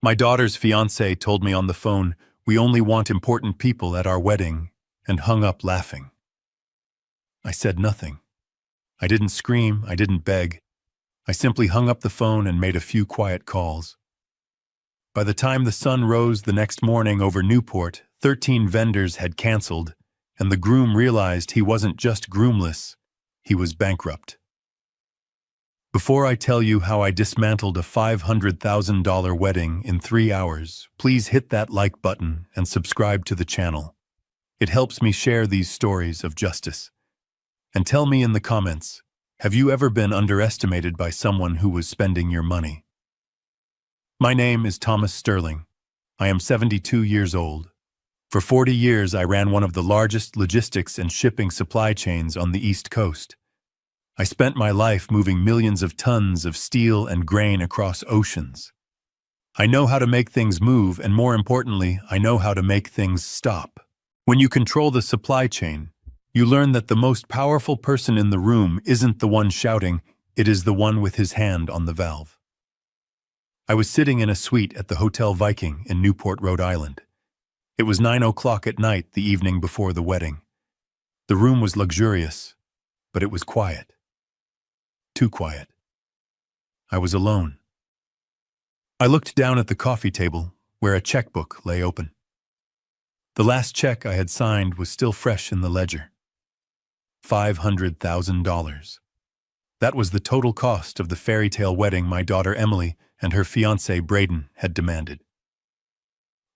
My daughter's fiancé told me on the phone, "We only want important people at our wedding," and hung up laughing. I said nothing. I didn't scream, I didn't beg. I simply hung up the phone and made a few quiet calls. By the time the sun rose the next morning over Newport, 13 vendors had canceled, and the groom realized he wasn't just groomless, he was bankrupt. Before I tell you how I dismantled a $500,000 wedding in 3 hours, please hit that like button and subscribe to the channel. It helps me share these stories of justice. And tell me in the comments, have you ever been underestimated by someone who was spending your money? My name is Thomas Sterling. I am 72 years old. For 40 years, I ran one of the largest logistics and shipping supply chains on the East Coast. I spent my life moving millions of tons of steel and grain across oceans. I know how to make things move, and more importantly, I know how to make things stop. When you control the supply chain, you learn that the most powerful person in the room isn't the one shouting, it is the one with his hand on the valve. I was sitting in a suite at the Hotel Viking in Newport, Rhode Island. It was 9 o'clock at night the evening before the wedding. The room was luxurious, but it was quiet. Too quiet. I was alone. I looked down at the coffee table, where a checkbook lay open. The last check I had signed was still fresh in the ledger. $500,000. That was the total cost of the fairy tale wedding my daughter Emily and her fiancé Braden had demanded.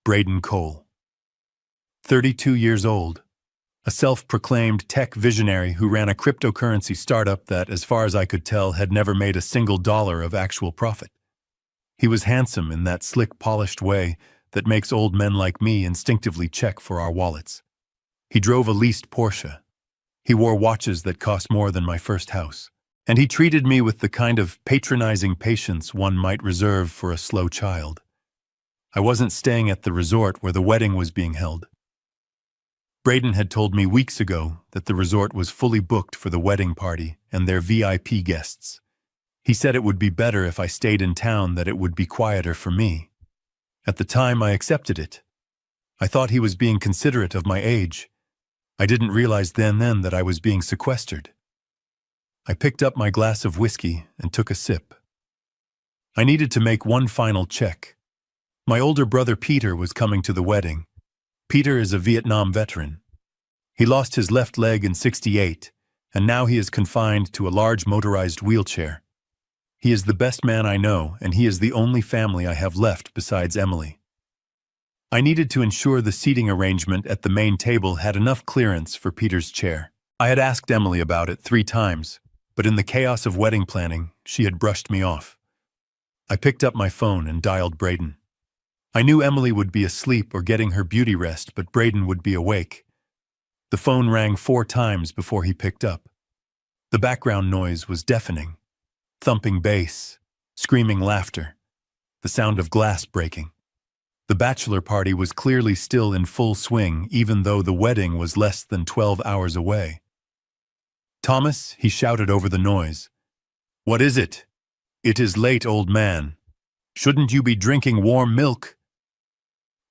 Braden Cole. 32 years old. A self-proclaimed tech visionary who ran a cryptocurrency startup that, as far as I could tell, had never made a single dollar of actual profit. He was handsome in that slick, polished way that makes old men like me instinctively check for our wallets. He drove a leased Porsche. He wore watches that cost more than my first house. And he treated me with the kind of patronizing patience one might reserve for a slow child. I wasn't staying at the resort where the wedding was being held. Braden had told me weeks ago that the resort was fully booked for the wedding party and their VIP guests. He said it would be better if I stayed in town, that it would be quieter for me. At the time, I accepted it. I thought he was being considerate of my age. I didn't realize then that I was being sequestered. I picked up my glass of whiskey and took a sip. I needed to make one final check. My older brother Peter was coming to the wedding. Peter is a Vietnam veteran. He lost his left leg in '68, and now he is confined to a large motorized wheelchair. He is the best man I know, and he is the only family I have left besides Emily. I needed to ensure the seating arrangement at the main table had enough clearance for Peter's chair. I had asked Emily about it 3 times, but in the chaos of wedding planning, she had brushed me off. I picked up my phone and dialed Braden. I knew Emily would be asleep or getting her beauty rest, but Braden would be awake. The phone rang 4 times before he picked up. The background noise was deafening. Thumping bass, screaming laughter, the sound of glass breaking. The bachelor party was clearly still in full swing, even though the wedding was less than 12 hours away. "Thomas," he shouted over the noise. "What is it?" "It is late, old man. Shouldn't you be drinking warm milk?"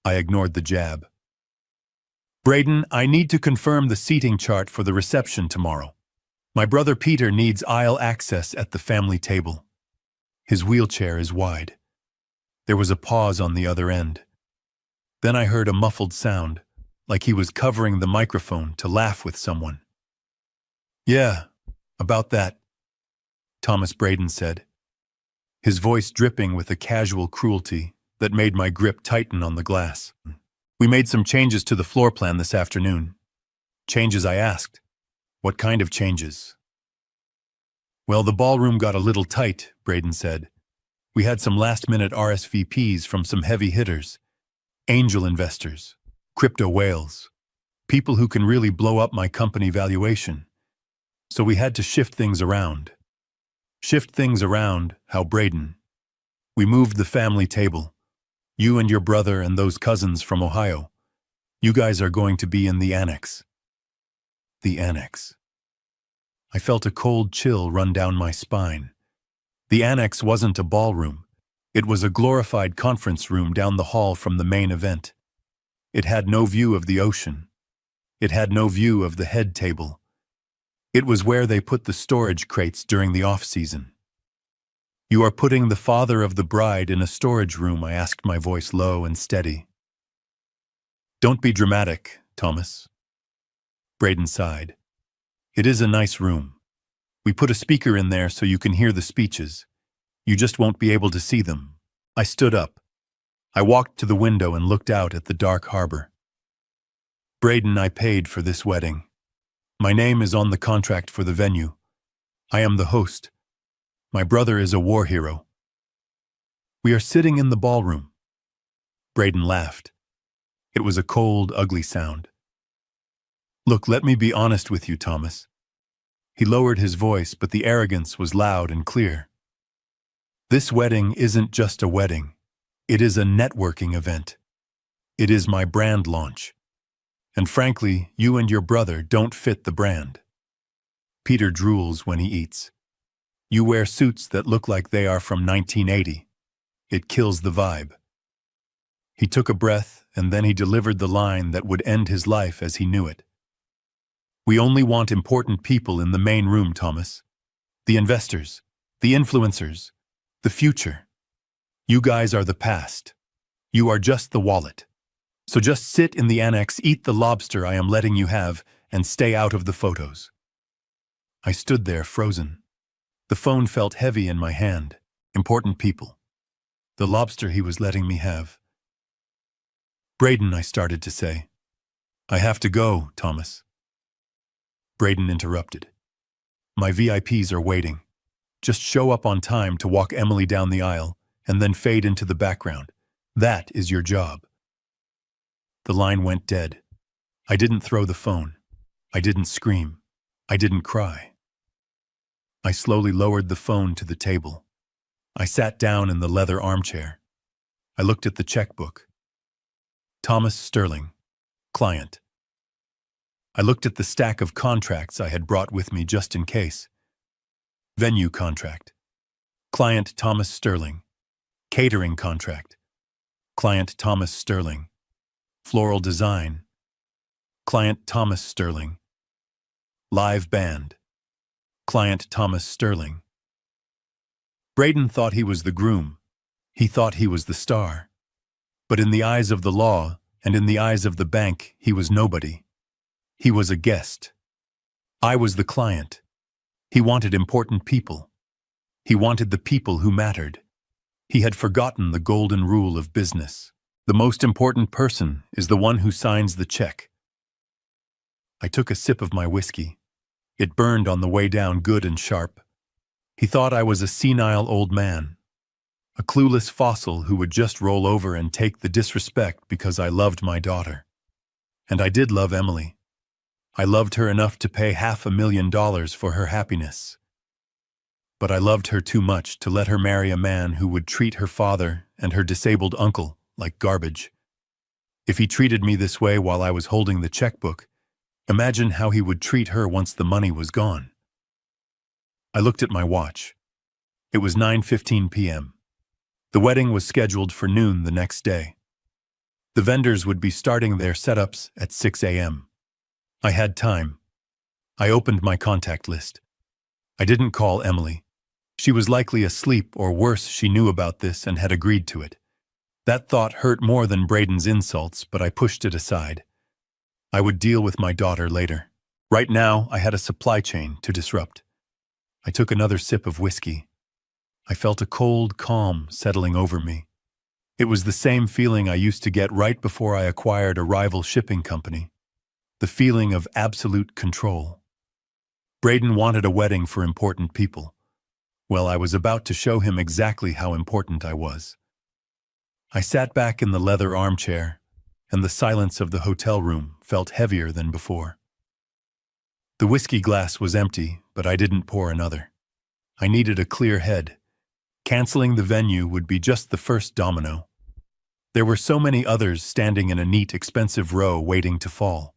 I ignored the jab. "Braden, I need to confirm the seating chart for the reception tomorrow. My brother Peter needs aisle access at the family table. His wheelchair is wide." There was a pause on the other end. Then I heard a muffled sound, like he was covering the microphone to laugh with someone. "Yeah, about that," Thomas Braden said, his voice dripping with a casual cruelty that made my grip tighten on the glass. "We made some changes to the floor plan this afternoon." "Changes?" I asked. "What kind of changes?" "Well, the ballroom got a little tight," Braden said. "We had some last-minute RSVPs from some heavy hitters, angel investors, crypto whales, people who can really blow up my company valuation. So we had to shift things around." "Shift things around? How, Braden?" "We moved the family table. You and your brother and those cousins from Ohio. You guys are going to be in the annex." The annex. I felt a cold chill run down my spine. The annex wasn't a ballroom. It was a glorified conference room down the hall from the main event. It had no view of the ocean. It had no view of the head table. It was where they put the storage crates during the off-season. "You are putting the father of the bride in a storage room," I asked, my voice low and steady. "Don't be dramatic, Thomas." Braden sighed. "It is a nice room. We put a speaker in there so you can hear the speeches. You just won't be able to see them." I stood up. I walked to the window and looked out at the dark harbor. "Braden, I paid for this wedding. My name is on the contract for the venue. I am the host. My brother is a war hero. We are sitting in the ballroom." Braden laughed. It was a cold, ugly sound. "Look, let me be honest with you, Thomas." He lowered his voice, but the arrogance was loud and clear. "This wedding isn't just a wedding. It is a networking event. It is my brand launch. And frankly, you and your brother don't fit the brand. Peter drools when he eats. You wear suits that look like they are from 1980. It kills the vibe." He took a breath, and then he delivered the line that would end his life as he knew it. "We only want important people in the main room, Thomas. The investors, the influencers, the future. You guys are the past. You are just the wallet. So just sit in the annex, eat the lobster I am letting you have, and stay out of the photos." I stood there, frozen. The phone felt heavy in my hand. Important people. The lobster he was letting me have. "Braden," I started to say. "I have to go, Thomas." Braden interrupted. "My VIPs are waiting. Just show up on time to walk Emily down the aisle, and then fade into the background. That is your job." The line went dead. I didn't throw the phone. I didn't scream. I didn't cry. I slowly lowered the phone to the table. I sat down in the leather armchair. I looked at the checkbook. Thomas Sterling, client. I looked at the stack of contracts I had brought with me just in case. Venue contract. Client Thomas Sterling. Catering contract. Client Thomas Sterling. Floral design. Client Thomas Sterling. Live band. Client Thomas Sterling. Braden thought he was the groom. He thought he was the star. But in the eyes of the law and in the eyes of the bank, he was nobody. He was a guest. I was the client. He wanted important people. He wanted the people who mattered. He had forgotten the golden rule of business. The most important person is the one who signs the check. I took a sip of my whiskey. It burned on the way down, good and sharp. He thought I was a senile old man, a clueless fossil who would just roll over and take the disrespect because I loved my daughter. And I did love Emily. I loved her enough to pay $500,000 for her happiness. But I loved her too much to let her marry a man who would treat her father and her disabled uncle like garbage. If he treated me this way while I was holding the checkbook, imagine how he would treat her once the money was gone. I looked at my watch. It was 9:15 p.m. The wedding was scheduled for noon the next day. The vendors would be starting their setups at 6 a.m. I had time. I opened my contact list. I didn't call Emily. She was likely asleep, or worse, she knew about this and had agreed to it. That thought hurt more than Braden's insults, but I pushed it aside. I would deal with my daughter later. Right now, I had a supply chain to disrupt. I took another sip of whiskey. I felt a cold calm settling over me. It was the same feeling I used to get right before I acquired a rival shipping company. The feeling of absolute control. Braden wanted a wedding for important people. Well, I was about to show him exactly how important I was. I sat back in the leather armchair, and the silence of the hotel room felt heavier than before. The whiskey glass was empty, but I didn't pour another. I needed a clear head. Canceling the venue would be just the first domino. There were so many others standing in a neat, expensive row waiting to fall.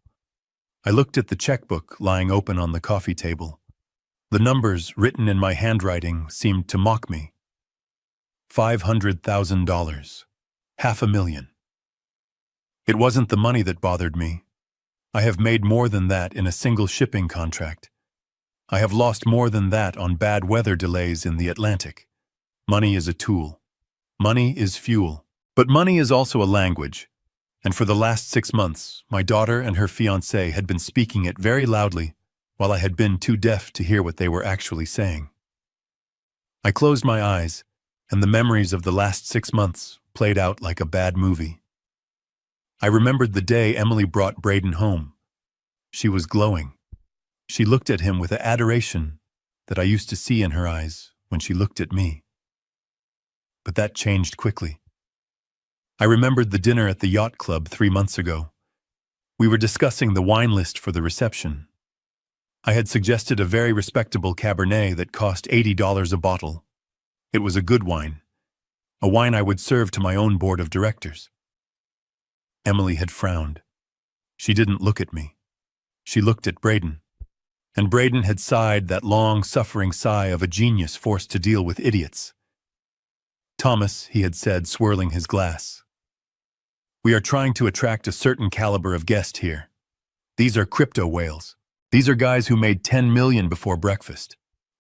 I looked at the checkbook lying open on the coffee table. The numbers, written in my handwriting, seemed to mock me. $500,000. $500,000. It wasn't the money that bothered me. I have made more than that in a single shipping contract. I have lost more than that on bad weather delays in the Atlantic. Money is a tool. Money is fuel. But money is also a language. And for the last 6 months, my daughter and her fiancé had been speaking it very loudly, while I had been too deaf to hear what they were actually saying. I closed my eyes, and the memories of the last 6 months played out like a bad movie. I remembered the day Emily brought Braden home. She was glowing. She looked at him with the adoration that I used to see in her eyes when she looked at me. But that changed quickly. I remembered the dinner at the yacht club 3 months ago. We were discussing the wine list for the reception. I had suggested a very respectable Cabernet that cost $80 a bottle. It was a good wine, a wine I would serve to my own board of directors. Emily had frowned. She didn't look at me. She looked at Braden. And Braden had sighed that long, suffering sigh of a genius forced to deal with idiots. "Thomas," he had said, swirling his glass, "we are trying to attract a certain caliber of guest here. These are crypto whales. These are guys who made 10 million before breakfast.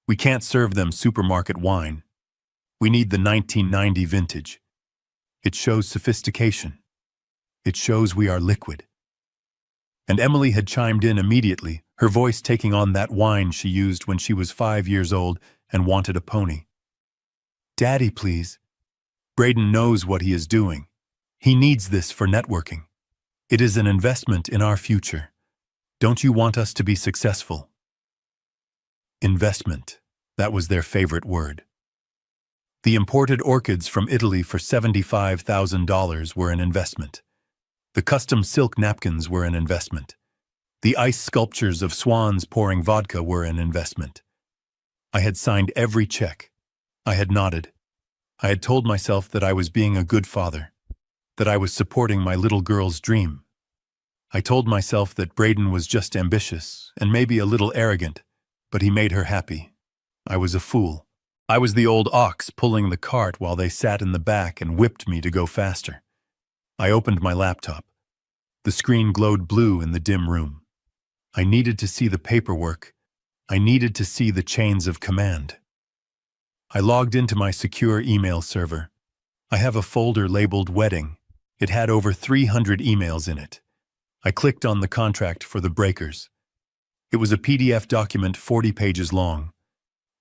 We can't serve them supermarket wine. We need the 1990 vintage. It shows sophistication. It shows we are liquid." And Emily had chimed in immediately, her voice taking on that whine she used when she was 5 years old and wanted a pony. "Daddy, please. Braden knows what he is doing. He needs this for networking. It is an investment in our future. Don't you want us to be successful?" Investment. That was their favorite word. The imported orchids from Italy for $75,000 were an investment. The custom silk napkins were an investment. The ice sculptures of swans pouring vodka were an investment. I had signed every check. I had nodded. I had told myself that I was being a good father, that I was supporting my little girl's dream. I told myself that Braden was just ambitious and maybe a little arrogant, but he made her happy. I was a fool. I was the old ox pulling the cart while they sat in the back and whipped me to go faster. I opened my laptop. The screen glowed blue in the dim room. I needed to see the paperwork. I needed to see the chains of command. I logged into my secure email server. I have a folder labeled Wedding. It had over 300 emails in it. I clicked on the contract for the breakers. It was a PDF document 40 pages long.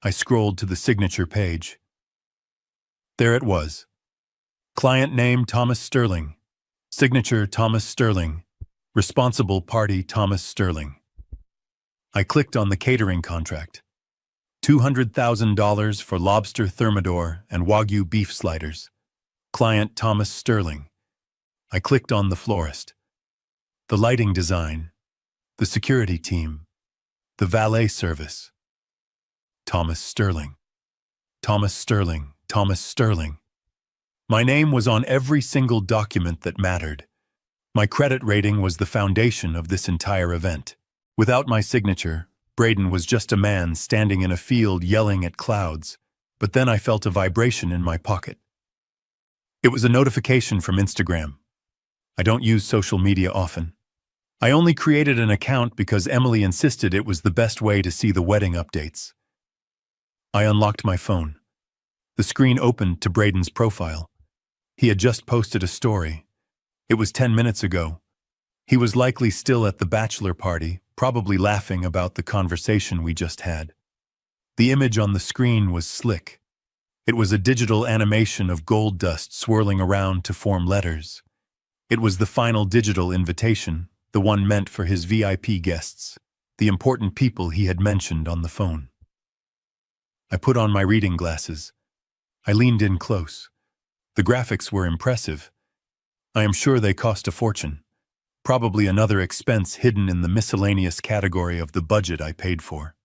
I scrolled to the signature page. There it was. Client name Thomas Sterling. Signature Thomas Sterling. Responsible party Thomas Sterling. I clicked on the catering contract. $200,000 for lobster thermidor and Wagyu beef sliders. Client Thomas Sterling. I clicked on the florist. The lighting design. The security team. The valet service. Thomas Sterling. Thomas Sterling. Thomas Sterling. My name was on every single document that mattered. My credit rating was the foundation of this entire event. Without my signature, Braden was just a man standing in a field yelling at clouds, but then I felt a vibration in my pocket. It was a notification from Instagram. I don't use social media often. I only created an account because Emily insisted it was the best way to see the wedding updates. I unlocked my phone. The screen opened to Braden's profile. He had just posted a story. It was 10 minutes ago. He was likely still at the bachelor party, probably laughing about the conversation we just had. The image on the screen was slick. It was a digital animation of gold dust swirling around to form letters. It was the final digital invitation, the one meant for his VIP guests, the important people he had mentioned on the phone. I put on my reading glasses. I leaned in close. The graphics were impressive. I am sure they cost a fortune. Probably another expense hidden in the miscellaneous category of the budget I paid for.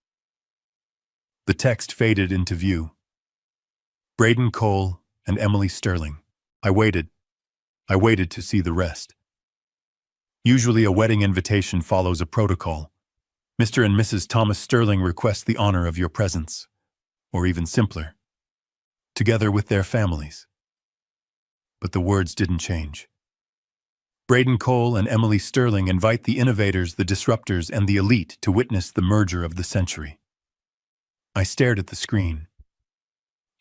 The text faded into view. Braden Cole and Emily Sterling. I waited. I waited to see the rest. Usually a wedding invitation follows a protocol. Mr. and Mrs. Thomas Sterling request the honor of your presence. Or even simpler. together with their families. But the words didn't change. Braden Cole and Emily Sterling invite the innovators, the disruptors, and the elite to witness the merger of the century. I stared at the screen.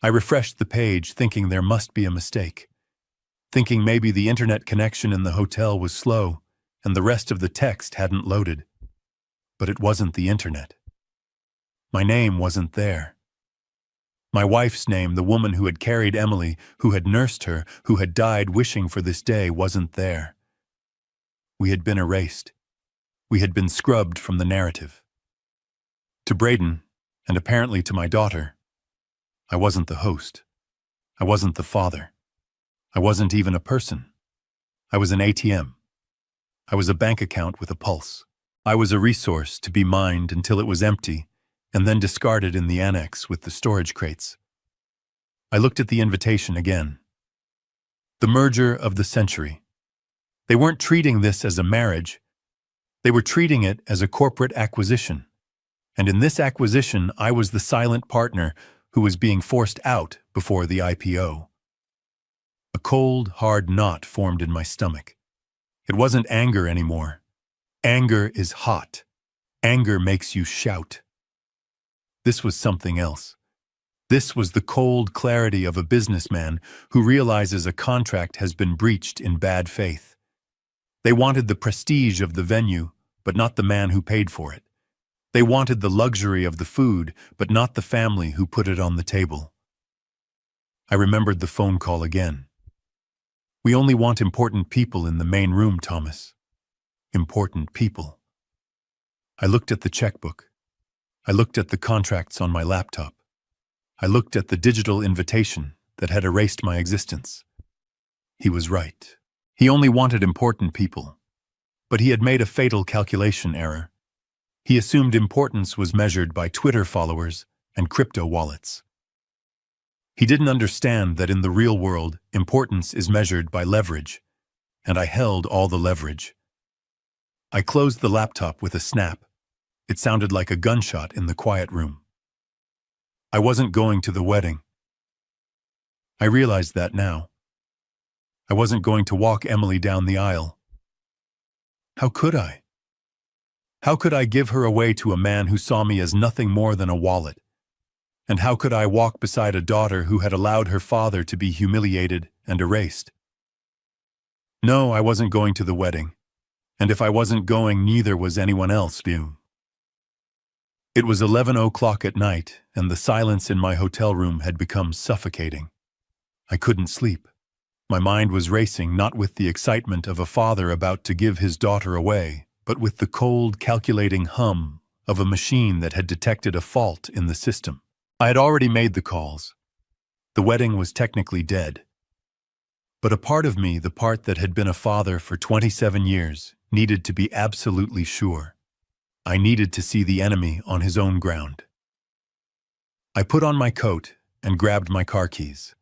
I refreshed the page, thinking there must be a mistake. Thinking maybe the internet connection in the hotel was slow and the rest of the text hadn't loaded. But it wasn't the internet. My name wasn't there. My wife's name, the woman who had carried Emily, who had nursed her, who had died wishing for this day, wasn't there. We had been erased. We had been scrubbed from the narrative. To Braden, and apparently to my daughter, I wasn't the host. I wasn't the father. I wasn't even a person. I was an ATM. I was a bank account with a pulse. I was a resource to be mined until it was empty, and then discarded in the annex with the storage crates. I looked at the invitation again. The merger of the century. They weren't treating this as a marriage. They were treating it as a corporate acquisition. And in this acquisition, I was the silent partner who was being forced out before the IPO. A cold, hard knot formed in my stomach. It wasn't anger anymore. Anger is hot. Anger makes you shout. This was something else. This was the cold clarity of a businessman who realizes a contract has been breached in bad faith. They wanted the prestige of the venue, but not the man who paid for it. They wanted the luxury of the food, but not the family who put it on the table. I remembered the phone call again. We only want important people in the main room, Thomas. Important people. I looked at the checkbook. I looked at the contracts on my laptop. I looked at the digital invitation that had erased my existence. He was right. He only wanted important people. But he had made a fatal calculation error. He assumed importance was measured by Twitter followers and crypto wallets. He didn't understand that in the real world, importance is measured by leverage, and I held all the leverage. I closed the laptop with a snap. It sounded like a gunshot in the quiet room. I wasn't going to the wedding. I realized that now. I wasn't going to walk Emily down the aisle. How could I? How could I give her away to a man who saw me as nothing more than a wallet? And how could I walk beside a daughter who had allowed her father to be humiliated and erased? No, I wasn't going to the wedding. And if I wasn't going, neither was anyone else. It was 11 o'clock at night, and the silence in my hotel room had become suffocating. I couldn't sleep. My mind was racing, not with the excitement of a father about to give his daughter away, but with the cold, calculating hum of a machine that had detected a fault in the system. I had already made the calls. The wedding was technically dead. But a part of me, the part that had been a father for 27 years, needed to be absolutely sure. I needed to see the enemy on his own ground. I put on my coat and grabbed my car keys.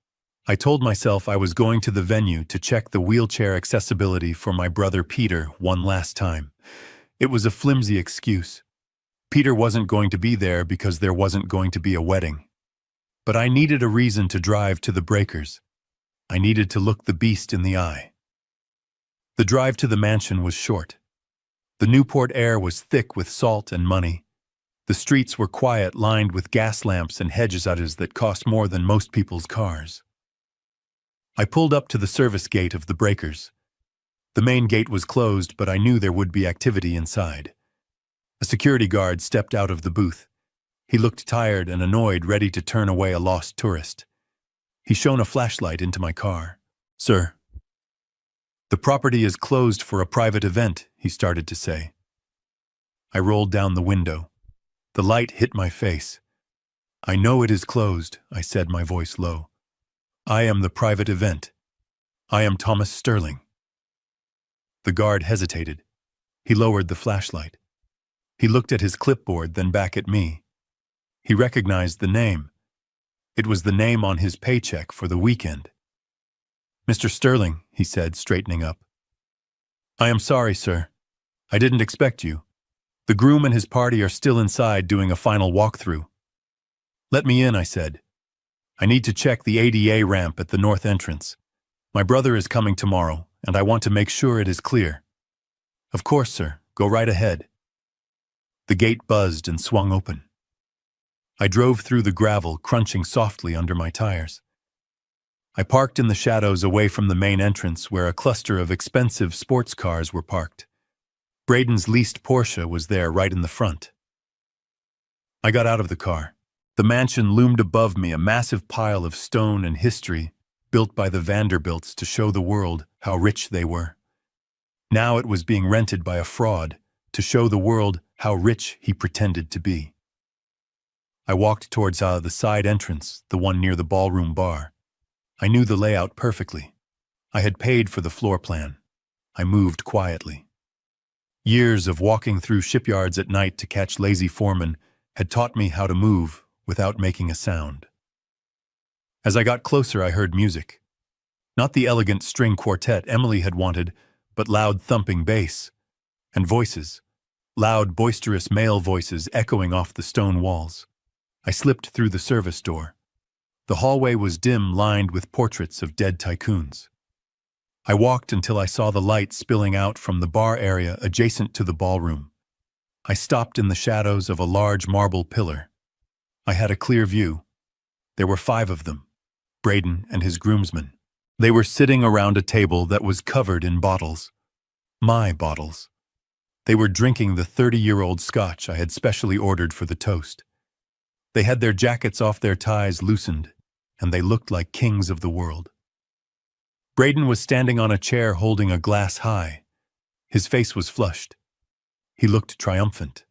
I told myself I was going to the venue to check the wheelchair accessibility for my brother Peter one last time. It was a flimsy excuse. Peter wasn't going to be there because there wasn't going to be a wedding. But I needed a reason to drive to the breakers. I needed to look the beast in the eye. The drive to the mansion was short. The Newport air was thick with salt and money. The streets were quiet, lined with gas lamps and hedges that cost more than most people's cars. I pulled up to the service gate of the breakers. The main gate was closed, but I knew there would be activity inside. A security guard stepped out of the booth. He looked tired and annoyed, ready to turn away a lost tourist. He shone a flashlight into my car. "Sir, the property is closed for a private event," he started to say. I rolled down the window. The light hit my face. "I know it is closed," I said, my voice low. "I am the private event. I am Thomas Sterling." The guard hesitated. He lowered the flashlight. He looked at his clipboard, then back at me. He recognized the name. It was the name on his paycheck for the weekend. "Mr. Sterling," he said, straightening up. "I am sorry, sir. I didn't expect you. The groom and his party are still inside doing a final walkthrough." "Let me in," I said. I need to check the ADA ramp at the north entrance. My brother is coming tomorrow, and I want to make sure it is clear." "Of course, sir. Go right ahead." The gate buzzed and swung open. I drove through the gravel, crunching softly under my tires. I parked in the shadows away from the main entrance where a cluster of expensive sports cars were parked. Braden's leased Porsche was there right in the front. I got out of the car. The mansion loomed above me, a massive pile of stone and history built by the Vanderbilts to show the world how rich they were. Now it was being rented by a fraud to show the world how rich he pretended to be. I walked towards the side entrance, the one near the ballroom bar. I knew the layout perfectly. I had paid for the floor plan. I moved quietly. Years of walking through shipyards at night to catch lazy foremen had taught me how to move without making a sound. As I got closer, I heard music. Not the elegant string quartet Emily had wanted, but loud thumping bass and voices, loud, boisterous male voices echoing off the stone walls. I slipped through the service door. The hallway was dim, lined with portraits of dead tycoons. I walked until I saw the light spilling out from the bar area adjacent to the ballroom. I stopped in the shadows of a large marble pillar. I had a clear view. There were 5 of them, Braden and his groomsmen. They were sitting around a table that was covered in bottles. My bottles. They were drinking the 30-year-old scotch I had specially ordered for the toast. They had their jackets off, their ties loosened, and they looked like kings of the world. Braden was standing on a chair holding a glass high. His face was flushed. He looked triumphant.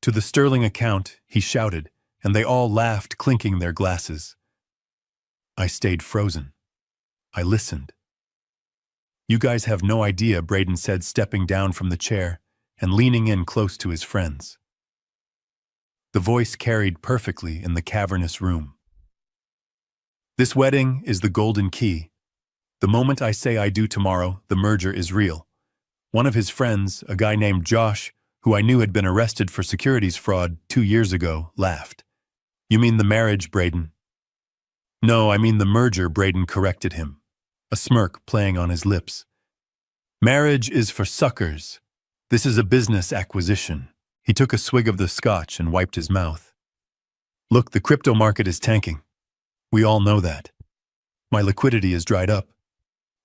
To the sterling account, he shouted, and they all laughed, clinking their glasses. I stayed frozen. I listened. "You guys have no idea," Braden said, stepping down from the chair and leaning in close to his friends. The voice carried perfectly in the cavernous room. "This wedding is the golden key. The moment I say I do tomorrow, the merger is real." One of his friends, a guy named Josh, who I knew had been arrested for securities fraud 2 years ago, laughed. "You mean the marriage, Braden?" "No, I mean the merger," Braden corrected him, a smirk playing on his lips. "Marriage is for suckers. This is a business acquisition." He took a swig of the scotch and wiped his mouth. "Look, the crypto market is tanking. We all know that. My liquidity is dried up.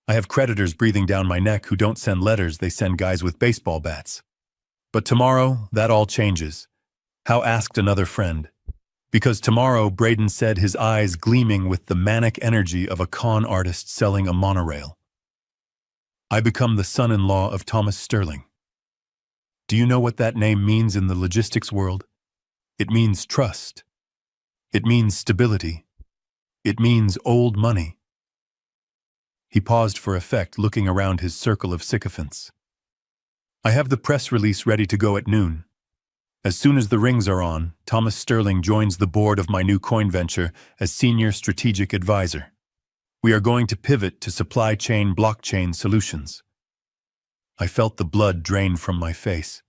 I have creditors breathing down my neck who don't send letters, they send guys with baseball bats. But tomorrow, that all changes." Howe asked another friend. "Because tomorrow," Braden said, his eyes gleaming with the manic energy of a con artist selling a monorail, "I become the son-in-law of Thomas Sterling. Do you know what that name means in the logistics world? It means trust. It means stability. It means old money." He paused for effect, looking around his circle of sycophants. "I have the press release ready to go at noon. As soon as the rings are on, Thomas Sterling joins the board of my new coin venture as senior strategic advisor. We are going to pivot to supply chain blockchain solutions." I felt the blood drain from my face.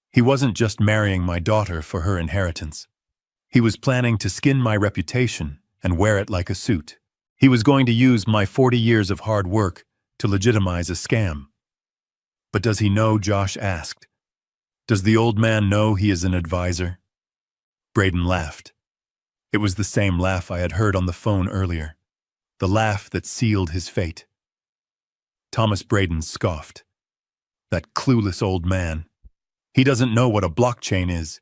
He wasn't just marrying my daughter for her inheritance. He was planning to skin my reputation and wear it like a suit. He was going to use my 40 years of hard work to legitimize a scam. "But does he know?" Josh asked. "Does the old man know he is an advisor?" Braden laughed. It was the same laugh I had heard on the phone earlier, the laugh that sealed his fate. Thomas Braden scoffed. "That clueless old man. He doesn't know what a blockchain is.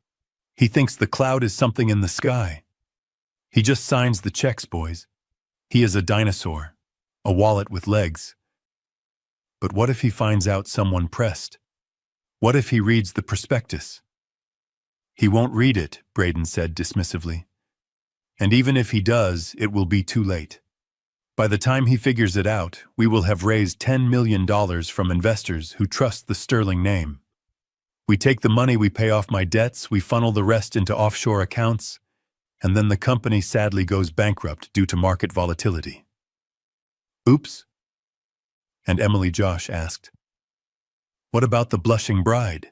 He thinks the cloud is something in the sky. He just signs the checks, boys. He is a dinosaur, a wallet with legs." But what if he finds out someone pressed? What if he reads the prospectus? "He won't read it," Braden said dismissively. "And even if he does, it will be too late. By the time he figures it out, we will have raised $10 million from investors who trust the Sterling name. We take the money, we pay off my debts, we funnel the rest into offshore accounts, and then the company sadly goes bankrupt due to market volatility." "Oops?" And Emily, Josh asked. "What about the blushing bride?"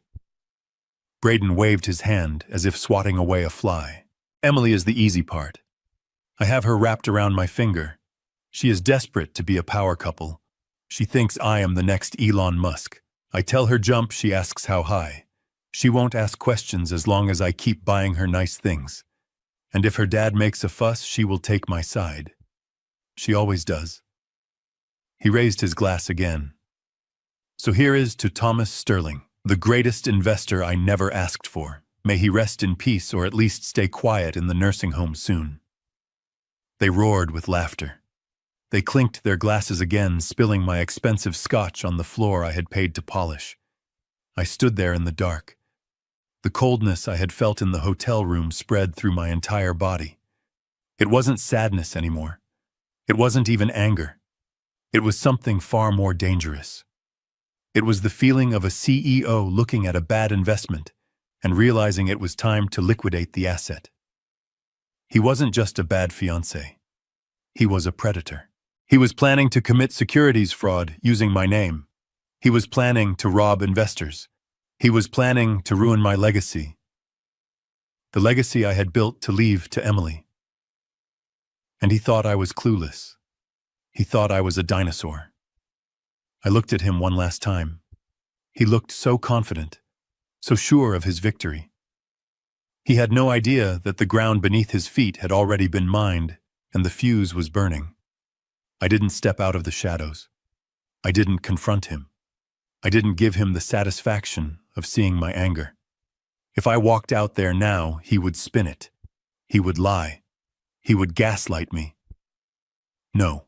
Braden waved his hand as if swatting away a fly. "Emily is the easy part. I have her wrapped around my finger. She is desperate to be a power couple. She thinks I am the next Elon Musk. I tell her jump, she asks how high. She won't ask questions as long as I keep buying her nice things. And if her dad makes a fuss, she will take my side. She always does. He raised his glass again. So here is to Thomas Sterling, the greatest investor I never asked for. May he rest in peace or at least stay quiet in the nursing home soon. They roared with laughter. They clinked their glasses again, spilling my expensive scotch on the floor I had paid to polish. I stood there in the dark. The coldness I had felt in the hotel room spread through my entire body. It wasn't sadness anymore. It wasn't even anger. It was something far more dangerous. It was the feeling of a CEO looking at a bad investment and realizing it was time to liquidate the asset. He wasn't just a bad fiancé. He was a predator. He was planning to commit securities fraud using my name. He was planning to rob investors. He was planning to ruin my legacy. The legacy I had built to leave to Emily. And he thought I was clueless. He thought I was a dinosaur. I looked at him one last time. He looked so confident, so sure of his victory. He had no idea that the ground beneath his feet had already been mined and the fuse was burning. I didn't step out of the shadows. I didn't confront him. I didn't give him the satisfaction of seeing my anger. If I walked out there now, he would spin it. He would lie. He would gaslight me. No.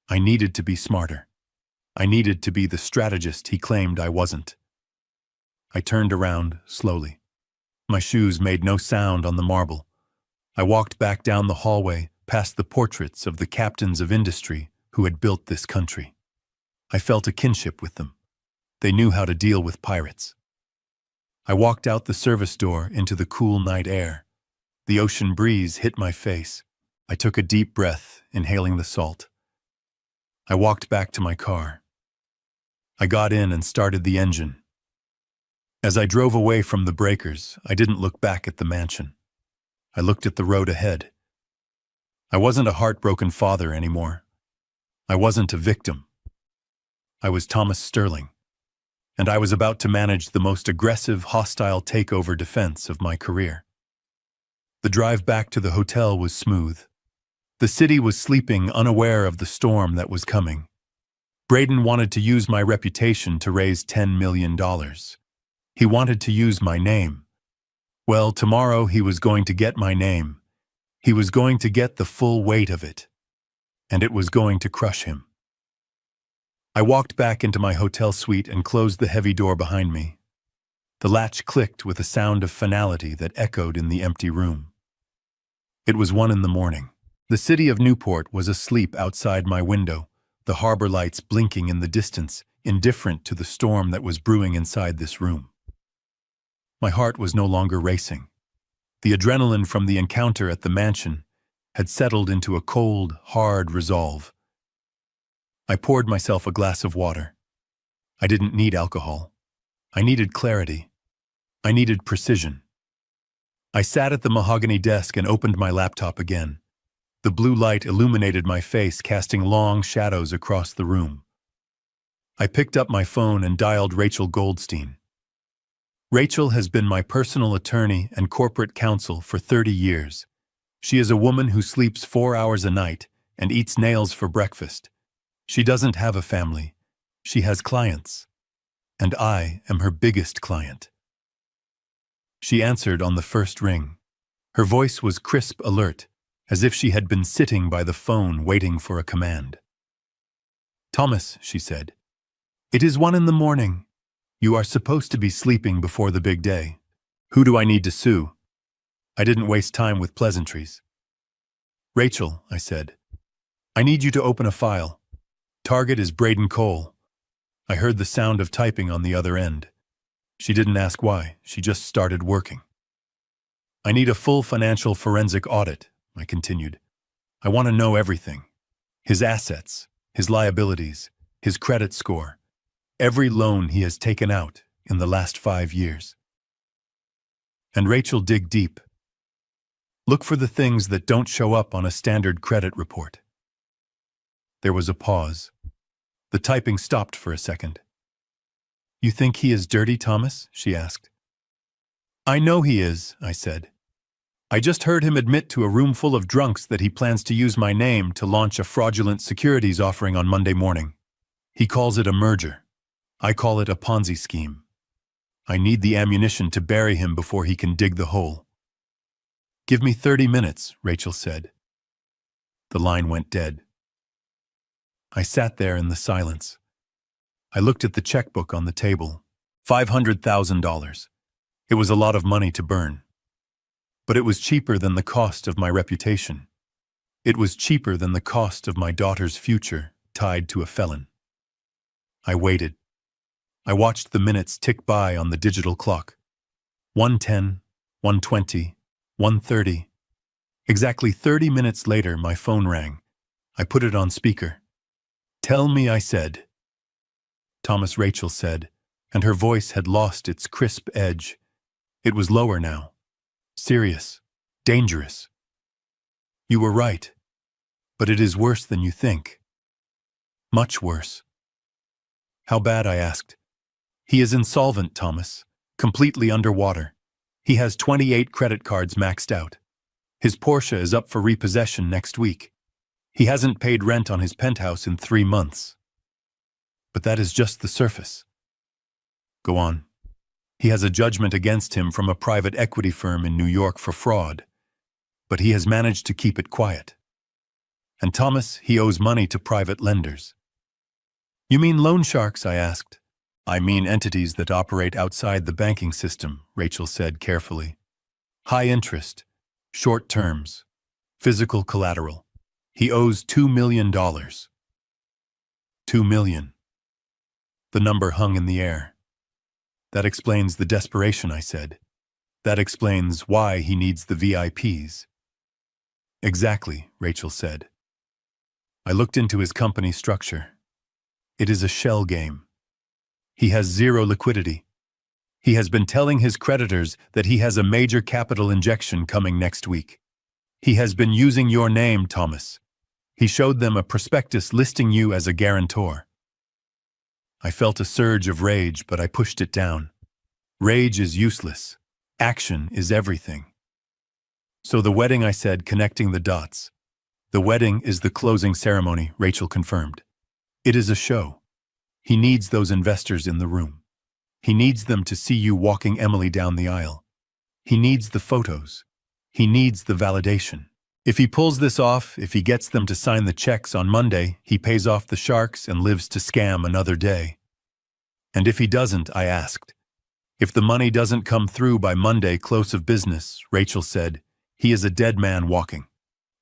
I needed to be smarter. I needed to be the strategist he claimed I wasn't. I turned around slowly. My shoes made no sound on the marble. I walked back down the hallway, past the portraits of the captains of industry who had built this country. I felt a kinship with them. They knew how to deal with pirates. I walked out the service door into the cool night air. The ocean breeze hit my face. I took a deep breath, inhaling the salt. I walked back to my car. I got in and started the engine. As I drove away from the breakers, I didn't look back at the mansion. I looked at the road ahead. I wasn't a heartbroken father anymore. I wasn't a victim. I was Thomas Sterling, and I was about to manage the most aggressive, hostile takeover defense of my career. The drive back to the hotel was smooth. The city was sleeping, unaware of the storm that was coming. Braden wanted to use my reputation to raise $10 million. He wanted to use my name. Well, tomorrow he was going to get my name. He was going to get the full weight of it. And it was going to crush him. I walked back into my hotel suite and closed the heavy door behind me. The latch clicked with a sound of finality that echoed in the empty room. It was 1 a.m. The city of Newport was asleep outside my window, the harbor lights blinking in the distance, indifferent to the storm that was brewing inside this room. My heart was no longer racing. The adrenaline from the encounter at the mansion had settled into a cold, hard resolve. I poured myself a glass of water. I didn't need alcohol. I needed clarity. I needed precision. I sat at the mahogany desk and opened my laptop again. The blue light illuminated my face, casting long shadows across the room. I picked up my phone and dialed Rachel Goldstein. Rachel has been my personal attorney and corporate counsel for 30 years. She is a woman who sleeps 4 hours a night and eats nails for breakfast. She doesn't have a family. She has clients. And I am her biggest client. She answered on the first ring. Her voice was crisp, alert, as if she had been sitting by the phone waiting for a command. "Thomas," she said, "it is 1 a.m. You are supposed to be sleeping before the big day. Who do I need to sue?" I didn't waste time with pleasantries. "Rachel," I said, "I need you to open a file. Target is Braden Cole." I heard the sound of typing on the other end. She didn't ask why, she just started working. "I need a full financial forensic audit," I continued. "I want to know everything. His assets, his liabilities, his credit score, every loan he has taken out in the last 5 years." And Rachel dig deep. Look for the things that don't show up on a standard credit report. There was a pause. The typing stopped for a second. You think he is dirty, Thomas? She asked. I know he is, I said. I just heard him admit to a room full of drunks that he plans to use my name to launch a fraudulent securities offering on Monday morning. He calls it a merger. I call it a Ponzi scheme. I need the ammunition to bury him before he can dig the hole. Give me 30 minutes, Rachel said. The line went dead. I sat there in the silence. I looked at the checkbook on the table. $500,000. It was a lot of money to burn. But it was cheaper than the cost of my reputation. It was cheaper than the cost of my daughter's future tied to a felon. I waited. I watched the minutes tick by on the digital clock. 1:10, 1:20, 1:30. Exactly 30 minutes later, my phone rang. I put it on speaker. Tell me, I said. Thomas, Rachel said, and her voice had lost its crisp edge. It was lower now. Serious. Dangerous. You were right. But it is worse than you think. Much worse. How bad? I asked. He is insolvent, Thomas. Completely underwater. He has 28 credit cards maxed out. His Porsche is up for repossession next week. He hasn't paid rent on his penthouse in 3 months. But that is just the surface. Go on. He has a judgment against him from a private equity firm in New York for fraud. But he has managed to keep it quiet. And Thomas, he owes money to private lenders. You mean loan sharks? I asked. I mean entities that operate outside the banking system, Rachel said carefully. High interest, short terms, physical collateral. He owes $2 million. $2 million. The number hung in the air. That explains the desperation, I said. That explains why he needs the VIPs. Exactly, Rachel said. I looked into his company structure. It is a shell game. He has zero liquidity. He has been telling his creditors that he has a major capital injection coming next week. He has been using your name, Thomas. He showed them a prospectus listing you as a guarantor. I felt a surge of rage, but I pushed it down. Rage is useless. Action is everything. So the wedding, I said, connecting the dots. The wedding is the closing ceremony, Rachel confirmed. It is a show. He needs those investors in the room. He needs them to see you walking Emily down the aisle. He needs the photos. He needs the validation. If he pulls this off, if he gets them to sign the checks on Monday, he pays off the sharks and lives to scam another day. And if he doesn't, I asked. If the money doesn't come through by Monday close of business, Rachel said, he is a dead man walking.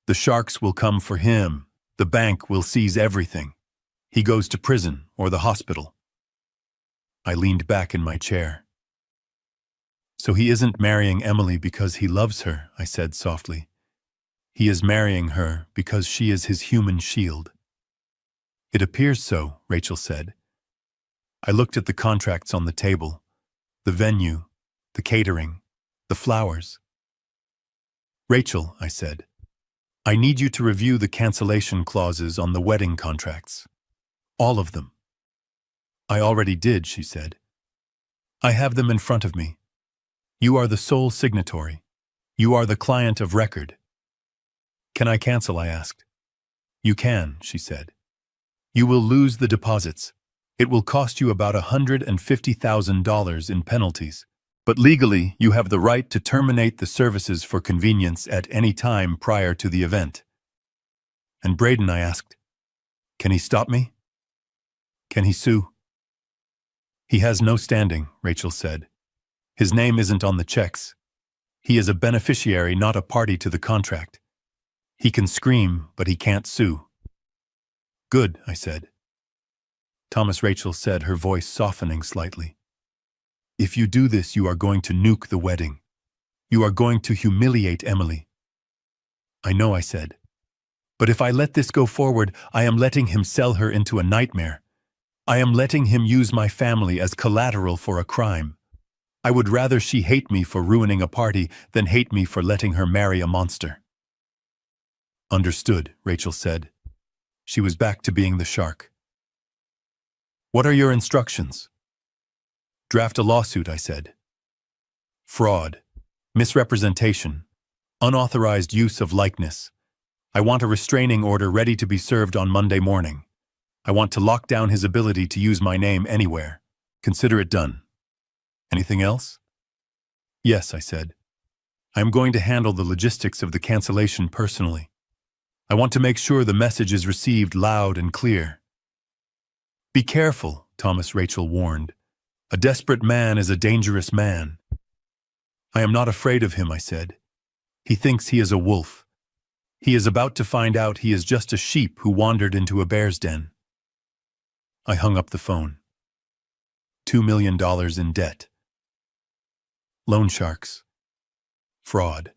The sharks will come for him. The bank will seize everything. He goes to prison or the hospital. I leaned back in my chair. So he isn't marrying Emily because he loves her, I said softly. He is marrying her because she is his human shield. It appears so, Rachel said. I looked at the contracts on the table, the venue, the catering, the flowers. Rachel, I said, I need you to review the cancellation clauses on the wedding contracts. All of them. I already did, she said. I have them in front of me. You are the sole signatory. You are the client of record. Can I cancel? I asked. You can, she said. You will lose the deposits. It will cost you about $150,000 in penalties. But legally, you have the right to terminate the services for convenience at any time prior to the event. And Braden, I asked, can he stop me? Can he sue? He has no standing, Rachel said. His name isn't on the checks. He is a beneficiary, not a party to the contract. He can scream, but he can't sue. Good, I said. Thomas, Rachel said, her voice softening slightly. If you do this, you are going to nuke the wedding. You are going to humiliate Emily. I know, I said. But if I let this go forward, I am letting him sell her into a nightmare. I am letting him use my family as collateral for a crime. I would rather she hate me for ruining a party than hate me for letting her marry a monster. Understood, Rachel said. She was back to being the shark. What are your instructions? Draft a lawsuit, I said. Fraud, misrepresentation, unauthorized use of likeness. I want a restraining order ready to be served on Monday morning. I want to lock down his ability to use my name anywhere. Consider it done. Anything else? Yes, I said. I am going to handle the logistics of the cancellation personally. I want to make sure the message is received loud and clear. Be careful, Thomas Rachel warned. A desperate man is a dangerous man. I am not afraid of him, I said. He thinks he is a wolf. He is about to find out he is just a sheep who wandered into a bear's den. I hung up the phone. $2 million in debt. Loan sharks. Fraud.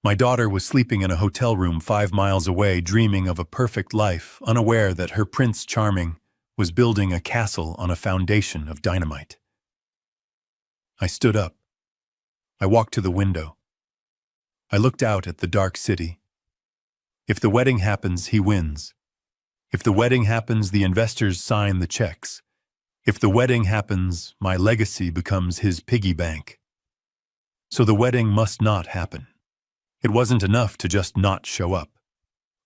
My daughter was sleeping in a hotel room 5 miles away, dreaming of a perfect life, unaware that her Prince Charming was building a castle on a foundation of dynamite. I stood up. I walked to the window. I looked out at the dark city. If the wedding happens, he wins. If the wedding happens, the investors sign the checks. If the wedding happens, my legacy becomes his piggy bank. So the wedding must not happen. It wasn't enough to just not show up.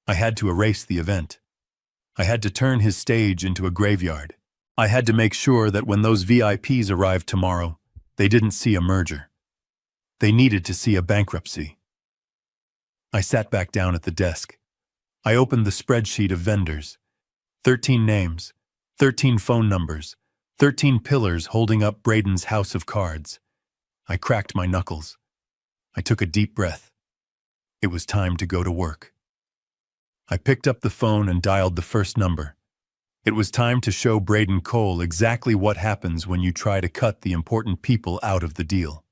I had to erase the event. I had to turn his stage into a graveyard. I had to make sure that when those VIPs arrived tomorrow, they didn't see a merger. They needed to see a bankruptcy. I sat back down at the desk. I opened the spreadsheet of vendors. 13 names, 13 phone numbers, 13 pillars holding up Braden's house of cards. I cracked my knuckles. I took a deep breath. It was time to go to work. I picked up the phone and dialed the first number. It was time to show Braden Cole exactly what happens when you try to cut the important people out of the deal.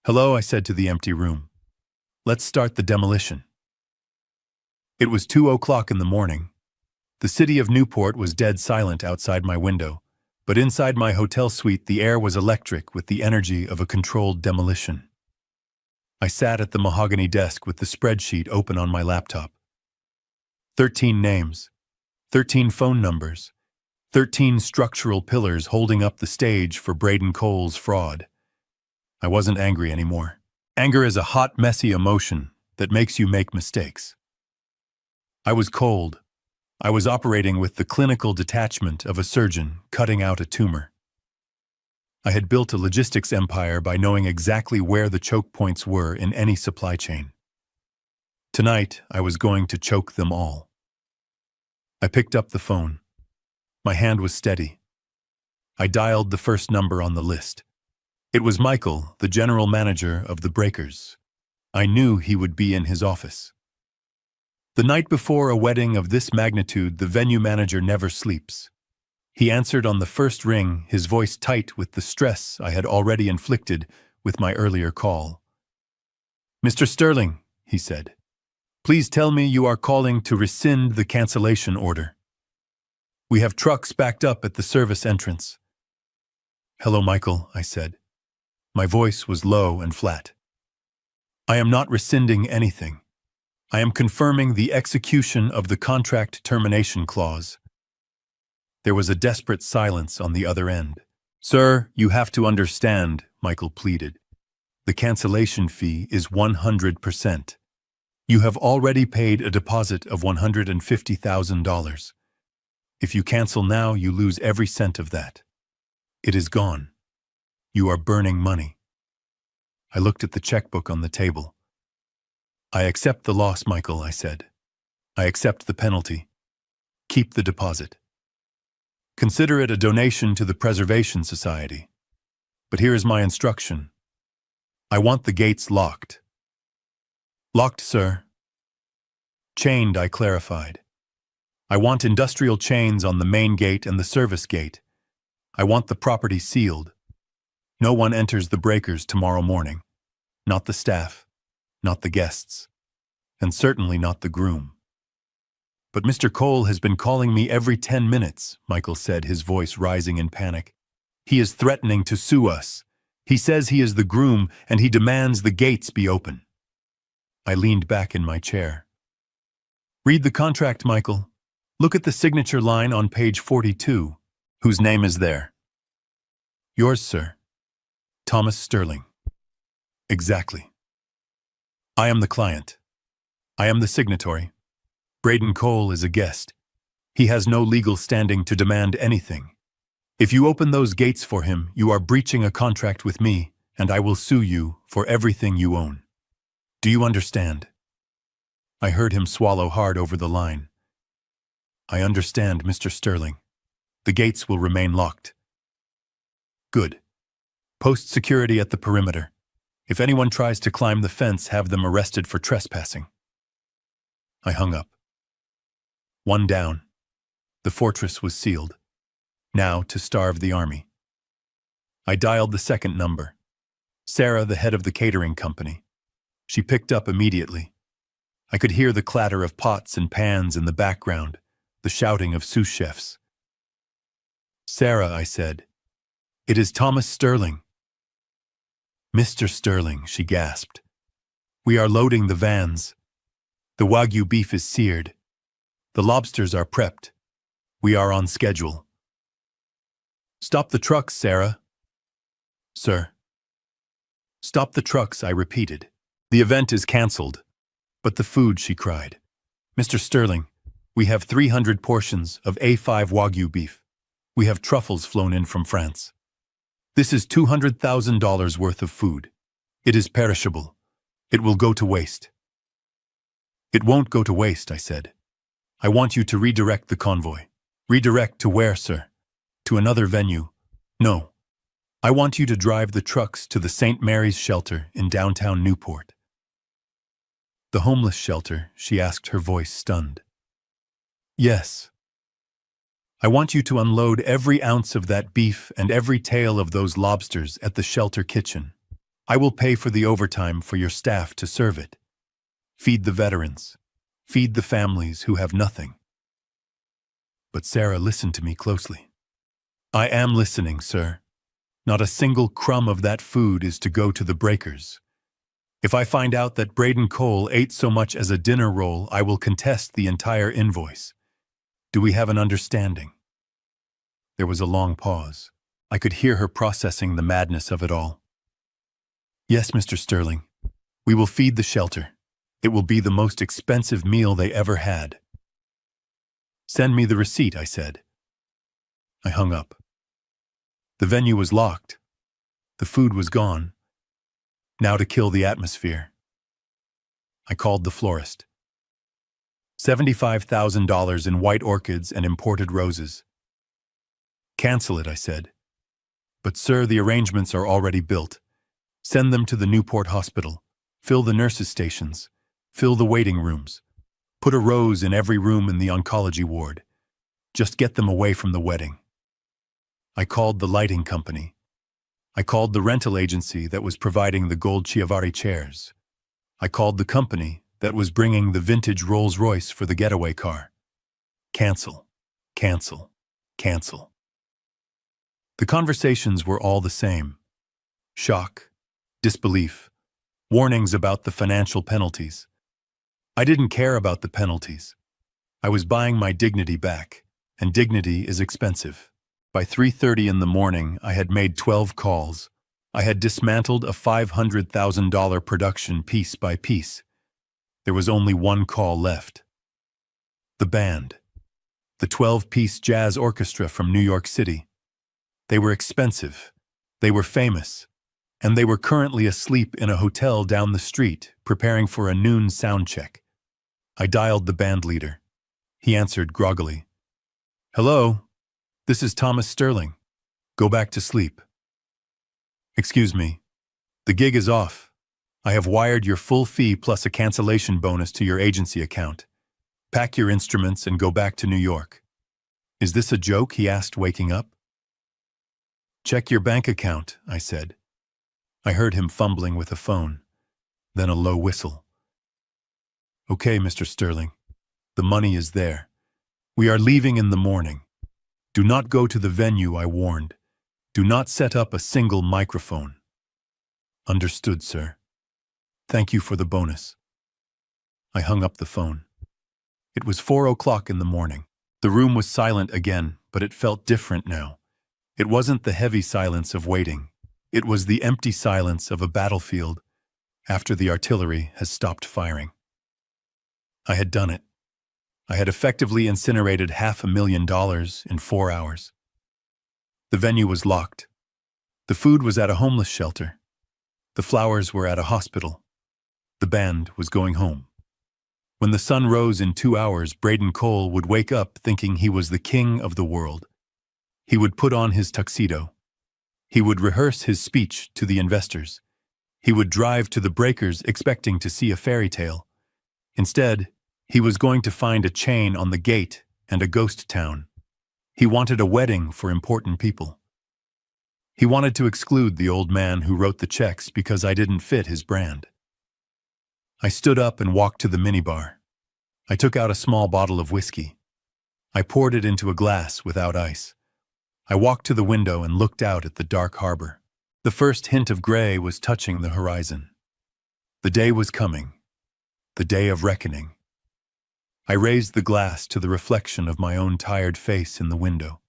Hello, I said to the empty room. Let's start the demolition. It was 2:00 in the morning. The city of Newport was dead silent outside my window, but inside my hotel suite the air was electric with the energy of a controlled demolition. I sat at the mahogany desk with the spreadsheet open on my laptop. 13 names, 13 phone numbers, 13 structural pillars holding up the stage for Braden Cole's fraud. I wasn't angry anymore. Anger is a hot, messy emotion that makes you make mistakes. I was cold. I was operating with the clinical detachment of a surgeon cutting out a tumor. I had built a logistics empire by knowing exactly where the choke points were in any supply chain. Tonight, I was going to choke them all. I picked up the phone. My hand was steady. I dialed the first number on the list. It was Michael, the general manager of the Breakers. I knew he would be in his office. The night before a wedding of this magnitude, the venue manager never sleeps. He answered on the first ring, his voice tight with the stress I had already inflicted with my earlier call. "Mr. Sterling," he said, "please tell me you are calling to rescind the cancellation order. We have trucks backed up at the service entrance." "Hello, Michael," I said. My voice was low and flat. "I am not rescinding anything. I am confirming the execution of the contract termination clause." There was a desperate silence on the other end. "Sir, you have to understand," Michael pleaded. "The cancellation fee is 100%. You have already paid a deposit of $150,000. If you cancel now, you lose every cent of that. It is gone. You are burning money." I looked at the checkbook on the table. "I accept the loss, Michael," I said. "I accept the penalty. Keep the deposit. Consider it a donation to the Preservation Society. But here is my instruction. I want the gates locked." "Locked, sir." "Chained," I clarified. "I want industrial chains on the main gate and the service gate. I want the property sealed. No one enters the Breakers tomorrow morning. Not the staff, not the guests, and certainly not the groom." "But Mr. Cole has been calling me every 10 minutes, Michael said, his voice rising in panic. He is threatening to sue us. He says he is the groom and he demands the gates be open. I leaned back in my chair. Read the contract, Michael. Look at the signature line on page 42. Whose name is there? Yours, sir. Thomas Sterling. Exactly. I am the client. I am the signatory. Braden Cole is a guest. He has no legal standing to demand anything. If you open those gates for him, you are breaching a contract with me, and I will sue you for everything you own. Do you understand? I heard him swallow hard over the line. I understand, Mr. Sterling. The gates will remain locked. Good. Post security at the perimeter. If anyone tries to climb the fence, have them arrested for trespassing. I hung up. One down. The fortress was sealed. Now to starve the army. I dialed the second number. Sarah, the head of the catering company. She picked up immediately. I could hear the clatter of pots and pans in the background, the shouting of sous chefs. Sarah, I said, it is Thomas Sterling. Mr. Sterling, she gasped. We are loading the vans. The Wagyu beef is seared. The lobsters are prepped. We are on schedule. Stop the trucks, Sarah. Sir. Stop the trucks, I repeated. The event is cancelled. But the food, she cried. Mr. Sterling, we have 300 portions of A5 Wagyu beef. We have truffles flown in from France. This is $200,000 worth of food. It is perishable. It will go to waste. It won't go to waste, I said. I want you to redirect the convoy. Redirect to where, sir? To another venue. No. I want you to drive the trucks to the St. Mary's shelter in downtown Newport. The homeless shelter, she asked, her voice stunned. Yes. I want you to unload every ounce of that beef and every tail of those lobsters at the shelter kitchen. I will pay for the overtime for your staff to serve it. Feed the veterans. Feed the families who have nothing. But Sarah listened to me closely. I am listening, sir. Not a single crumb of that food is to go to the breakers. If I find out that Braden Cole ate so much as a dinner roll, I will contest the entire invoice. Do we have an understanding? There was a long pause. I could hear her processing the madness of it all. Yes, Mr. Sterling. We will feed the shelter. It will be the most expensive meal they ever had. Send me the receipt, I said. I hung up. The venue was locked. The food was gone. Now to kill the atmosphere. I called the florist. $75,000 in white orchids and imported roses. Cancel it, I said. But sir, the arrangements are already built. Send them to the Newport Hospital. Fill the nurses' stations. Fill the waiting rooms. Put a rose in every room in the oncology ward. Just get them away from the wedding. I called the lighting company. I called the rental agency that was providing the gold Chiavari chairs. I called the company that was bringing the vintage Rolls-Royce for the getaway car. Cancel, cancel, cancel. The conversations were all the same. Shock, disbelief, warnings about the financial penalties. I didn't care about the penalties. I was buying my dignity back, and dignity is expensive. By 3:30 in the morning, I had made 12 calls. I had dismantled a $500,000 production piece by piece. There was only one call left. The band. The 12-piece jazz orchestra from New York City. They were expensive. They were famous. And they were currently asleep in a hotel down the street, preparing for a noon sound check. I dialed the band leader. He answered groggily. Hello? This is Thomas Sterling. Go back to sleep. Excuse me. The gig is off. I have wired your full fee plus a cancellation bonus to your agency account. Pack your instruments and go back to New York. Is this a joke? He asked, waking up. Check your bank account, I said. I heard him fumbling with a phone, then a low whistle. Okay, Mr. Sterling. The money is there. We are leaving in the morning. Do not go to the venue, I warned. Do not set up a single microphone. Understood, sir. Thank you for the bonus. I hung up the phone. It was 4 o'clock in the morning. The room was silent again, but it felt different now. It wasn't the heavy silence of waiting. It was the empty silence of a battlefield after the artillery has stopped firing. I had done it. I had effectively incinerated $500,000 in 4 hours. The venue was locked. The food was at a homeless shelter. The flowers were at a hospital. The band was going home. When the sun rose in 2 hours, Braden Cole would wake up thinking he was the king of the world. He would put on his tuxedo. He would rehearse his speech to the investors. He would drive to the breakers expecting to see a fairy tale. Instead, he was going to find a chain on the gate and a ghost town. He wanted a wedding for important people. He wanted to exclude the old man who wrote the checks because I didn't fit his brand. I stood up and walked to the minibar. I took out a small bottle of whiskey. I poured it into a glass without ice. I walked to the window and looked out at the dark harbor. The first hint of gray was touching the horizon. The day was coming. The day of reckoning. I raised the glass to the reflection of my own tired face in the window.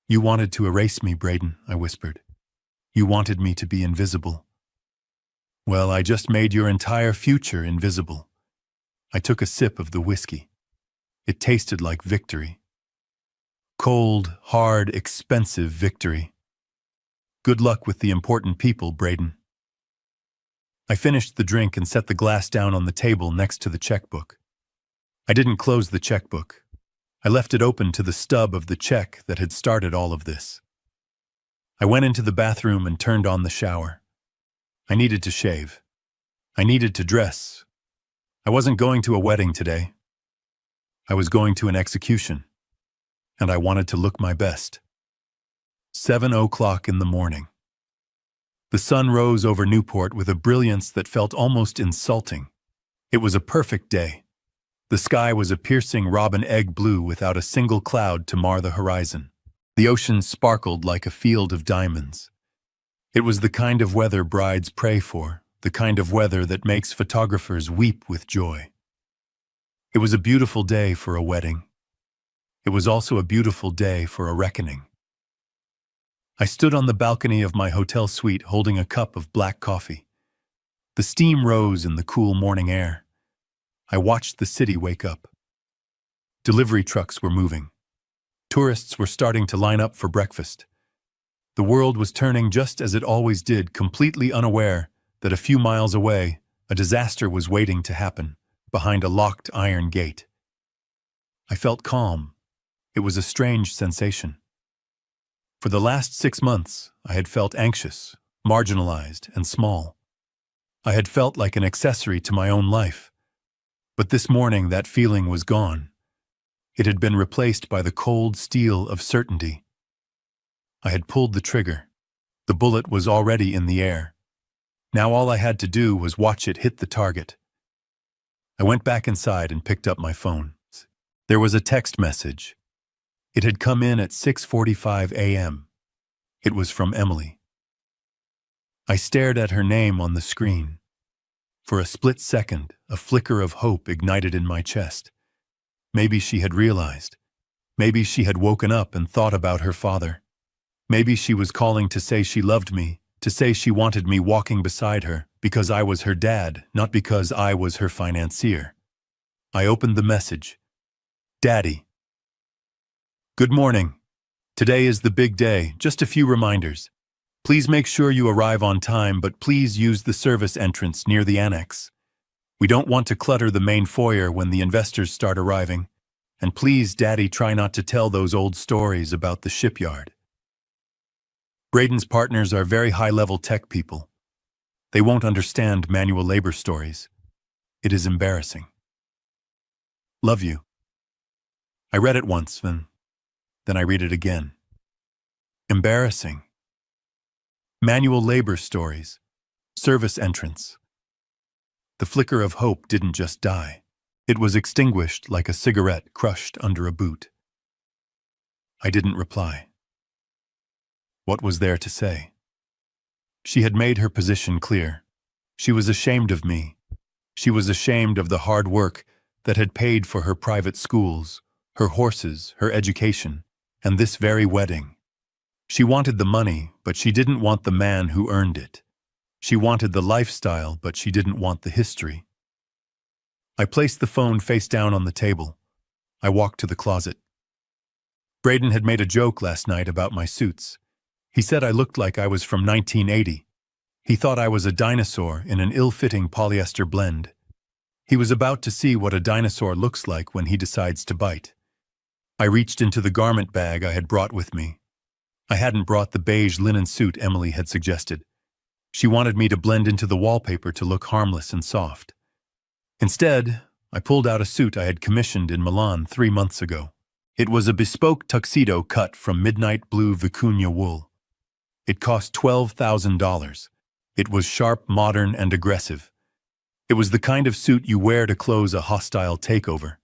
You wanted to erase me, Braden, I whispered. You wanted me to be invisible. Well, I just made your entire future invisible. I took a sip of the whiskey. It tasted like victory. Cold, hard, expensive victory. Good luck with the important people, Braden. I finished the drink and set the glass down on the table next to the checkbook. I didn't close the checkbook. I left it open to the stub of the check that had started all of this. I went into the bathroom and turned on the shower. I needed to shave. I needed to dress. I wasn't going to a wedding today. I was going to an execution, and I wanted to look my best. 7 o'clock in the morning. The sun rose over Newport with a brilliance that felt almost insulting. It was a perfect day. The sky was a piercing robin egg blue without a single cloud to mar the horizon. The ocean sparkled like a field of diamonds. It was the kind of weather brides pray for, the kind of weather that makes photographers weep with joy. It was a beautiful day for a wedding. It was also a beautiful day for a reckoning. I stood on the balcony of my hotel suite holding a cup of black coffee. The steam rose in the cool morning air. I watched the city wake up. Delivery trucks were moving. Tourists were starting to line up for breakfast. The world was turning just as it always did, completely unaware that a few miles away, a disaster was waiting to happen, behind a locked iron gate. I felt calm. It was a strange sensation. For the last 6 months, I had felt anxious, marginalized, and small. I had felt like an accessory to my own life. But this morning that feeling was gone. It had been replaced by the cold steel of certainty. I had pulled the trigger. The bullet was already in the air. Now all I had to do was watch it hit the target. I went back inside and picked up my phone. There was a text message. It had come in at 6:45 a.m. It was from Emily. I stared at her name on the screen. For a split second, a flicker of hope ignited in my chest. Maybe she had realized. Maybe she had woken up and thought about her father. Maybe she was calling to say she loved me, to say she wanted me walking beside her, because I was her dad, not because I was her financier. I opened the message. Daddy. Good morning. Today is the big day, just a few reminders. Please make sure you arrive on time, but please use the service entrance near the annex. We don't want to clutter the main foyer when the investors start arriving. And please, Daddy, try not to tell those old stories about the shipyard. Braden's partners are very high-level tech people. They won't understand manual labor stories. It is embarrassing. Love you. I read it once, then I read it again. Embarrassing. Manual labor stories. Service entrance. The flicker of hope didn't just die. It was extinguished like a cigarette crushed under a boot. I didn't reply. What was there to say? She had made her position clear. She was ashamed of me. She was ashamed of the hard work that had paid for her private schools, her horses, her education, and this very wedding. She wanted the money, but she didn't want the man who earned it. She wanted the lifestyle, but she didn't want the history. I placed the phone face down on the table. I walked to the closet. Braden had made a joke last night about my suits. He said I looked like I was from 1980. He thought I was a dinosaur in an ill-fitting polyester blend. He was about to see what a dinosaur looks like when he decides to bite. I reached into the garment bag I had brought with me. I hadn't brought the beige linen suit Emily had suggested. She wanted me to blend into the wallpaper to look harmless and soft. Instead, I pulled out a suit I had commissioned in Milan 3 months ago. It was a bespoke tuxedo cut from midnight blue vicuña wool. It cost $12,000. It was sharp, modern, and aggressive. It was the kind of suit you wear to close a hostile takeover.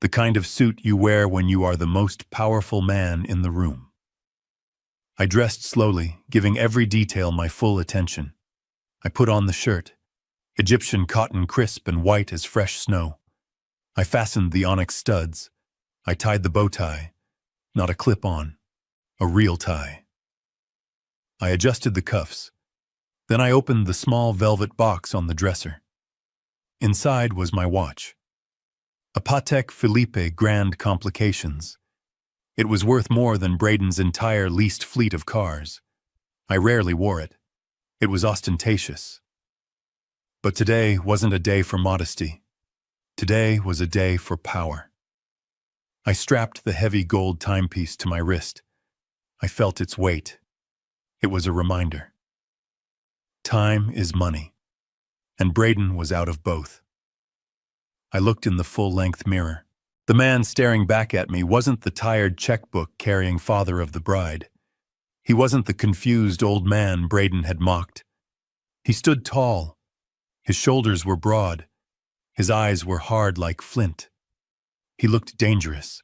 The kind of suit you wear when you are the most powerful man in the room. I dressed slowly, giving every detail my full attention. I put on the shirt, Egyptian cotton, crisp and white as fresh snow. I fastened the onyx studs. I tied the bow tie, not a clip-on, a real tie. I adjusted the cuffs. Then I opened the small velvet box on the dresser. Inside was my watch. A Patek Philippe Grand Complications. It was worth more than Braden's entire leased fleet of cars. I rarely wore it. It was ostentatious. But today wasn't a day for modesty. Today was a day for power. I strapped the heavy gold timepiece to my wrist. I felt its weight. It was a reminder. Time is money. And Braden was out of both. I looked in the full-length mirror. The man staring back at me wasn't the tired checkbook-carrying father of the bride. He wasn't the confused old man Braden had mocked. He stood tall. His shoulders were broad. His eyes were hard like flint. He looked dangerous.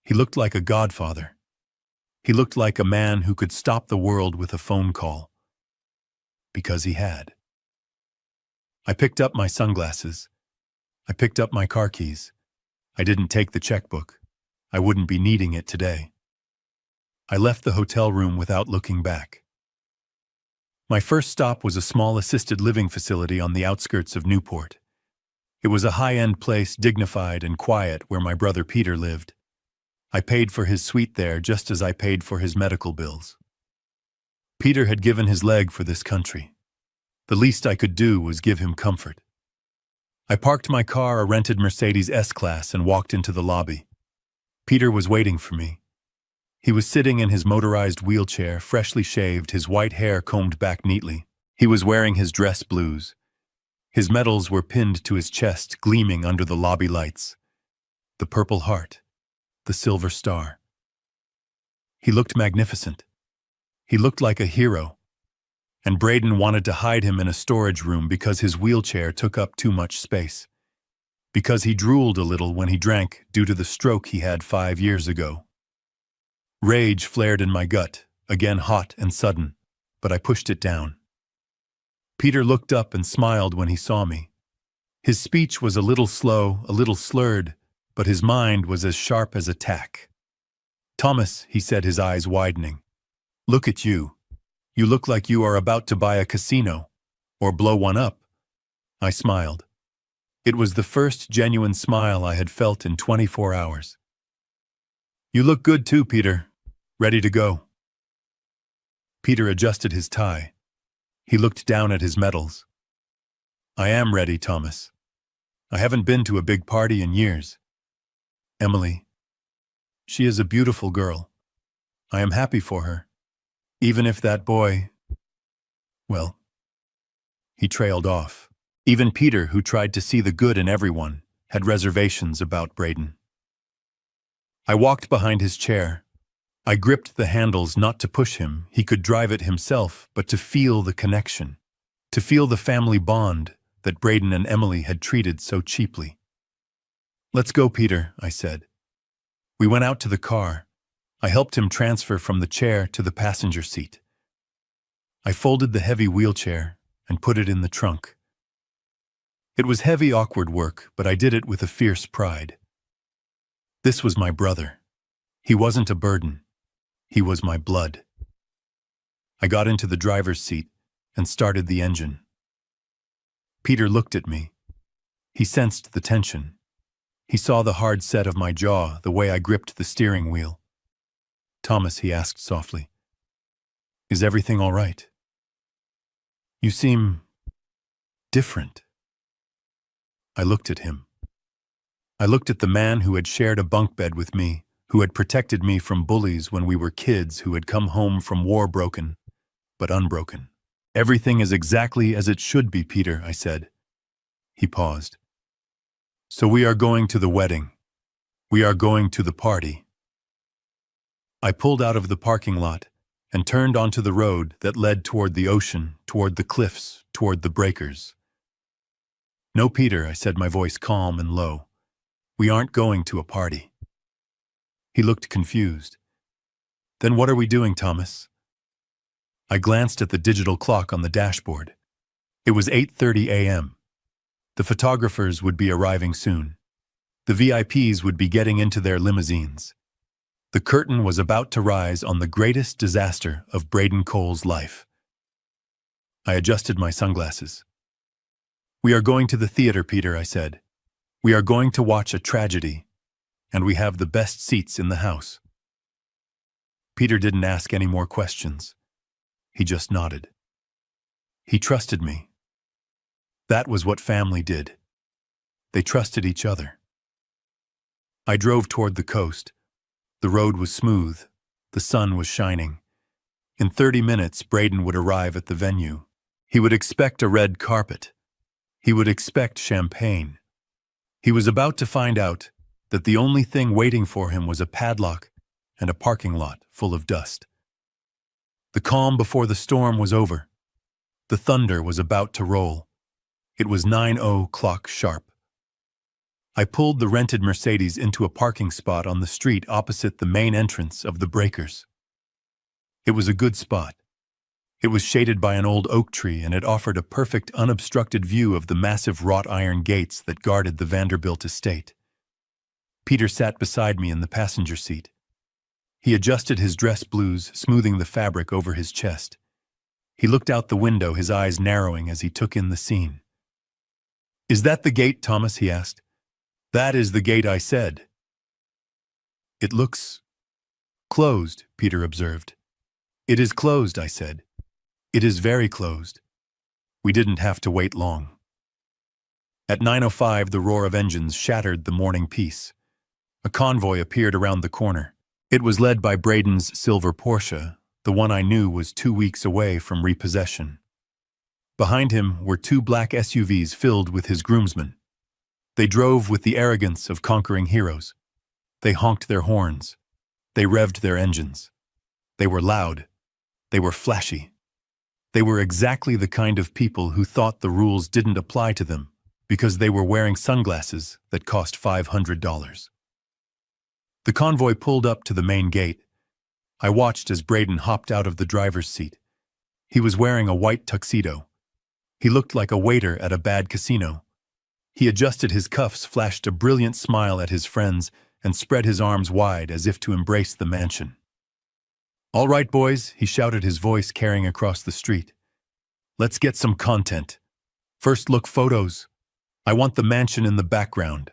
He looked like a godfather. He looked like a man who could stop the world with a phone call. Because he had. I picked up my sunglasses. I picked up my car keys. I didn't take the checkbook. I wouldn't be needing it today. I left the hotel room without looking back. My first stop was a small assisted living facility on the outskirts of Newport. It was a high-end place, dignified and quiet, where my brother Peter lived. I paid for his suite there just as I paid for his medical bills. Peter had given his leg for this country. The least I could do was give him comfort. I parked my car, a rented Mercedes S-Class, and walked into the lobby. Peter was waiting for me. He was sitting in his motorized wheelchair, freshly shaved, his white hair combed back neatly. He was wearing his dress blues. His medals were pinned to his chest, gleaming under the lobby lights. The Purple Heart, the Silver Star. He looked magnificent. He looked like a hero. And Braden wanted to hide him in a storage room because his wheelchair took up too much space. Because he drooled a little when he drank due to the stroke he had 5 years ago. Rage flared in my gut, again hot and sudden, but I pushed it down. Peter looked up and smiled when he saw me. His speech was a little slow, a little slurred, but his mind was as sharp as a tack. "Thomas," he said, his eyes widening, "look at you. You look like you are about to buy a casino, or blow one up." I smiled. It was the first genuine smile I had felt in 24 hours. "You look good too, Peter. Ready to go." Peter adjusted his tie. He looked down at his medals. "I am ready, Thomas. I haven't been to a big party in years. Emily, she is a beautiful girl. I am happy for her. Even if that boy, well..." He trailed off. Even Peter, who tried to see the good in everyone, had reservations about Braden. I walked behind his chair. I gripped the handles not to push him. He could drive it himself, but to feel the connection. To feel the family bond that Braden and Emily had treated so cheaply. "Let's go, Peter," I said. We went out to the car. I helped him transfer from the chair to the passenger seat. I folded the heavy wheelchair and put it in the trunk. It was heavy, awkward work, but I did it with a fierce pride. This was my brother. He wasn't a burden. He was my blood. I got into the driver's seat and started the engine. Peter looked at me. He sensed the tension. He saw the hard set of my jaw, the way I gripped the steering wheel. "Thomas," he asked softly, "is everything all right? You seem different." I looked at him. I looked at the man who had shared a bunk bed with me, who had protected me from bullies when we were kids, who had come home from war broken, but unbroken. "Everything is exactly as it should be, Peter," I said. He paused. "So we are going to the wedding. We are going to the party." I pulled out of the parking lot and turned onto the road that led toward the ocean, toward the cliffs, toward the breakers. "No, Peter," I said, my voice calm and low. "We aren't going to a party." He looked confused. "Then what are we doing, Thomas?" I glanced at the digital clock on the dashboard. It was 8:30 a.m. The photographers would be arriving soon. The VIPs would be getting into their limousines. The curtain was about to rise on the greatest disaster of Braden Cole's life. I adjusted my sunglasses. "We are going to the theater, Peter," I said. "We are going to watch a tragedy, and we have the best seats in the house." Peter didn't ask any more questions. He just nodded. He trusted me. That was what family did. They trusted each other. I drove toward the coast. The road was smooth. The sun was shining. In 30 minutes, Braden would arrive at the venue. He would expect a red carpet. He would expect champagne. He was about to find out that the only thing waiting for him was a padlock and a parking lot full of dust. The calm before the storm was over. The thunder was about to roll. It was 9:00 sharp. I pulled the rented Mercedes into a parking spot on the street opposite the main entrance of the breakers. It was a good spot. It was shaded by an old oak tree, and it offered a perfect unobstructed view of the massive wrought iron gates that guarded the Vanderbilt estate. Peter sat beside me in the passenger seat. He adjusted his dress blues, smoothing the fabric over his chest. He looked out the window, his eyes narrowing as he took in the scene. "Is that the gate, Thomas?" he asked. "That is the gate," I said. "It looks closed," Peter observed. "It is closed," I said. "It is very closed." We didn't have to wait long. At 9:05, the roar of engines shattered the morning peace. A convoy appeared around the corner. It was led by Braden's silver Porsche, the one I knew was 2 weeks away from repossession. Behind him were 2 black SUVs filled with his groomsmen. They drove with the arrogance of conquering heroes. They honked their horns. They revved their engines. They were loud. They were flashy. They were exactly the kind of people who thought the rules didn't apply to them because they were wearing sunglasses that cost $500. The convoy pulled up to the main gate. I watched as Braden hopped out of the driver's seat. He was wearing a white tuxedo. He looked like a waiter at a bad casino. He adjusted his cuffs, flashed a brilliant smile at his friends, and spread his arms wide as if to embrace the mansion. "All right, boys," he shouted, his voice carrying across the street. "Let's get some content. First look photos. I want the mansion in the background.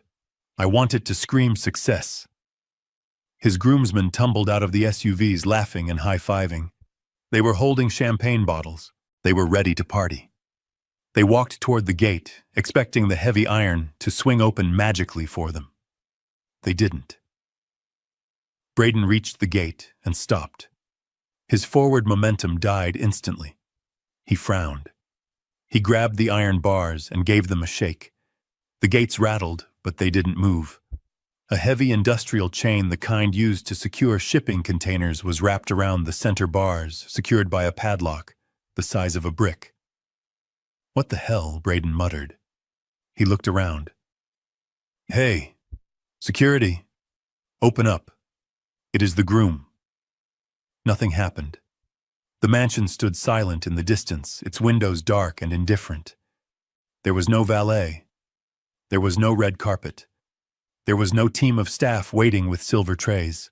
I want it to scream success." His groomsmen tumbled out of the SUVs, laughing and high-fiving. They were holding champagne bottles. They were ready to party. They walked toward the gate, expecting the heavy iron to swing open magically for them. They didn't. Braden reached the gate and stopped. His forward momentum died instantly. He frowned. He grabbed the iron bars and gave them a shake. The gates rattled, but they didn't move. A heavy industrial chain, the kind used to secure shipping containers, was wrapped around the center bars, secured by a padlock the size of a brick. "What the hell?" Braden muttered. He looked around. "Hey, security, open up. It is the groom." Nothing happened. The mansion stood silent in the distance, its windows dark and indifferent. There was no valet. There was no red carpet. There was no team of staff waiting with silver trays.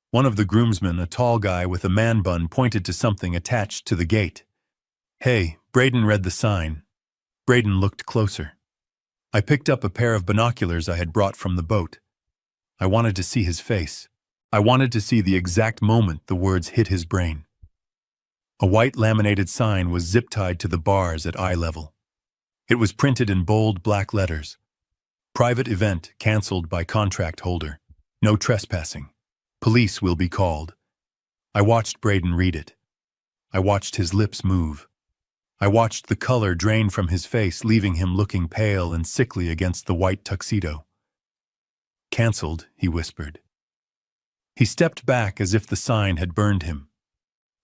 One of the groomsmen, a tall guy with a man bun, pointed to something attached to the gate. "Hey," Braden read the sign. Braden looked closer. I picked up a pair of binoculars I had brought from the boat. I wanted to see his face. I wanted to see the exact moment the words hit his brain. A white laminated sign was zip-tied to the bars at eye level. It was printed in bold black letters. Private event cancelled by contract holder. No trespassing. Police will be called. I watched Braden read it. I watched his lips move. I watched the color drain from his face, leaving him looking pale and sickly against the white tuxedo. "Cancelled," he whispered. He stepped back as if the sign had burned him.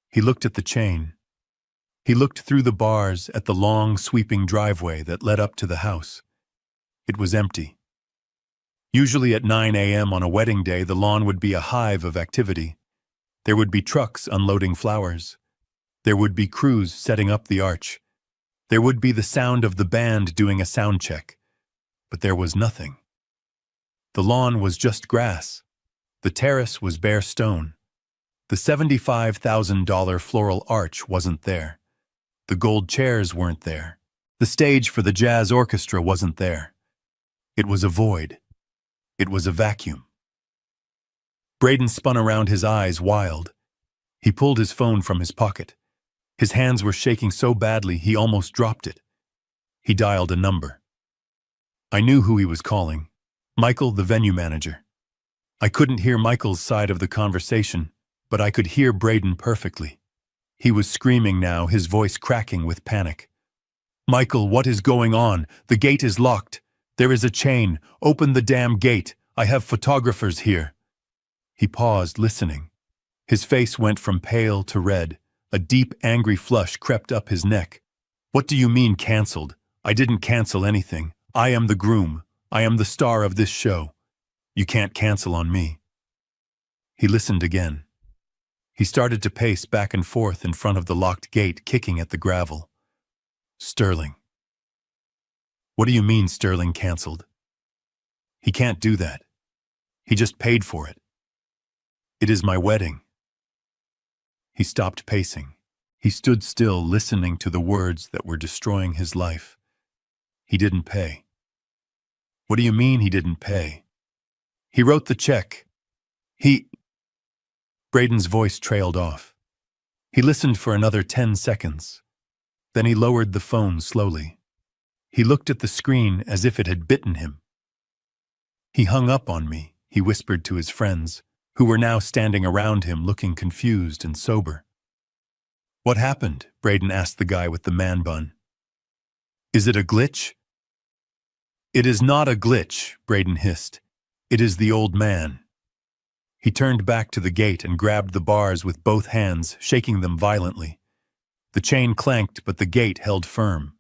He looked at the chain. He looked through the bars at the long, sweeping driveway that led up to the house. It was empty. Usually at 9 a.m. on a wedding day, the lawn would be a hive of activity. There would be trucks unloading flowers. There would be crews setting up the arch. There would be the sound of the band doing a sound check. But there was nothing. The lawn was just grass. The terrace was bare stone. The $75,000 floral arch wasn't there. The gold chairs weren't there. The stage for the jazz orchestra wasn't there. It was a void. It was a vacuum. Braden spun around, his eyes wild. He pulled his phone from his pocket. His hands were shaking so badly he almost dropped it. He dialed a number. I knew who he was calling. Michael, the venue manager. I couldn't hear Michael's side of the conversation, but I could hear Braden perfectly. He was screaming now, his voice cracking with panic. "Michael, what is going on? The gate is locked. There is a chain. Open the damn gate. I have photographers here." He paused, listening. His face went from pale to red. A deep, angry flush crept up his neck. "What do you mean cancelled? I didn't cancel anything. I am the groom. I am the star of this show. You can't cancel on me." He listened again. He started to pace back and forth in front of the locked gate, kicking at the gravel. "Sterling." "What do you mean Sterling cancelled?" "He can't do that. He just paid for it. It is my wedding." He stopped pacing. He stood still, listening to the words that were destroying his life. "He didn't pay." "What do you mean he didn't pay?" "He wrote the check. Braden's voice trailed off. He listened for another 10 seconds. Then he lowered the phone slowly. He looked at the screen as if it had bitten him. "He hung up on me," he whispered to his friends, who were now standing around him looking confused and sober. "What happened?" Braden asked the guy with the man bun. "Is it a glitch?" "It is not a glitch," Braden hissed. "It is the old man." He turned back to the gate and grabbed the bars with both hands, shaking them violently. The chain clanked, but the gate held firm.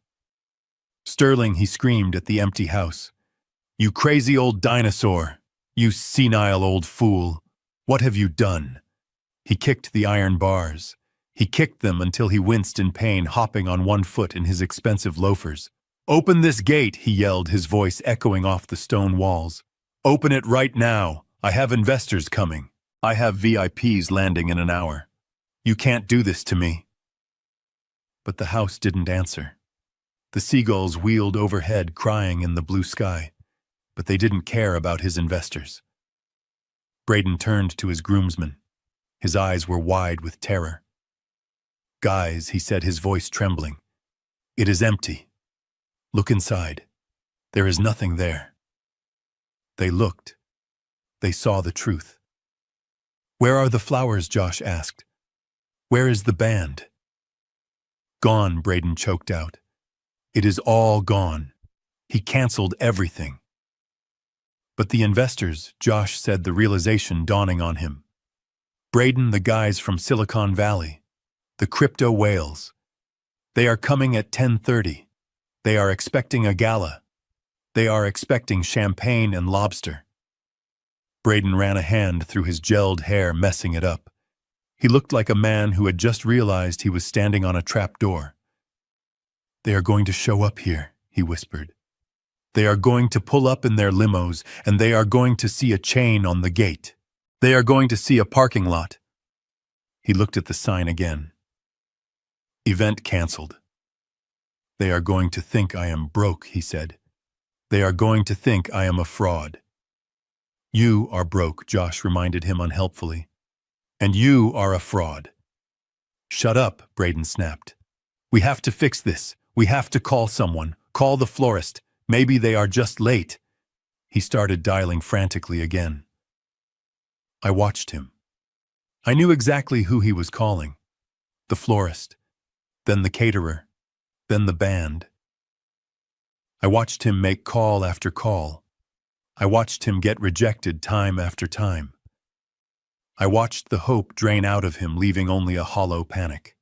"Sterling," he screamed at the empty house. "You crazy old dinosaur! You senile old fool! What have you done?" He kicked the iron bars. He kicked them until he winced in pain, hopping on one foot in his expensive loafers. "Open this gate," he yelled, his voice echoing off the stone walls. "Open it right now. I have investors coming. I have VIPs landing in an hour. You can't do this to me." But the house didn't answer. The seagulls wheeled overhead, crying in the blue sky, but they didn't care about his investors. Braden turned to his groomsmen. His eyes were wide with terror. "Guys," he said, his voice trembling, "it is empty. Look inside. There is nothing there." They looked. They saw the truth. "Where are the flowers?" Josh asked. "Where is the band?" "Gone," Braden choked out. "It is all gone. He canceled everything." "But the investors," Josh said, the realization dawning on him. "Braden, the guys from Silicon Valley. The crypto whales. They are coming at 10:30. They are expecting a gala. They are expecting champagne and lobster." Braden ran a hand through his gelled hair, messing it up. He looked like a man who had just realized he was standing on a trap door. "They are going to show up here," he whispered. "They are going to pull up in their limos, and they are going to see a chain on the gate. They are going to see a parking lot." He looked at the sign again. "Event canceled." "They are going to think I am broke," he said. "They are going to think I am a fraud." "You are broke," Josh reminded him unhelpfully. "And you are a fraud." "Shut up," Braden snapped. "We have to fix this. We have to call someone. Call the florist. Maybe they are just late." He started dialing frantically again. I watched him. I knew exactly who he was calling. The florist, then the caterer, then the band. I watched him make call after call. I watched him get rejected time after time. I watched the hope drain out of him, leaving only a hollow panic.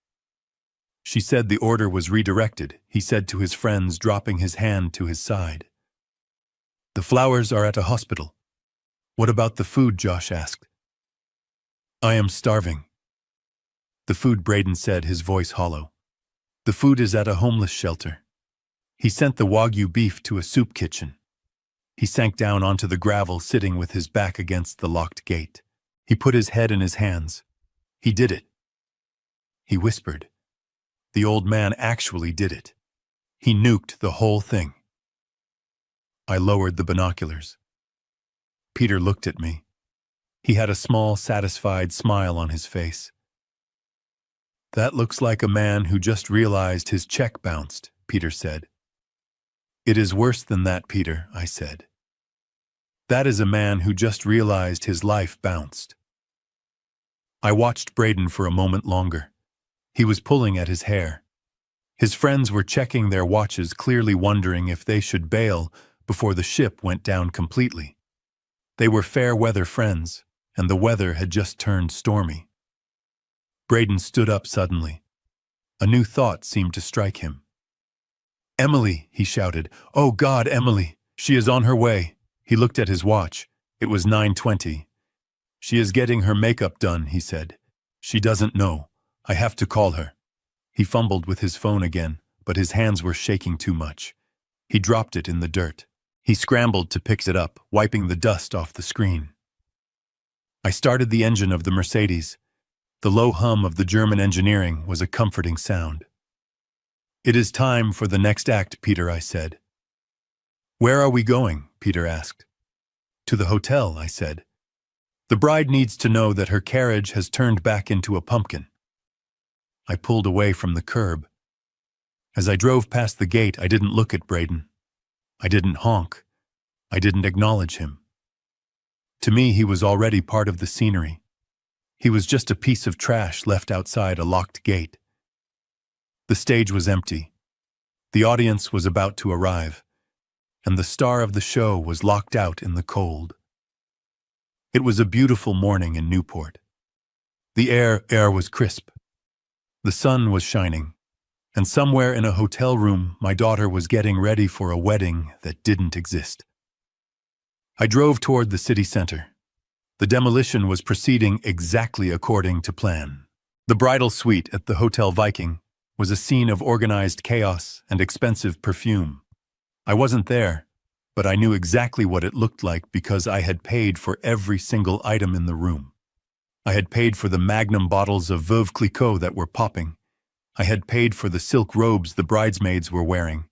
"She said the order was redirected," he said to his friends, dropping his hand to his side. "The flowers are at a hospital." "What about the food?" Josh asked. "I am starving." "The food," Braden said, his voice hollow. "The food is at a homeless shelter." He sent the Wagyu beef to a soup kitchen. He sank down onto the gravel, sitting with his back against the locked gate. He put his head in his hands. He did it. He whispered. The old man actually did it. He nuked the whole thing. I lowered the binoculars. Peter looked at me. He had a small, satisfied smile on his face. "That looks like a man who just realized his check bounced," Peter said. "It is worse than that, Peter," I said. "That is a man who just realized his life bounced." I watched Braden for a moment longer. He was pulling at his hair. His friends were checking their watches, clearly wondering if they should bail before the ship went down completely. They were fair-weather friends, and the weather had just turned stormy. Braden stood up suddenly. A new thought seemed to strike him. "Emily," he shouted. "Oh God, Emily! She is on her way." He looked at his watch. It was 9:20. "She is getting her makeup done," he said. "She doesn't know. I have to call her." He fumbled with his phone again, but his hands were shaking too much. He dropped it in the dirt. He scrambled to pick it up, wiping the dust off the screen. I started the engine of the Mercedes. The low hum of the German engineering was a comforting sound. "It is time for the next act, Peter," I said. "Where are we going?" Peter asked. "To the hotel," I said. "The bride needs to know that her carriage has turned back into a pumpkin." I pulled away from the curb. As I drove past the gate, I didn't look at Braden. I didn't honk. I didn't acknowledge him. To me, he was already part of the scenery. He was just a piece of trash left outside a locked gate. The stage was empty. The audience was about to arrive, and the star of the show was locked out in the cold. It was a beautiful morning in Newport. The air was crisp. The sun was shining, and somewhere in a hotel room, my daughter was getting ready for a wedding that didn't exist. I drove toward the city center. The demolition was proceeding exactly according to plan. The bridal suite at the Hotel Viking was a scene of organized chaos and expensive perfume. I wasn't there, but I knew exactly what it looked like because I had paid for every single item in the room. I had paid for the magnum bottles of Veuve Clicquot that were popping. I had paid for the silk robes the bridesmaids were wearing.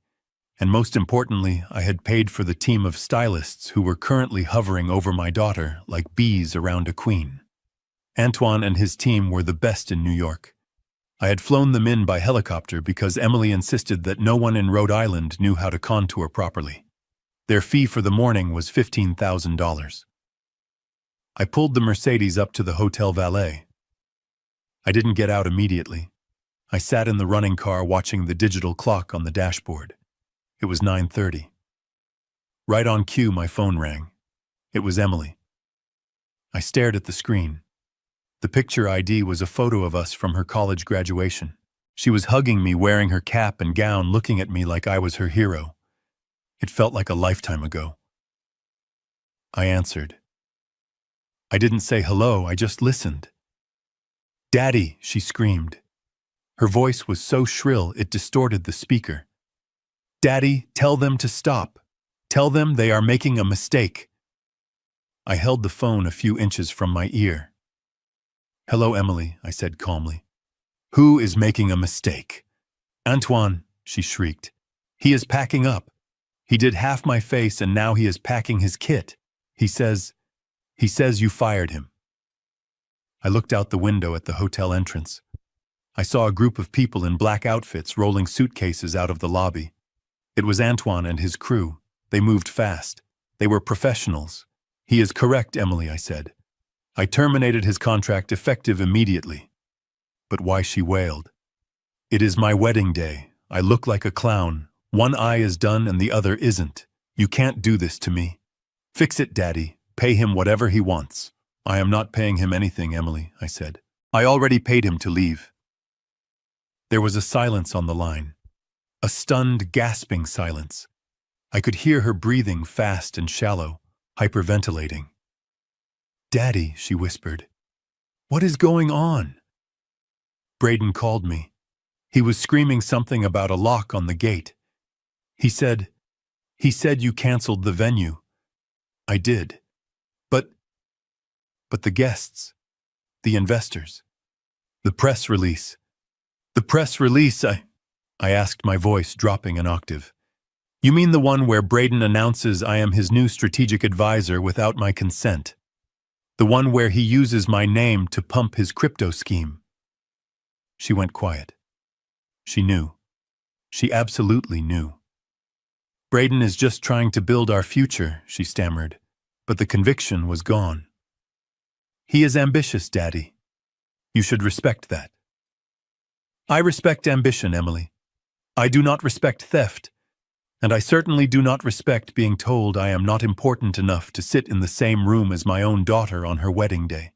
And most importantly, I had paid for the team of stylists who were currently hovering over my daughter like bees around a queen. Antoine and his team were the best in New York. I had flown them in by helicopter because Emily insisted that no one in Rhode Island knew how to contour properly. Their fee for the morning was $15,000. I pulled the Mercedes up to the hotel valet. I didn't get out immediately. I sat in the running car watching the digital clock on the dashboard. It was 9:30. Right on cue, my phone rang. It was Emily. I stared at the screen. The picture ID was a photo of us from her college graduation. She was hugging me, wearing her cap and gown, looking at me like I was her hero. It felt like a lifetime ago. I answered. I didn't say hello, I just listened. "Daddy," she screamed. Her voice was so shrill it distorted the speaker. "Daddy, tell them to stop. Tell them they are making a mistake." I held the phone a few inches from my ear. "Hello, Emily," I said calmly. "Who is making a mistake?" "Antoine," she shrieked. "He is packing up. He did half my face and now he is packing his kit. He says you fired him." I looked out the window at the hotel entrance. I saw a group of people in black outfits rolling suitcases out of the lobby. It was Antoine and his crew. They moved fast. They were professionals. "He is correct, Emily," I said. "I terminated his contract effective immediately." But why, she wailed. "It is my wedding day. I look like a clown. One eye is done and the other isn't. You can't do this to me. Fix it, Daddy. Pay him whatever he wants." "I am not paying him anything, Emily," I said. "I already paid him to leave." There was a silence on the line. A stunned, gasping silence. I could hear her breathing fast and shallow, hyperventilating. "Daddy," she whispered. "What is going on?" Braden called me. He was screaming something about a lock on the gate. He said you canceled the venue." "I did. But the guests, the investors, the press release. The press release, I asked, my voice dropping an octave. "You mean the one where Braden announces I am his new strategic advisor without my consent? The one where he uses my name to pump his crypto scheme?" She went quiet. She knew. She absolutely knew. "Braden is just trying to build our future," she stammered, but the conviction was gone. "He is ambitious, Daddy. You should respect that." "I respect ambition, Emily. I do not respect theft, and I certainly do not respect being told I am not important enough to sit in the same room as my own daughter on her wedding day."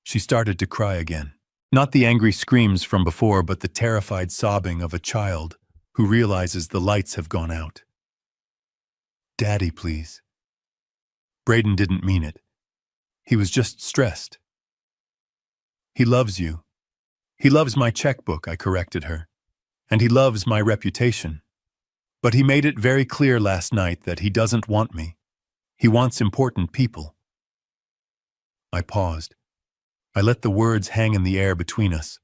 She started to cry again. Not the angry screams from before, but the terrified sobbing of a child who realizes the lights have gone out. "Daddy, please." Braden didn't mean it. He was just stressed. "He loves you. He loves my checkbook," I corrected her. "And he loves my reputation. But he made it very clear last night that he doesn't want me. He wants important people." I paused. I let the words hang in the air between us.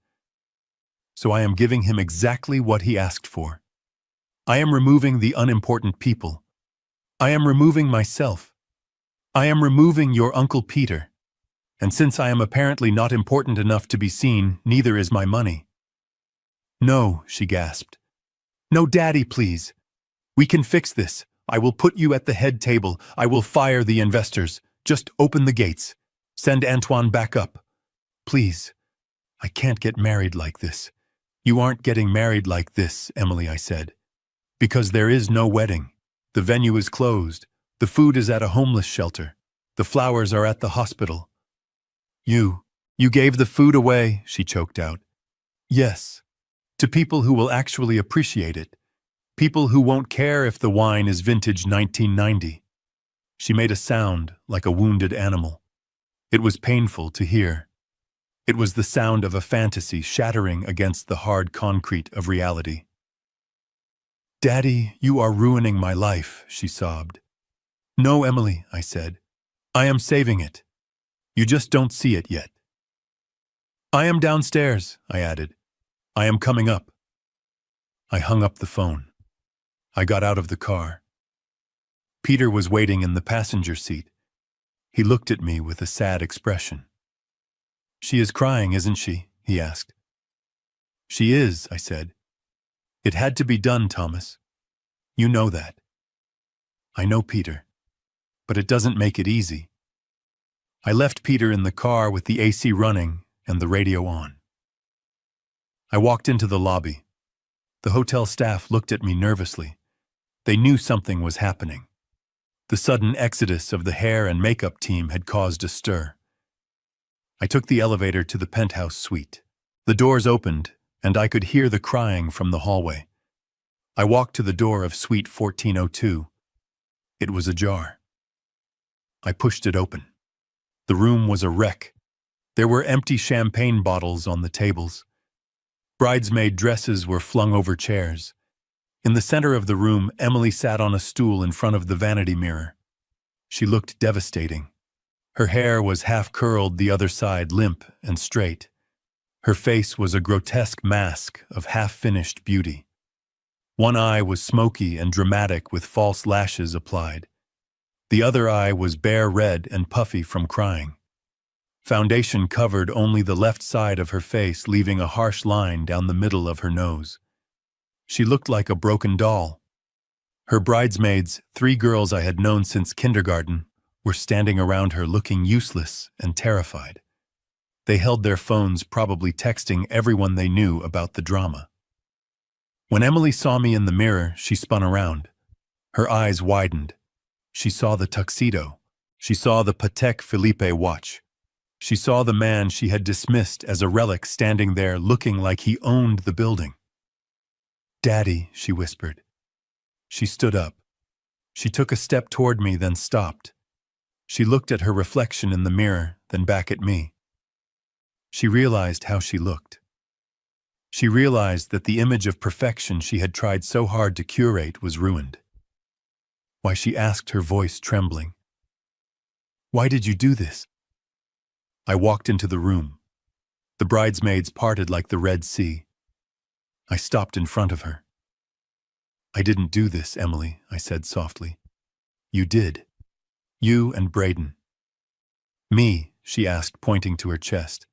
"So I am giving him exactly what he asked for. I am removing the unimportant people. I am removing myself. I am removing your Uncle Peter. And since I am apparently not important enough to be seen, neither is my money." "No," she gasped. "No, Daddy, please. We can fix this. I will put you at the head table. I will fire the investors. Just open the gates. Send Antoine back up. Please. I can't get married like this." "You aren't getting married like this, Emily," I said. "Because there is no wedding. The venue is closed. The food is at a homeless shelter. The flowers are at the hospital." You gave the food away," she choked out. "Yes. To people who will actually appreciate it. People who won't care if the wine is vintage 1990. She made a sound like a wounded animal. It was painful to hear. It was the sound of a fantasy shattering against the hard concrete of reality. "Daddy, you are ruining my life," she sobbed. "No, Emily," I said. "I am saving it. You just don't see it yet." "I am downstairs," I added. "I am coming up." I hung up the phone. I got out of the car. Peter was waiting in the passenger seat. He looked at me with a sad expression. "She is crying, isn't she?" he asked. "She is," I said. "It had to be done, Thomas. You know that." "I know, Peter. But it doesn't make it easy." I left Peter in the car with the AC running and the radio on. I walked into the lobby. The hotel staff looked at me nervously. They knew something was happening. The sudden exodus of the hair and makeup team had caused a stir. I took the elevator to the penthouse suite. The doors opened, and I could hear the crying from the hallway. I walked to the door of suite 1402. It was ajar. I pushed it open. The room was a wreck. There were empty champagne bottles on the tables. Bridesmaid dresses were flung over chairs. In the center of the room, Emily sat on a stool in front of the vanity mirror. She looked devastating. Her hair was half curled, the other side limp and straight. Her face was a grotesque mask of half-finished beauty. One eye was smoky and dramatic with false lashes applied. The other eye was bare red and puffy from crying. Foundation covered only the left side of her face, leaving a harsh line down the middle of her nose. She looked like a broken doll. Her bridesmaids, 3 girls I had known since kindergarten, were standing around her looking useless and terrified. They held their phones, probably texting everyone they knew about the drama. When Emily saw me in the mirror, she spun around. Her eyes widened. She saw the tuxedo. She saw the Patek Philippe watch. She saw the man she had dismissed as a relic standing there looking like he owned the building. "Daddy," she whispered. She stood up. She took a step toward me, then stopped. She looked at her reflection in the mirror, then back at me. She realized how she looked. She realized that the image of perfection she had tried so hard to curate was ruined. Why, she asked, her voice trembling. "Why did you do this?" I walked into the room. The bridesmaids parted like the Red Sea. I stopped in front of her. "I didn't do this, Emily," I said softly. "You did. You and Braden." "Me?" she asked, pointing to her chest.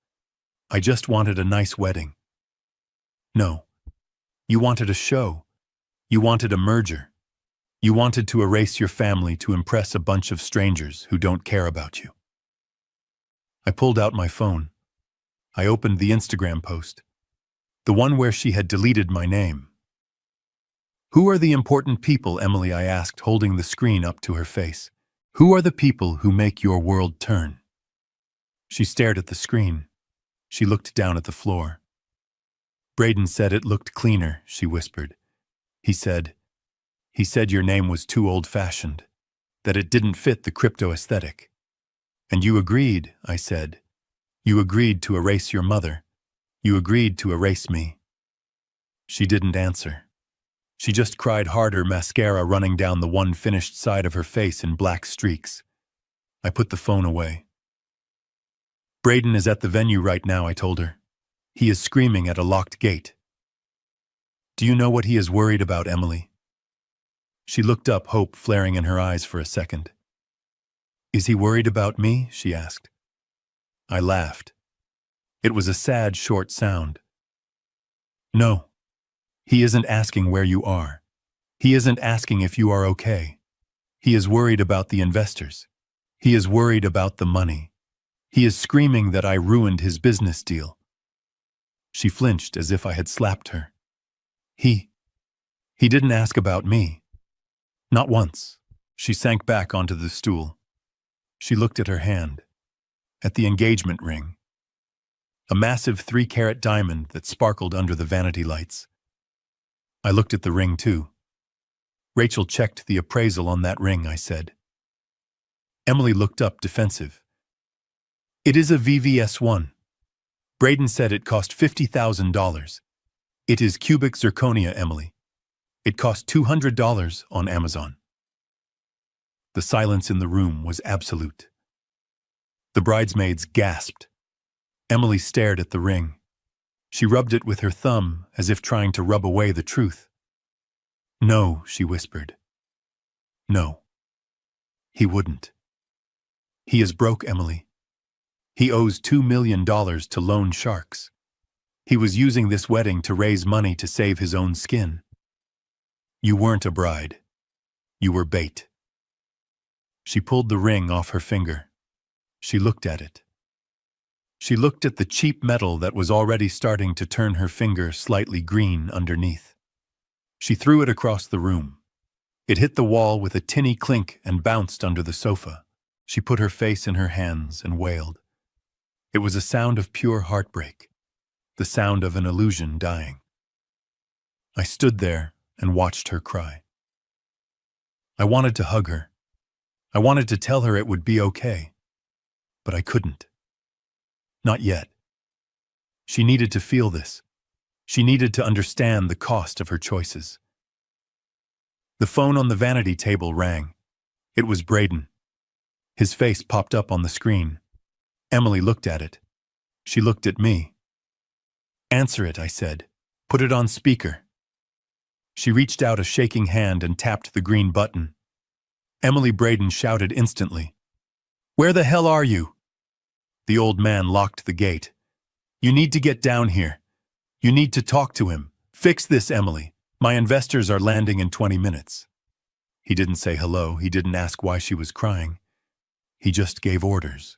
"I just wanted a nice wedding." "No. You wanted a show. You wanted a merger. You wanted to erase your family to impress a bunch of strangers who don't care about you." I pulled out my phone. I opened the Instagram post, the one where she had deleted my name. "Who are the important people, Emily?" I asked, holding the screen up to her face. "Who are the people who make your world turn?" She stared at the screen. She looked down at the floor. "Braden said it looked cleaner," she whispered. He said your name was too old-fashioned, that it didn't fit the crypto aesthetic." "And you agreed," I said. "You agreed to erase your mother. You agreed to erase me." She didn't answer. She just cried harder, mascara running down the one finished side of her face in black streaks. I put the phone away. "Braden is at the venue right now," I told her. "He is screaming at a locked gate." "Do you know what he is worried about, Emily?" She looked up, hope flaring in her eyes for a second. "Is he worried about me?" she asked. I laughed. It was a sad, short sound. "No. He isn't asking where you are. He isn't asking if you are okay. He is worried about the investors. He is worried about the money. He is screaming that I ruined his business deal." She flinched as if I had slapped her. He didn't ask about me. Not once." She sank back onto the stool. She looked at her hand, at the engagement ring, a massive 3-carat diamond that sparkled under the vanity lights. I looked at the ring too. "Rachel checked the appraisal on that ring," I said. Emily looked up, defensive. "It is a VVS1. Braden said it cost $50,000. It is cubic zirconia, Emily. It cost $200 on Amazon." The silence in the room was absolute. The bridesmaids gasped. Emily stared at the ring. She rubbed it with her thumb as if trying to rub away the truth. "No," she whispered. "No. He wouldn't. He is broke, Emily. He owes $2 million to loan sharks. He was using this wedding to raise money to save his own skin. You weren't a bride. You were bait." She pulled the ring off her finger. She looked at it. She looked at the cheap metal that was already starting to turn her finger slightly green underneath. She threw it across the room. It hit the wall with a tinny clink and bounced under the sofa. She put her face in her hands and wailed. It was a sound of pure heartbreak, the sound of an illusion dying. I stood there and watched her cry. I wanted to hug her. I wanted to tell her it would be okay, but I couldn't. Not yet. She needed to feel this. She needed to understand the cost of her choices. The phone on the vanity table rang. It was Braden. His face popped up on the screen. Emily looked at it. She looked at me. "Answer it," I said. "Put it on speaker." She reached out a shaking hand and tapped the green button. Emily Braden shouted instantly, "Where the hell are you?" The old man locked the gate. "You need to get down here. You need to talk to him. Fix this, Emily. My investors are landing in 20 minutes. He didn't say hello. He didn't ask why she was crying. He just gave orders.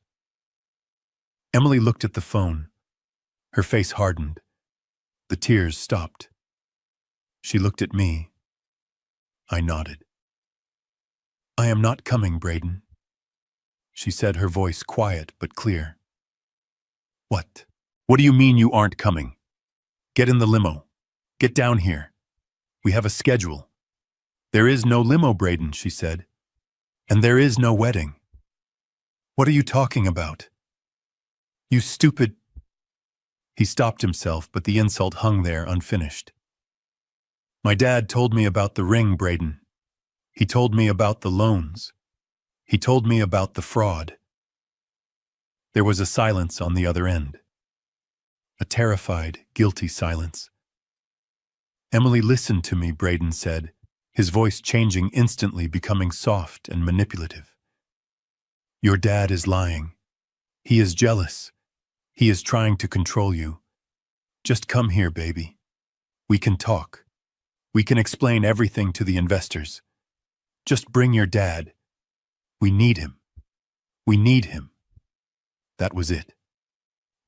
Emily looked at the phone. Her face hardened. The tears stopped. She looked at me. I nodded. "I am not coming, Braden," she said, her voice quiet but clear. "What? What do you mean you aren't coming? Get in the limo. Get down here. We have a schedule." "There is no limo, Braden," she said. "And there is no wedding." "What are you talking about? You stupid—" He stopped himself, but the insult hung there unfinished. "My dad told me about the ring, Braden. He told me about the loans. He told me about the fraud." There was a silence on the other end. A terrified, guilty silence. "Emily, listen to me," Braden said, his voice changing instantly, becoming soft and manipulative. "Your dad is lying. He is jealous. He is trying to control you. Just come here, baby. We can talk. We can explain everything to the investors. Just bring your dad. We need him. We need him." That was it.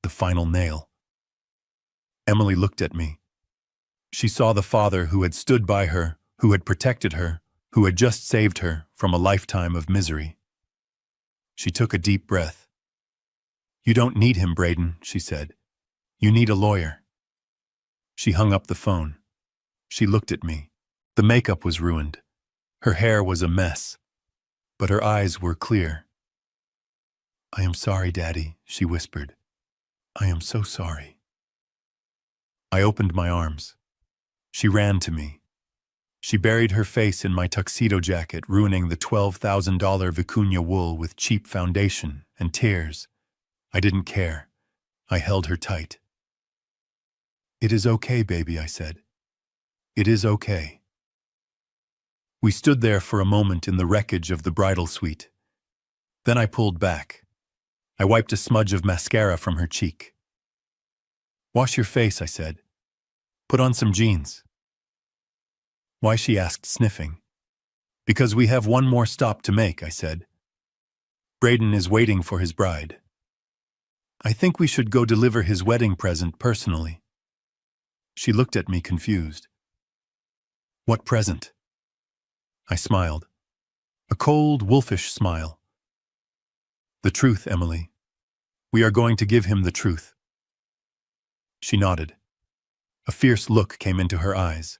The final nail. Emily looked at me. She saw the father who had stood by her, who had protected her, who had just saved her from a lifetime of misery. She took a deep breath. "You don't need him, Braden," she said. "You need a lawyer." She hung up the phone. She looked at me. The makeup was ruined. Her hair was a mess. But her eyes were clear. "I am sorry, Daddy," she whispered. "I am so sorry." I opened my arms. She ran to me. She buried her face in my tuxedo jacket, ruining the $12,000 vicuña wool with cheap foundation and tears. I didn't care. I held her tight. "It is okay, baby," I said. "It is okay." We stood there for a moment in the wreckage of the bridal suite. Then I pulled back. I wiped a smudge of mascara from her cheek. "Wash your face," I said. "Put on some jeans." "Why?" she asked, sniffing. "Because we have one more stop to make," I said. "Braden is waiting for his bride. I think we should go deliver his wedding present personally." She looked at me confused. "What present?" I smiled. A cold, wolfish smile. "The truth, Emily. We are going to give him the truth." She nodded. A fierce look came into her eyes.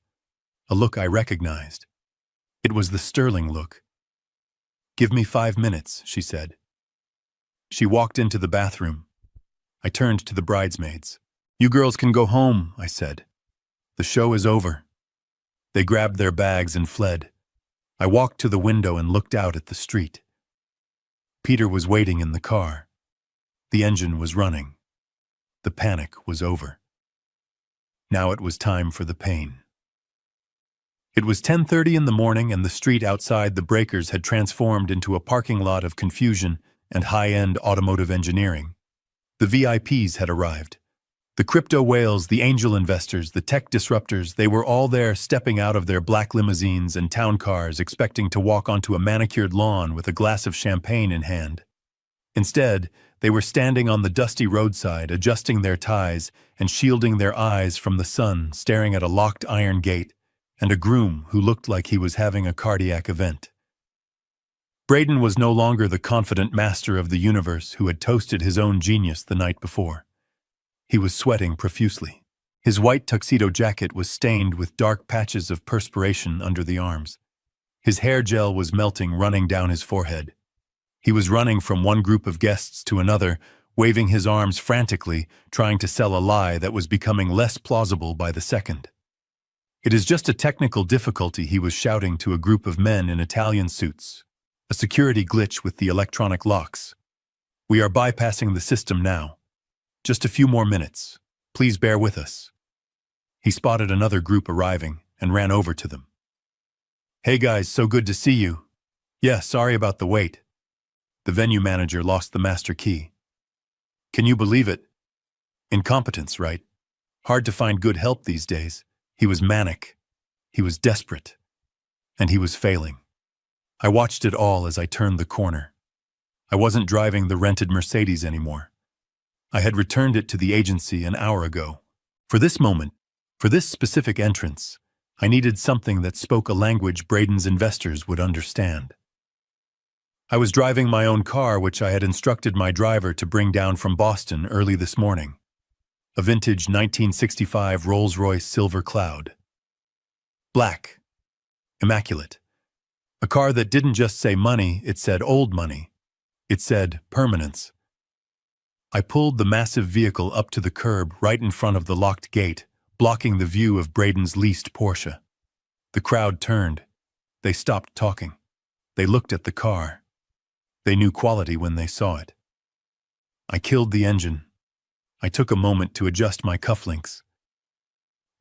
A look I recognized. It was the Sterling look. "Give me 5 minutes," she said. She walked into the bathroom. I turned to the bridesmaids. "You girls can go home," I said. "The show is over." They grabbed their bags and fled. I walked to the window and looked out at the street. Peter was waiting in the car. The engine was running. The panic was over. Now it was time for the pain. It was 10:30 in the morning, and the street outside the breakers had transformed into a parking lot of confusion and high-end automotive engineering. The VIPs had arrived. The crypto whales, the angel investors, the tech disruptors, they were all there, stepping out of their black limousines and town cars, expecting to walk onto a manicured lawn with a glass of champagne in hand. Instead, they were standing on the dusty roadside, adjusting their ties and shielding their eyes from the sun, staring at a locked iron gate and a groom who looked like he was having a cardiac event. Braden was no longer the confident master of the universe who had toasted his own genius the night before. He was sweating profusely. His white tuxedo jacket was stained with dark patches of perspiration under the arms. His hair gel was melting, running down his forehead. He was running from one group of guests to another, waving his arms frantically, trying to sell a lie that was becoming less plausible by the second. "It is just a technical difficulty," he was shouting to a group of men in Italian suits. "A security glitch with the electronic locks. We are bypassing the system now. Just a few more minutes. Please bear with us." He spotted another group arriving and ran over to them. "Hey guys, so good to see you. Yeah, sorry about the wait." The venue manager lost the master key. "Can you believe it? Incompetence, right? Hard to find good help these days." He was manic. He was desperate. And he was failing. I watched it all as I turned the corner. I wasn't driving the rented Mercedes anymore. I had returned it to the agency an hour ago. For this moment, for this specific entrance, I needed something that spoke a language Braden's investors would understand. I was driving my own car, which I had instructed my driver to bring down from Boston early this morning. A vintage 1965 Rolls-Royce Silver Cloud. Black. Immaculate. A car that didn't just say money, it said old money. It said permanence. I pulled the massive vehicle up to the curb right in front of the locked gate, blocking the view of Braden's leased Porsche. The crowd turned. They stopped talking. They looked at the car. They knew quality when they saw it. I killed the engine. I took a moment to adjust my cufflinks.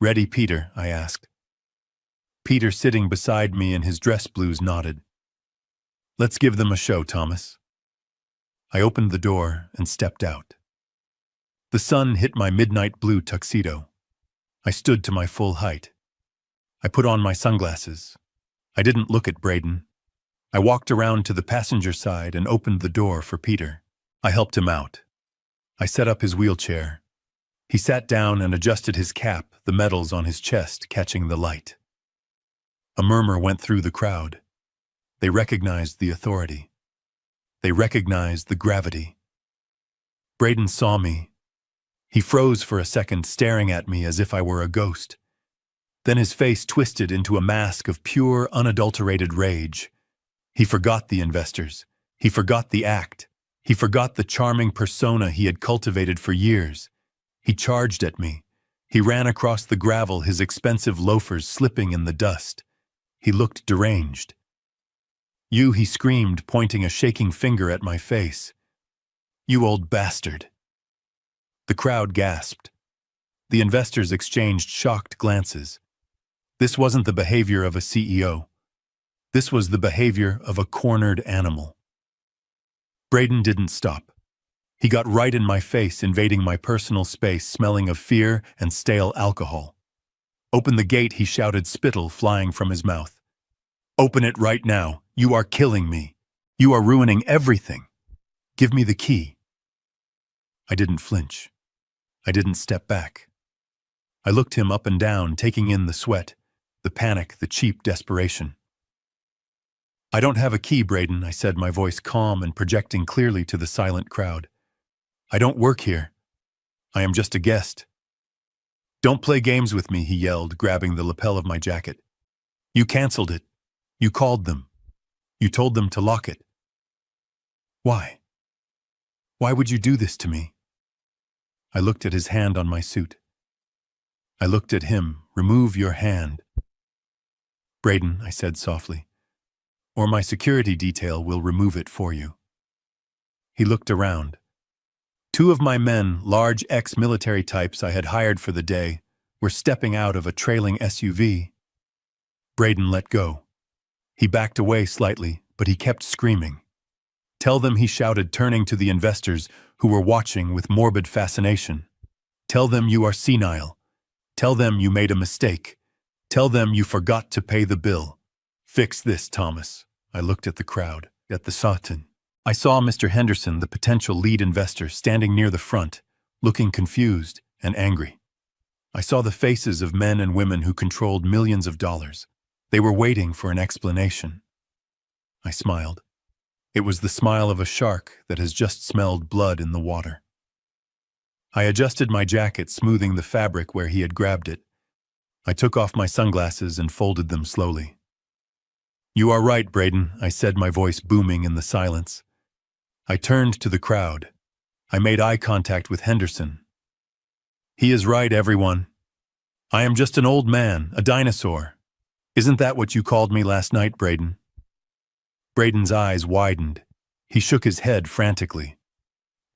"Ready, Peter?" I asked. Peter, sitting beside me in his dress blues, nodded. "Let's give them a show, Thomas." I opened the door and stepped out. The sun hit my midnight blue tuxedo. I stood to my full height. I put on my sunglasses. I didn't look at Braden. I walked around to the passenger side and opened the door for Peter. I helped him out. I set up his wheelchair. He sat down and adjusted his cap, the medals on his chest catching the light. A murmur went through the crowd. They recognized the authority. They recognized the gravity. Braden saw me. He froze for a second, staring at me as if I were a ghost. Then his face twisted into a mask of pure, unadulterated rage. He forgot the investors. He forgot the act. He forgot the charming persona he had cultivated for years. He charged at me. He ran across the gravel, his expensive loafers slipping in the dust. He looked deranged. "You," he screamed, pointing a shaking finger at my face. "You old bastard." The crowd gasped. The investors exchanged shocked glances. This wasn't the behavior of a CEO. This was the behavior of a cornered animal. Braden didn't stop. He got right in my face, invading my personal space, smelling of fear and stale alcohol. "Open the gate," he shouted, spittle flying from his mouth. "Open it right now. You are killing me. You are ruining everything. Give me the key." I didn't flinch. I didn't step back. I looked him up and down, taking in the sweat, the panic, the cheap desperation. "I don't have a key, Braden," I said, my voice calm and projecting clearly to the silent crowd. "I don't work here. I am just a guest." "Don't play games with me," he yelled, grabbing the lapel of my jacket. "You canceled it. You called them. You told them to lock it. Why? Why would you do this to me?" I looked at his hand on my suit. I looked at him. "Remove your hand." "Braden," I said softly, "or my security detail will remove it for you." He looked around. Two of my men, large ex-military types I had hired for the day, were stepping out of a trailing SUV. Braden let go. He backed away slightly, but he kept screaming. "Tell them," he shouted, turning to the investors who were watching with morbid fascination. "Tell them you are senile. Tell them you made a mistake. Tell them you forgot to pay the bill. Fix this, Thomas." I looked at the crowd, at the Satan. I saw Mr. Henderson, the potential lead investor, standing near the front, looking confused and angry. I saw the faces of men and women who controlled millions of dollars. They were waiting for an explanation. I smiled. It was the smile of a shark that has just smelled blood in the water. I adjusted my jacket, smoothing the fabric where he had grabbed it. I took off my sunglasses and folded them slowly. "You are right, Braden," I said, my voice booming in the silence. I turned to the crowd. I made eye contact with Henderson. He is right, everyone. I am just an old man, a dinosaur. Isn't that what you called me last night, Braden? Braden's eyes widened. He shook his head frantically.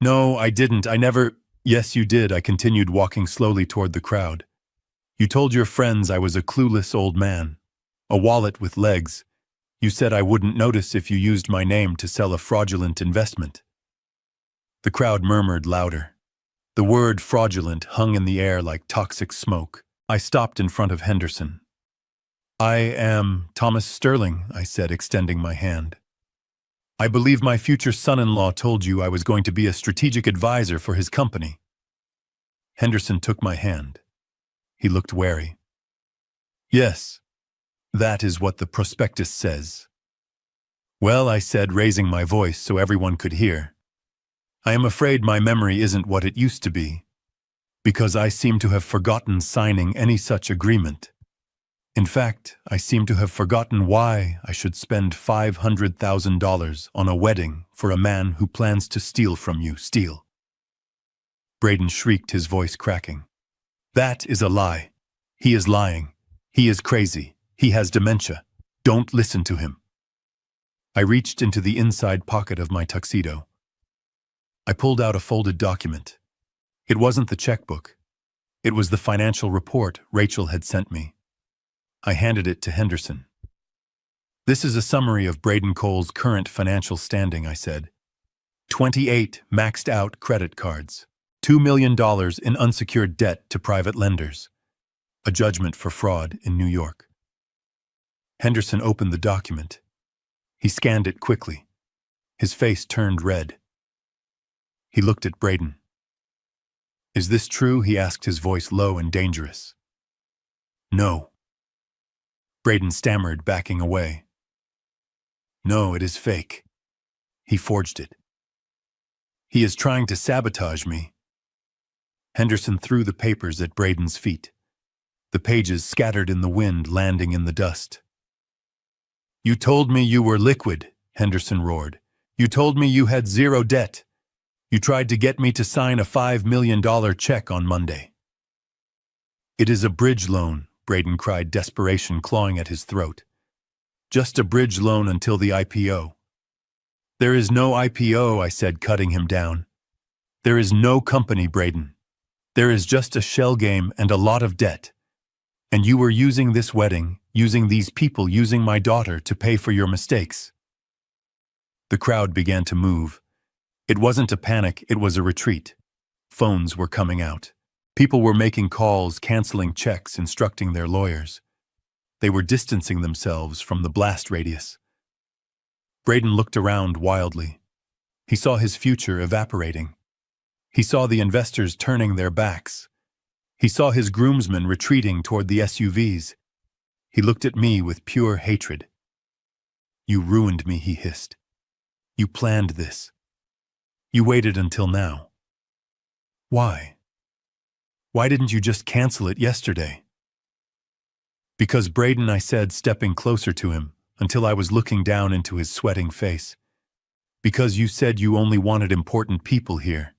No, I didn't. I never… Yes, you did, I continued, walking slowly toward the crowd. You told your friends I was a clueless old man, a wallet with legs. You said I wouldn't notice if you used my name to sell a fraudulent investment. The crowd murmured louder. The word fraudulent hung in the air like toxic smoke. I stopped in front of Henderson. I am Thomas Sterling, I said, extending my hand. I believe my future son-in-law told you I was going to be a strategic advisor for his company. Henderson took my hand. He looked wary. Yes, that is what the prospectus says. Well, I said, raising my voice so everyone could hear. I am afraid my memory isn't what it used to be, because I seem to have forgotten signing any such agreement. In fact, I seem to have forgotten why I should spend $500,000 on a wedding for a man who plans to steal from you. Steal. Braden shrieked, his voice cracking. That is a lie. He is lying. He is crazy. He has dementia. Don't listen to him. I reached into the inside pocket of my tuxedo. I pulled out a folded document. It wasn't the checkbook. It was the financial report Rachel had sent me. I handed it to Henderson. This is a summary of Braden Cole's current financial standing, I said. 28 maxed-out credit cards. $2 million in unsecured debt to private lenders. A judgment for fraud in New York. Henderson opened the document. He scanned it quickly. His face turned red. He looked at Braden. Is this true? He asked, his voice low and dangerous. No. Braden stammered, backing away. No, it is fake. He forged it. He is trying to sabotage me. Henderson threw the papers at Braden's feet. The pages scattered in the wind, landing in the dust. You told me you were liquid, Henderson roared. You told me you had zero debt. You tried to get me to sign a $5 million check on Monday. It is a bridge loan, Braden cried, desperation clawing at his throat. Just a bridge loan until the IPO. There is no IPO, I said, cutting him down. There is no company, Braden. There is just a shell game and a lot of debt. And you were using this wedding, using these people, using my daughter to pay for your mistakes. The crowd began to move. It wasn't a panic, it was a retreat. Phones were coming out. People were making calls, canceling checks, instructing their lawyers. They were distancing themselves from the blast radius. Braden looked around wildly. He saw his future evaporating. He saw the investors turning their backs. He saw his groomsmen retreating toward the SUVs. He looked at me with pure hatred. You ruined me, he hissed. You planned this. You waited until now. Why? Why didn't you just cancel it yesterday? Because, Braden, I said, stepping closer to him, until I was looking down into his sweating face. Because you said you only wanted important people here.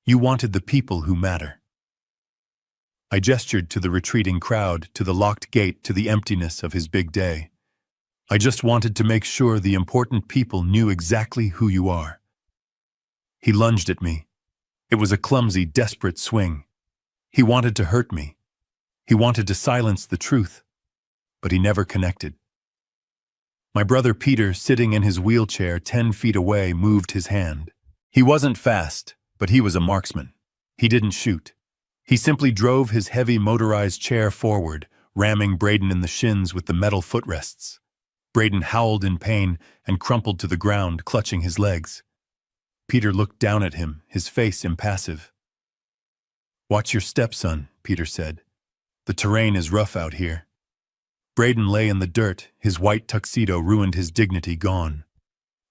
You wanted the people who matter. I gestured to the retreating crowd, to the locked gate, to the emptiness of his big day. I just wanted to make sure the important people knew exactly who you are. He lunged at me. It was a clumsy, desperate swing. He wanted to hurt me. He wanted to silence the truth, but he never connected. My brother Peter, sitting in his wheelchair 10 feet away, moved his hand. He wasn't fast, but he was a marksman. He didn't shoot. He simply drove his heavy motorized chair forward, ramming Braden in the shins with the metal footrests. Braden howled in pain and crumpled to the ground, clutching his legs. Peter looked down at him, his face impassive. Watch your step, son, Peter said. The terrain is rough out here. Braden lay in the dirt, his white tuxedo ruined, his dignity gone.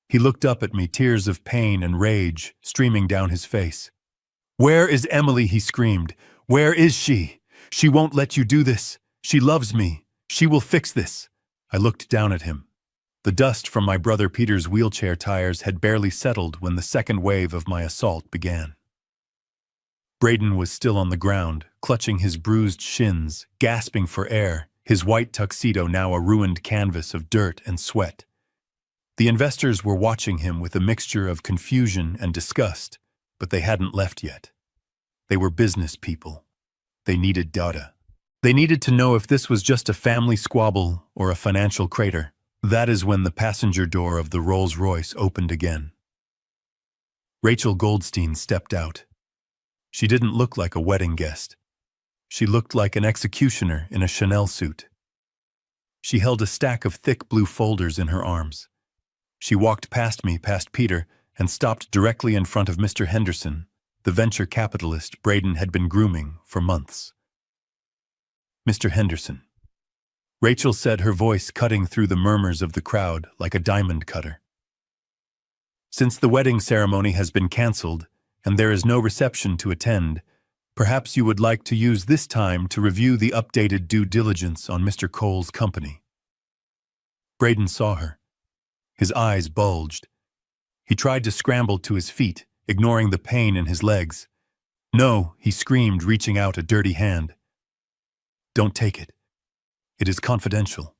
He looked up at me, tears of pain and rage streaming down his face. Where is Emily? He screamed. Where is she? She won't let you do this. She loves me. She will fix this. I looked down at him. The dust from my brother Peter's wheelchair tires had barely settled when the second wave of my assault began. Braden was still on the ground, clutching his bruised shins, gasping for air, his white tuxedo now a ruined canvas of dirt and sweat. The investors were watching him with a mixture of confusion and disgust, but they hadn't left yet. They were business people. They needed data. They needed to know if this was just a family squabble or a financial crater. That is when the passenger door of the Rolls-Royce opened again. Rachel Goldstein stepped out. She didn't look like a wedding guest. She looked like an executioner in a Chanel suit. She held a stack of thick blue folders in her arms. She walked past me, past Peter, and stopped directly in front of Mr. Henderson, the venture capitalist Braden had been grooming for months. Mr. Henderson. Rachel said, her voice cutting through the murmurs of the crowd like a diamond cutter. Since the wedding ceremony has been cancelled and there is no reception to attend, perhaps you would like to use this time to review the updated due diligence on Mr. Cole's company. Braden saw her. His eyes bulged. He tried to scramble to his feet, ignoring the pain in his legs. "No," he screamed, reaching out a dirty hand. "Don't take it. It is confidential.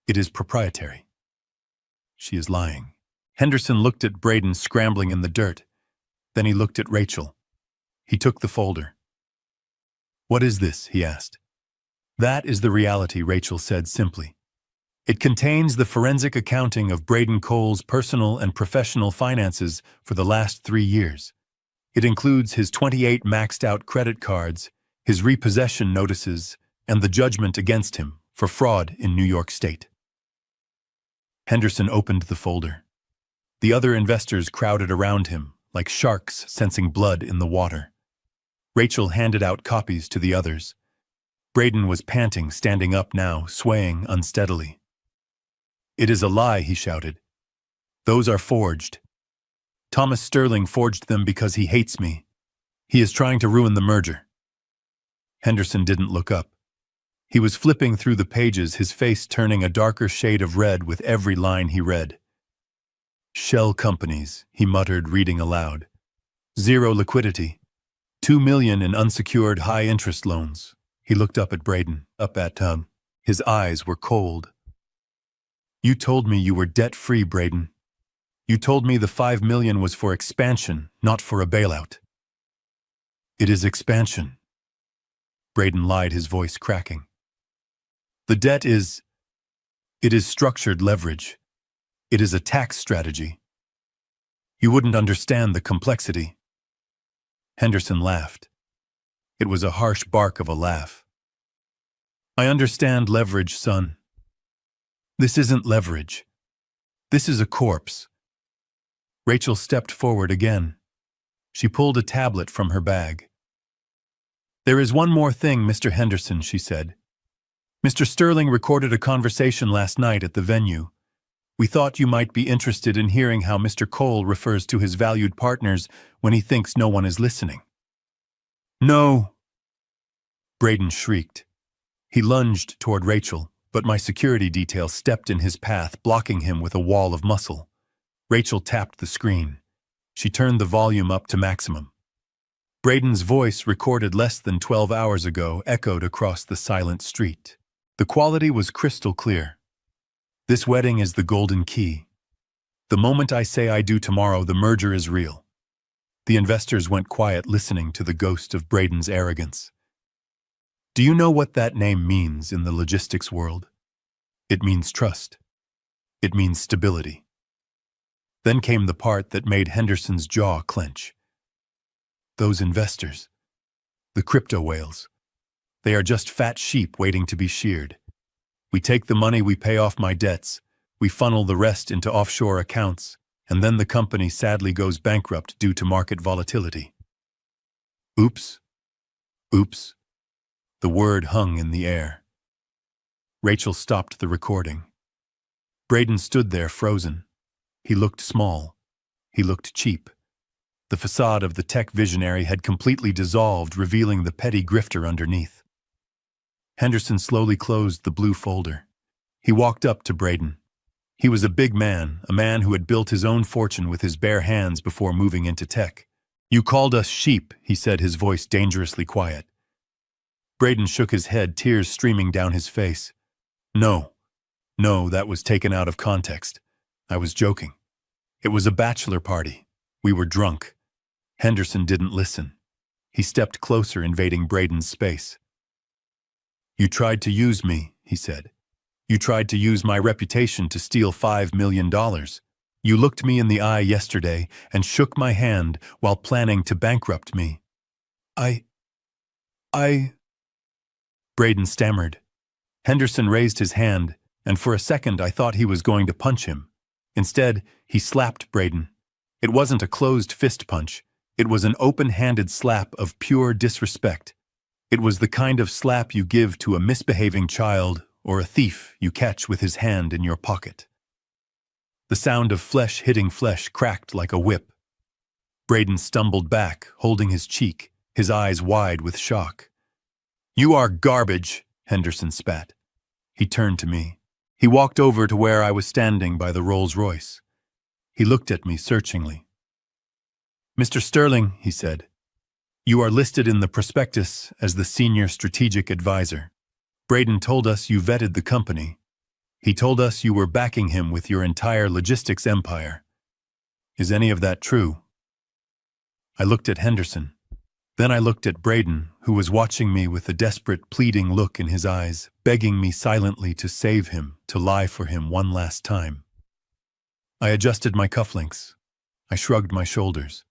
It is proprietary." She is lying. Henderson looked at Braden scrambling in the dirt. Then he looked at Rachel. He took the folder. "What is this?" he asked. "That is the reality," Rachel said simply. "It contains the forensic accounting of Braden Cole's personal and professional finances for the last 3 years. It includes his 28 maxed-out credit cards, his repossession notices, and the judgment against him for fraud in New York State." Henderson opened the folder. The other investors crowded around him, like sharks sensing blood in the water. Rachel handed out copies to the others. Braden was panting, standing up now, swaying unsteadily. "It is a lie," he shouted. "Those are forged. Thomas Sterling forged them because he hates me. He is trying to ruin the merger." Henderson didn't look up. He was flipping through the pages, his face turning a darker shade of red with every line he read. "Shell companies," he muttered, reading aloud. "Zero liquidity. 2 million in unsecured high-interest loans." He looked up at Braden, up at Tug. His eyes were cold. "You told me you were debt-free, Braden. You told me the 5 million was for expansion, not for a bailout." "It is expansion." Braden lied, his voice cracking. "The debt is... It is structured leverage. It is a tax strategy. You wouldn't understand the complexity." Henderson laughed. It was a harsh bark of a laugh. "I understand leverage, son. This isn't leverage. This is a corpse." Rachel stepped forward again. She pulled a tablet from her bag. "There is one more thing, Mr. Henderson," she said. "Mr. Sterling recorded a conversation last night at the venue. We thought you might be interested in hearing how Mr. Cole refers to his valued partners when he thinks no one is listening." "No!" Braden shrieked. He lunged toward Rachel, but my security detail stepped in his path, blocking him with a wall of muscle. Rachel tapped the screen. She turned the volume up to maximum. Braden's voice, recorded less than 12 hours ago, echoed across the silent street. The quality was crystal clear. "This wedding is the golden key. The moment I say I do tomorrow, the merger is real." The investors went quiet, listening to the ghost of Braden's arrogance. "Do you know what that name means in the logistics world? It means trust. It means stability." Then came the part that made Henderson's jaw clench. "Those investors, the crypto whales, they are just fat sheep waiting to be sheared. We take the money, we pay off my debts, we funnel the rest into offshore accounts, and then the company sadly goes bankrupt due to market volatility." Oops. Oops. The word hung in the air. Rachel stopped the recording. Braden stood there frozen. He looked small. He looked cheap. The facade of the tech visionary had completely dissolved, revealing the petty grifter underneath. Henderson slowly closed the blue folder. He walked up to Braden. He was a big man, a man who had built his own fortune with his bare hands before moving into tech. "You called us sheep," he said, his voice dangerously quiet. Braden shook his head, tears streaming down his face. No, that was taken out of context. I was joking. It was a bachelor party. We were drunk. Henderson didn't listen. He stepped closer, invading Braden's space. "You tried to use me," he said. "You tried to use my reputation to steal $5 million. You looked me in the eye yesterday and shook my hand while planning to bankrupt me." I... Braden stammered. Henderson raised his hand, and for a second I thought he was going to punch him. Instead, he slapped Braden. It wasn't a closed fist punch. It was an open-handed slap of pure disrespect. It was the kind of slap you give to a misbehaving child or a thief you catch with his hand in your pocket. The sound of flesh hitting flesh cracked like a whip. Braden stumbled back, holding his cheek, his eyes wide with shock. "You are garbage," Henderson spat. He turned to me. He walked over to where I was standing by the Rolls-Royce. He looked at me searchingly. "Mr. Sterling," he said, "you are listed in the prospectus as the senior strategic advisor. Braden told us you vetted the company. He told us you were backing him with your entire logistics empire. Is any of that true?" I looked at Henderson. Then I looked at Braden, who was watching me with a desperate, pleading look in his eyes, begging me silently to save him, to lie for him one last time. I adjusted my cufflinks. I shrugged my shoulders.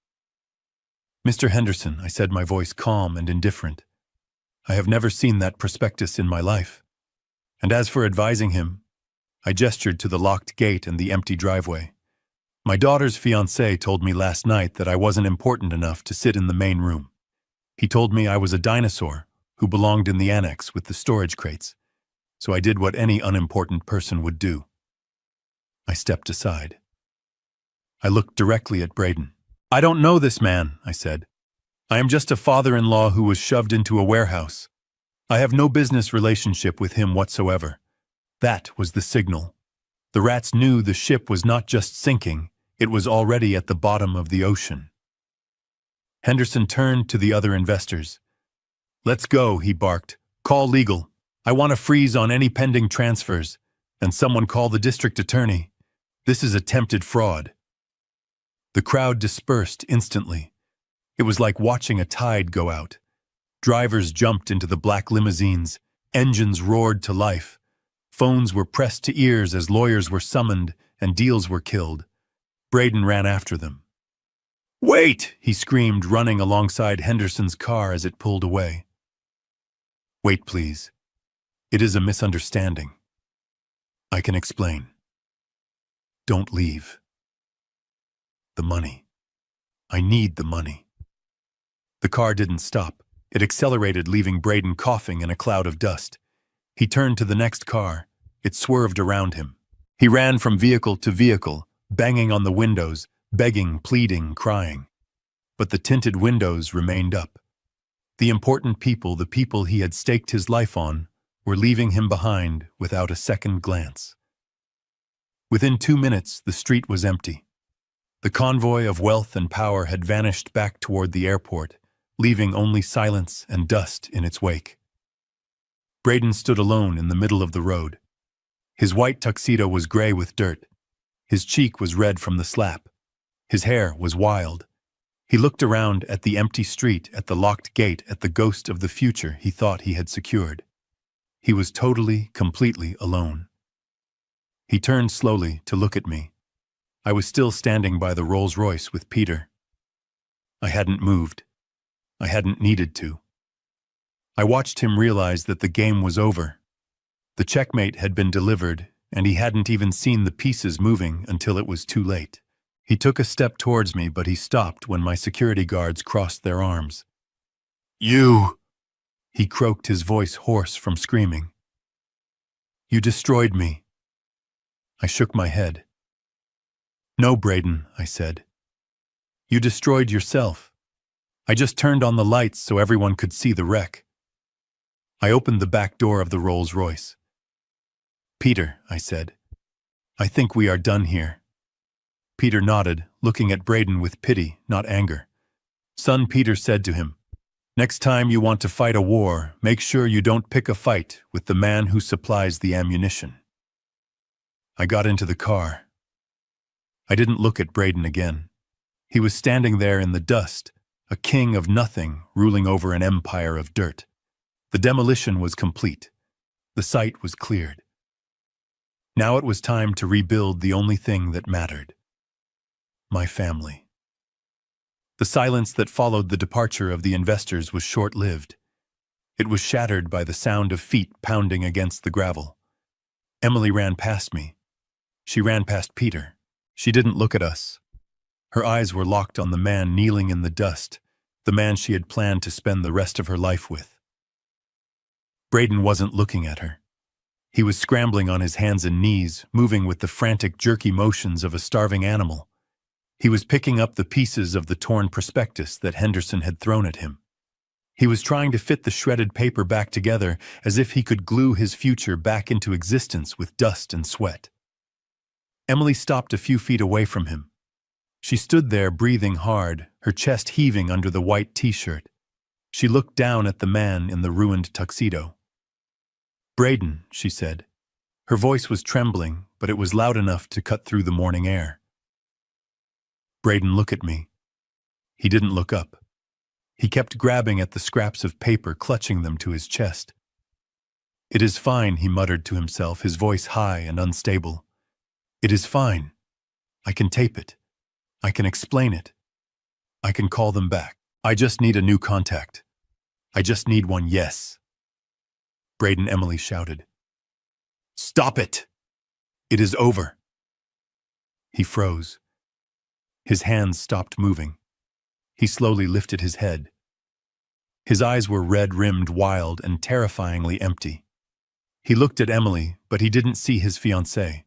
"Mr. Henderson," I said, my voice calm and indifferent, "I have never seen that prospectus in my life. And as for advising him," I gestured to the locked gate and the empty driveway. "My daughter's fiancé told me last night that I wasn't important enough to sit in the main room. He told me I was a dinosaur who belonged in the annex with the storage crates. So I did what any unimportant person would do." I stepped aside. I looked directly at Braden. "I don't know this man," I said. "I am just a father-in-law who was shoved into a warehouse. I have no business relationship with him whatsoever." That was the signal. The rats knew the ship was not just sinking, it was already at the bottom of the ocean. Henderson turned to the other investors. "Let's go," he barked. "Call legal. I want a freeze on any pending transfers. And someone call the district attorney. This is attempted fraud." The crowd dispersed instantly. It was like watching a tide go out. Drivers jumped into the black limousines. Engines roared to life. Phones were pressed to ears as lawyers were summoned and deals were killed. Braden ran after them. "Wait!" he screamed, running alongside Henderson's car as it pulled away. "Wait, please. It is a misunderstanding. I can explain. Don't leave. The money. I need the money." The car didn't stop. It accelerated, leaving Braden coughing in a cloud of dust. He turned to the next car. It swerved around him. He ran from vehicle to vehicle, banging on the windows, begging, pleading, crying. But the tinted windows remained up. The important people, the people he had staked his life on, were leaving him behind without a second glance. Within 2 minutes, the street was empty. The convoy of wealth and power had vanished back toward the airport, leaving only silence and dust in its wake. Braden stood alone in the middle of the road. His white tuxedo was gray with dirt. His cheek was red from the slap. His hair was wild. He looked around at the empty street, at the locked gate, at the ghost of the future he thought he had secured. He was totally, completely alone. He turned slowly to look at me. I was still standing by the Rolls-Royce with Peter. I hadn't moved. I hadn't needed to. I watched him realize that the game was over. The checkmate had been delivered, and he hadn't even seen the pieces moving until it was too late. He took a step towards me, but he stopped when my security guards crossed their arms. "You!" He croaked, his voice hoarse from screaming. "You destroyed me." I shook my head. "No, Braden," I said. "You destroyed yourself. I just turned on the lights so everyone could see the wreck." I opened the back door of the Rolls-Royce. "Peter," I said, I think we are done here. Peter nodded, looking at Braden with pity, not anger. Son Peter said to him, "Next time you want to fight a war, make sure you don't pick a fight with the man who supplies the ammunition." I got into the car. I didn't look at Braden again. He was standing there in the dust, a king of nothing ruling over an empire of dirt. The demolition was complete. The site was cleared. Now it was time to rebuild the only thing that mattered: my family. The silence that followed the departure of the investors was short-lived. It was shattered by the sound of feet pounding against the gravel. Emily ran past me. She ran past Peter. She didn't look at us. Her eyes were locked on the man kneeling in the dust, the man she had planned to spend the rest of her life with. Braden wasn't looking at her. He was scrambling on his hands and knees, moving with the frantic, jerky motions of a starving animal. He was picking up the pieces of the torn prospectus that Henderson had thrown at him. He was trying to fit the shredded paper back together as if he could glue his future back into existence with dust and sweat. Emily stopped a few feet away from him. She stood there breathing hard, her chest heaving under the white t-shirt. She looked down at the man in the ruined tuxedo. "Braden," she said. Her voice was trembling, but it was loud enough to cut through the morning air. "Braden, look at me." He didn't look up. He kept grabbing at the scraps of paper, clutching them to his chest. "It is fine," he muttered to himself, his voice high and unstable. "It is fine. I can tape it. I can explain it. I can call them back. I just need a new contact. I just need one yes." Braden, Emily shouted. "Stop it! It is over." He froze. His hands stopped moving. He slowly lifted his head. His eyes were red-rimmed, wild, and terrifyingly empty. He looked at Emily, but he didn't see his fiancée.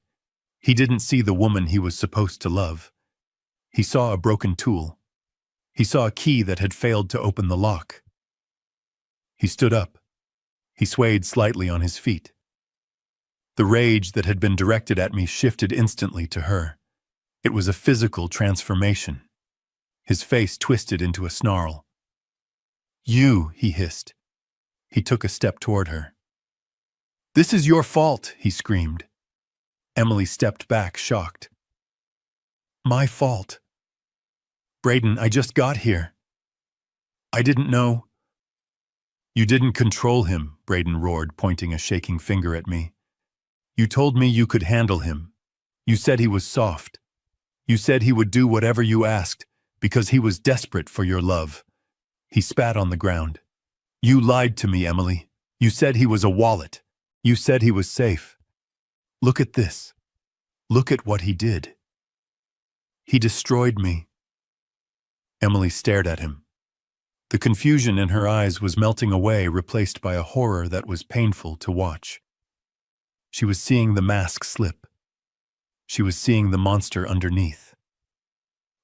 He didn't see the woman he was supposed to love. He saw a broken tool. He saw a key that had failed to open the lock. He stood up. He swayed slightly on his feet. The rage that had been directed at me shifted instantly to her. It was a physical transformation. His face twisted into a snarl. "You," he hissed. He took a step toward her. "This is your fault," he screamed. Emily stepped back, shocked. "My fault? Braden, I just got here. I didn't know." "You didn't control him," Braden roared, pointing a shaking finger at me. "You told me you could handle him. You said he was soft. You said he would do whatever you asked, because he was desperate for your love." He spat on the ground. "You lied to me, Emily. You said he was a wallet. You said he was safe. Look at this. Look at what he did. He destroyed me." Emily stared at him. The confusion in her eyes was melting away, replaced by a horror that was painful to watch. She was seeing the mask slip. She was seeing the monster underneath.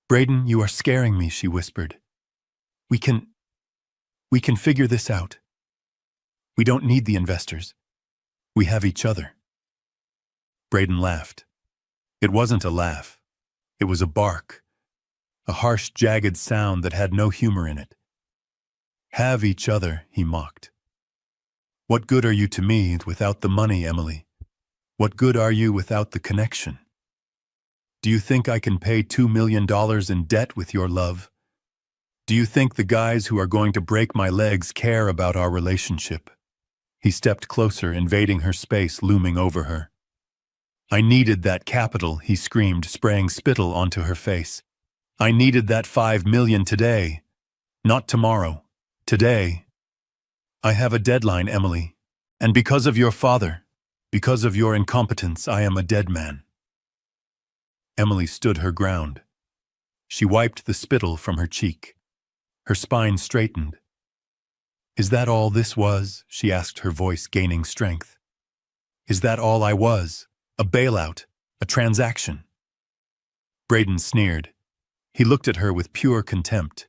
"Braden, you are scaring me," she whispered. We can figure this out. We don't need the investors. We have each other." Braden laughed. It wasn't a laugh. It was a bark. A harsh, jagged sound that had no humor in it. "Have each other," he mocked. "What good are you to me without the money, Emily? What good are you without the connection? Do you think I can pay $2 million in debt with your love? Do you think the guys who are going to break my legs care about our relationship?" He stepped closer, invading her space, looming over her. "I needed that capital," he screamed, spraying spittle onto her face. "I needed that $5 million today. Not tomorrow. Today. I have a deadline, Emily. And because of your father, because of your incompetence, I am a dead man." Emily stood her ground. She wiped the spittle from her cheek. Her spine straightened. "Is that all this was?" she asked, her voice gaining strength. "Is that all I was? A bailout? A transaction?" Braden sneered. He looked at her with pure contempt.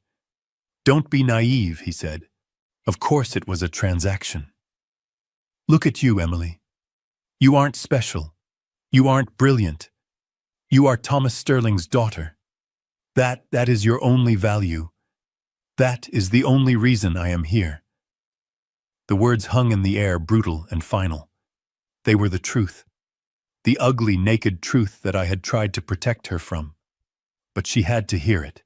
"Don't be naive," he said. "Of course it was a transaction. Look at you, Emily. You aren't special. You aren't brilliant. You are Thomas Sterling's daughter. That is your only value. That is the only reason I am here." The words hung in the air, brutal and final. They were the truth. The ugly, naked truth that I had tried to protect her from. But she had to hear it.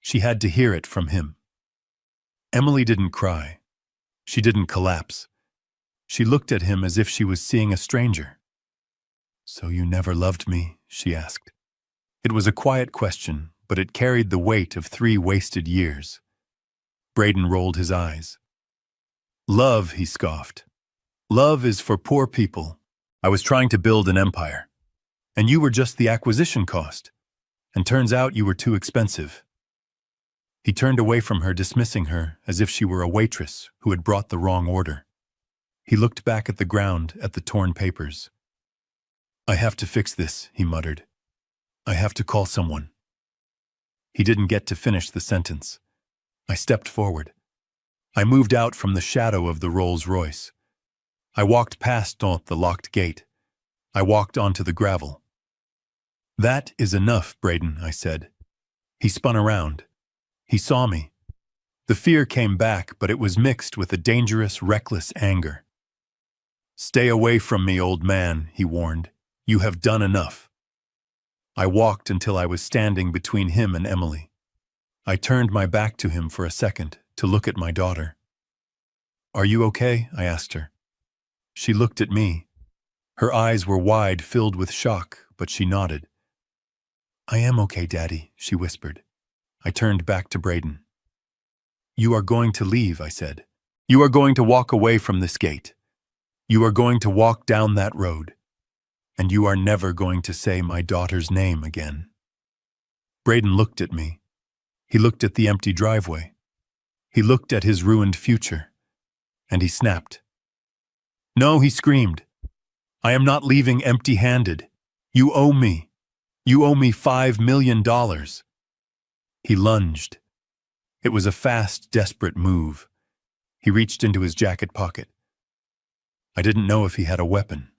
She had to hear it from him. Emily didn't cry. She didn't collapse. She looked at him as if she was seeing a stranger. "So you never loved me?" she asked. It was a quiet question, but it carried the weight of 3 wasted years. Braden rolled his eyes. "Love," he scoffed. "Love is for poor people. I was trying to build an empire. And you were just the acquisition cost. And turns out you were too expensive." He turned away from her, dismissing her as if she were a waitress who had brought the wrong order. He looked back at the ground, at the torn papers. "I have to fix this," he muttered. "I have to call someone." He didn't get to finish the sentence. I stepped forward. I moved out from the shadow of the Rolls-Royce. I walked past the locked gate. I walked onto the gravel. "That is enough, Braden," I said. He spun around. He saw me. The fear came back, but it was mixed with a dangerous, reckless anger. "Stay away from me, old man," he warned. "You have done enough." I walked until I was standing between him and Emily. I turned my back to him for a second to look at my daughter. "Are you okay?" I asked her. She looked at me. Her eyes were wide, filled with shock, but she nodded. "I am okay, Daddy," she whispered. I turned back to Braden. "You are going to leave," I said. "You are going to walk away from this gate. You are going to walk down that road. And you are never going to say my daughter's name again." Braden looked at me. He looked at the empty driveway. He looked at his ruined future. And he snapped. "No," he screamed. "I am not leaving empty-handed. You owe me. You owe me $5 million. He lunged. It was a fast, desperate move. He reached into his jacket pocket. I didn't know if he had a weapon.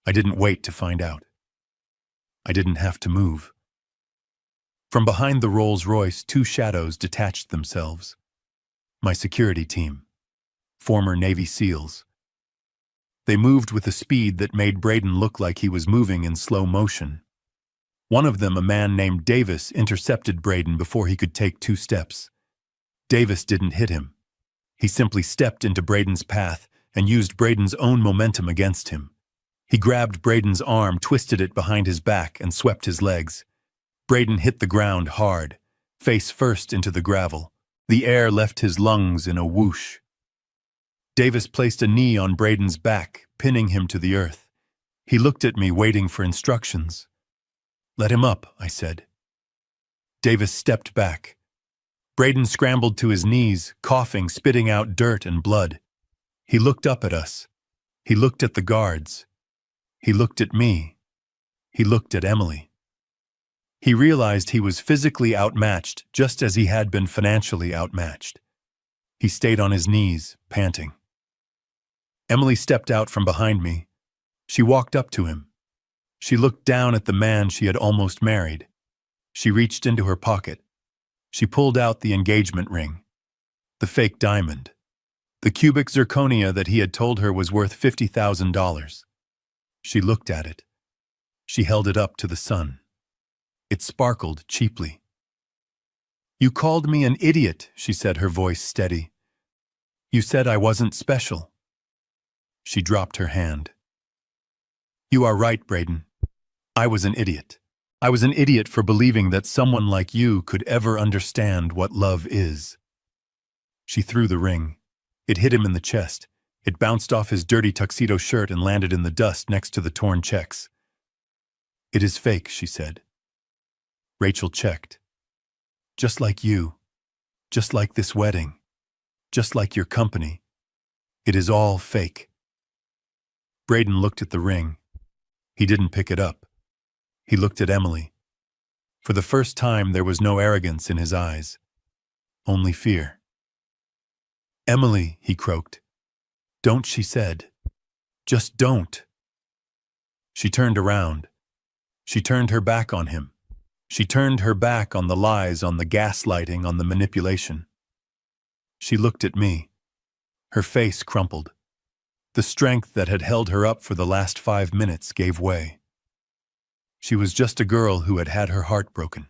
I didn't wait to find out. I didn't have to move. From behind the Rolls-Royce, 2 shadows detached themselves. My security team. Former Navy SEALs. They moved with a speed that made Braden look like he was moving in slow motion. One of them, a man named Davis, intercepted Braden before he could take 2 steps. Davis didn't hit him. He simply stepped into Braden's path and used Braden's own momentum against him. He grabbed Braden's arm, twisted it behind his back, and swept his legs. Braden hit the ground hard, face first into the gravel. The air left his lungs in a whoosh. Davis placed a knee on Braden's back, pinning him to the earth. He looked at me, waiting for instructions. "Let him up," I said. Davis stepped back. Braden scrambled to his knees, coughing, spitting out dirt and blood. He looked up at us. He looked at the guards. He looked at me. He looked at Emily. He realized he was physically outmatched, just as he had been financially outmatched. He stayed on his knees, panting. Emily stepped out from behind me. She walked up to him. She looked down at the man she had almost married. She reached into her pocket. She pulled out the engagement ring. The fake diamond. The cubic zirconia that he had told her was worth $50,000. She looked at it. She held it up to the sun. It sparkled cheaply. "You called me an idiot," she said, her voice steady. "You said I wasn't special." She dropped her hand. "You are right, Braden. I was an idiot. I was an idiot for believing that someone like you could ever understand what love is." She threw the ring. It hit him in the chest. It bounced off his dirty tuxedo shirt and landed in the dust next to the torn checks. "It is fake," she said. Rachel checked. "Just like you. Just like this wedding. Just like your company. It is all fake." Braden looked at the ring. He didn't pick it up. He looked at Emily. For the first time, there was no arrogance in his eyes. Only fear. "Emily," he croaked. "Don't," she said. "Just don't." She turned around. She turned her back on him. She turned her back on the lies, on the gaslighting, on the manipulation. She looked at me. Her face crumpled. The strength that had held her up for the last 5 minutes gave way. She was just a girl who had had her heart broken.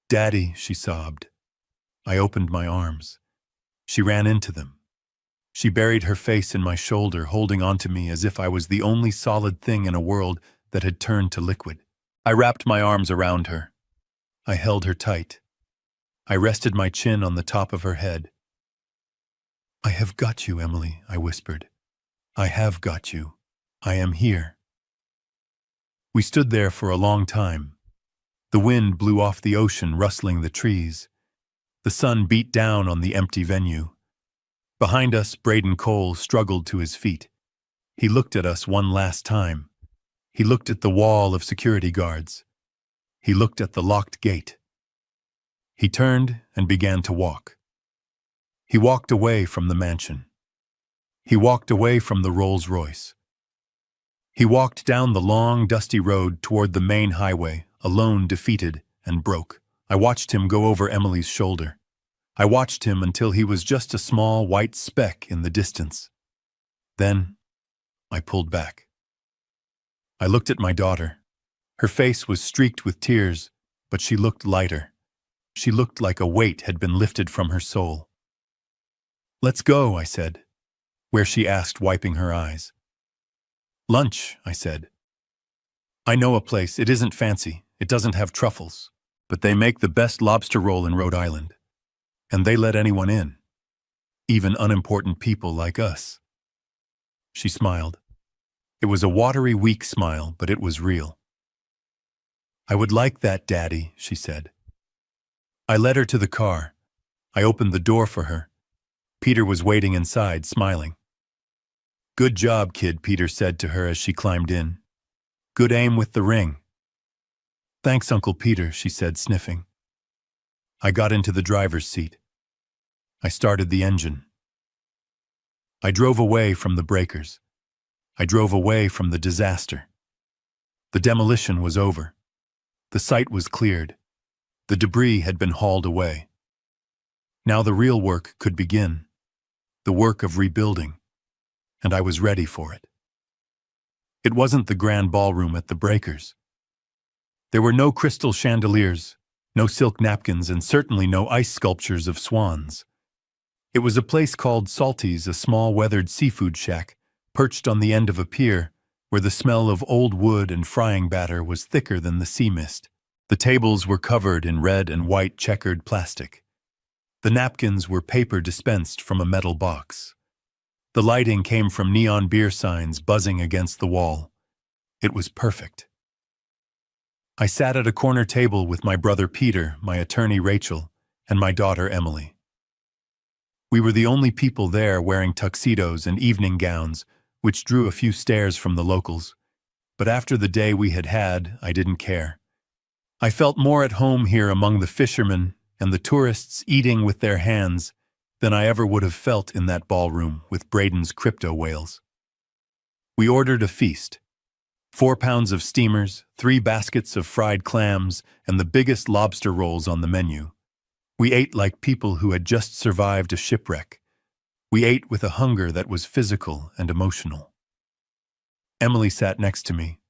"Daddy," she sobbed. I opened my arms. She ran into them. She buried her face in my shoulder, holding onto me as if I was the only solid thing in a world that had turned to liquid. I wrapped my arms around her. I held her tight. I rested my chin on the top of her head. "I have got you, Emily," I whispered. "I have got you. I am here." We stood there for a long time. The wind blew off the ocean, rustling the trees. The sun beat down on the empty venue. Behind us, Braden Cole struggled to his feet. He looked at us one last time. He looked at the wall of security guards. He looked at the locked gate. He turned and began to walk. He walked away from the mansion. He walked away from the Rolls-Royce. He walked down the long, dusty road toward the main highway, alone, defeated, and broke. I watched him go over Emily's shoulder. I watched him until he was just a small white speck in the distance. Then, I pulled back. I looked at my daughter. Her face was streaked with tears, but she looked lighter. She looked like a weight had been lifted from her soul. "Let's go," I said. "Where?" she asked, wiping her eyes. "Lunch," I said. "I know a place. It isn't fancy. It doesn't have truffles. But they make the best lobster roll in Rhode Island. And they let anyone in. Even unimportant people like us." She smiled. It was a watery, weak smile, but it was real. "I would like that, Daddy," she said. I led her to the car. I opened the door for her. Peter was waiting inside, smiling. "Good job, kid," Peter said to her as she climbed in. "Good aim with the ring." "Thanks, Uncle Peter," she said, sniffing. I got into the driver's seat. I started the engine. I drove away from the breakers. I drove away from the disaster. The demolition was over. The site was cleared. The debris had been hauled away. Now the real work could begin. The work of rebuilding. And I was ready for it. It wasn't the grand ballroom at the breakers. There were no crystal chandeliers, no silk napkins, and certainly no ice sculptures of swans. It was a place called Salty's, a small weathered seafood shack, perched on the end of a pier, where the smell of old wood and frying batter was thicker than the sea mist. The tables were covered in red and white checkered plastic. The napkins were paper dispensed from a metal box. The lighting came from neon beer signs buzzing against the wall. It was perfect. I sat at a corner table with my brother Peter, my attorney Rachel, and my daughter Emily. We were the only people there wearing tuxedos and evening gowns, which drew a few stares from the locals. But after the day we had had, I didn't care. I felt more at home here among the fishermen and the tourists eating with their hands than I ever would have felt in that ballroom with Braden's crypto whales. We ordered a feast. 4 pounds of steamers, 3 baskets of fried clams, and the biggest lobster rolls on the menu. We ate like people who had just survived a shipwreck. We ate with a hunger that was physical and emotional. Emily sat next to me.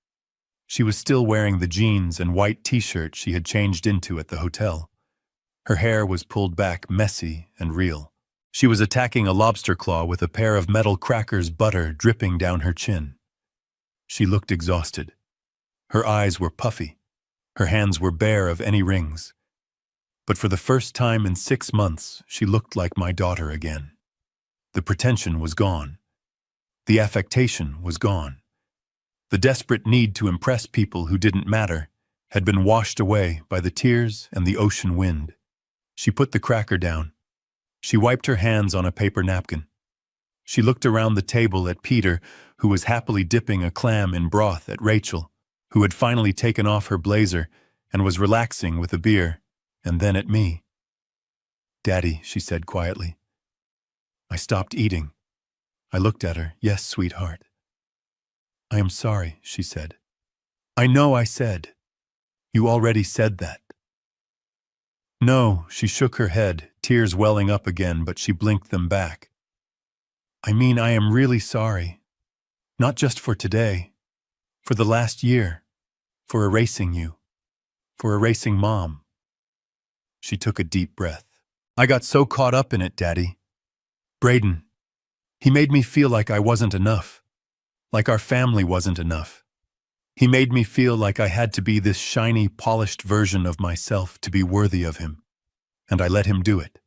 She was still wearing the jeans and white t-shirt she had changed into at the hotel. Her hair was pulled back, messy and real. She was attacking a lobster claw with a pair of metal crackers, butter dripping down her chin. She looked exhausted. Her eyes were puffy. Her hands were bare of any rings. But for the first time in 6 months, she looked like my daughter again. The pretension was gone. The affectation was gone. The desperate need to impress people who didn't matter had been washed away by the tears and the ocean wind. She put the cracker down. She wiped her hands on a paper napkin. She looked around the table at Peter, who was happily dipping a clam in broth, at Rachel, who had finally taken off her blazer and was relaxing with a beer, and then at me. "Daddy," she said quietly. I stopped eating. I looked at her. "Yes, sweetheart." I am sorry, she said. I know I said. You already said that. No, she shook her head, tears welling up again, but she blinked them back. I mean, I am really sorry. Not just for today. For the last year. For erasing you. For erasing Mom. She took a deep breath. I got so caught up in it, Daddy. Braden. He made me feel like I wasn't enough. Like our family wasn't enough. He made me feel like I had to be this shiny, polished version of myself to be worthy of him. And I let him do it.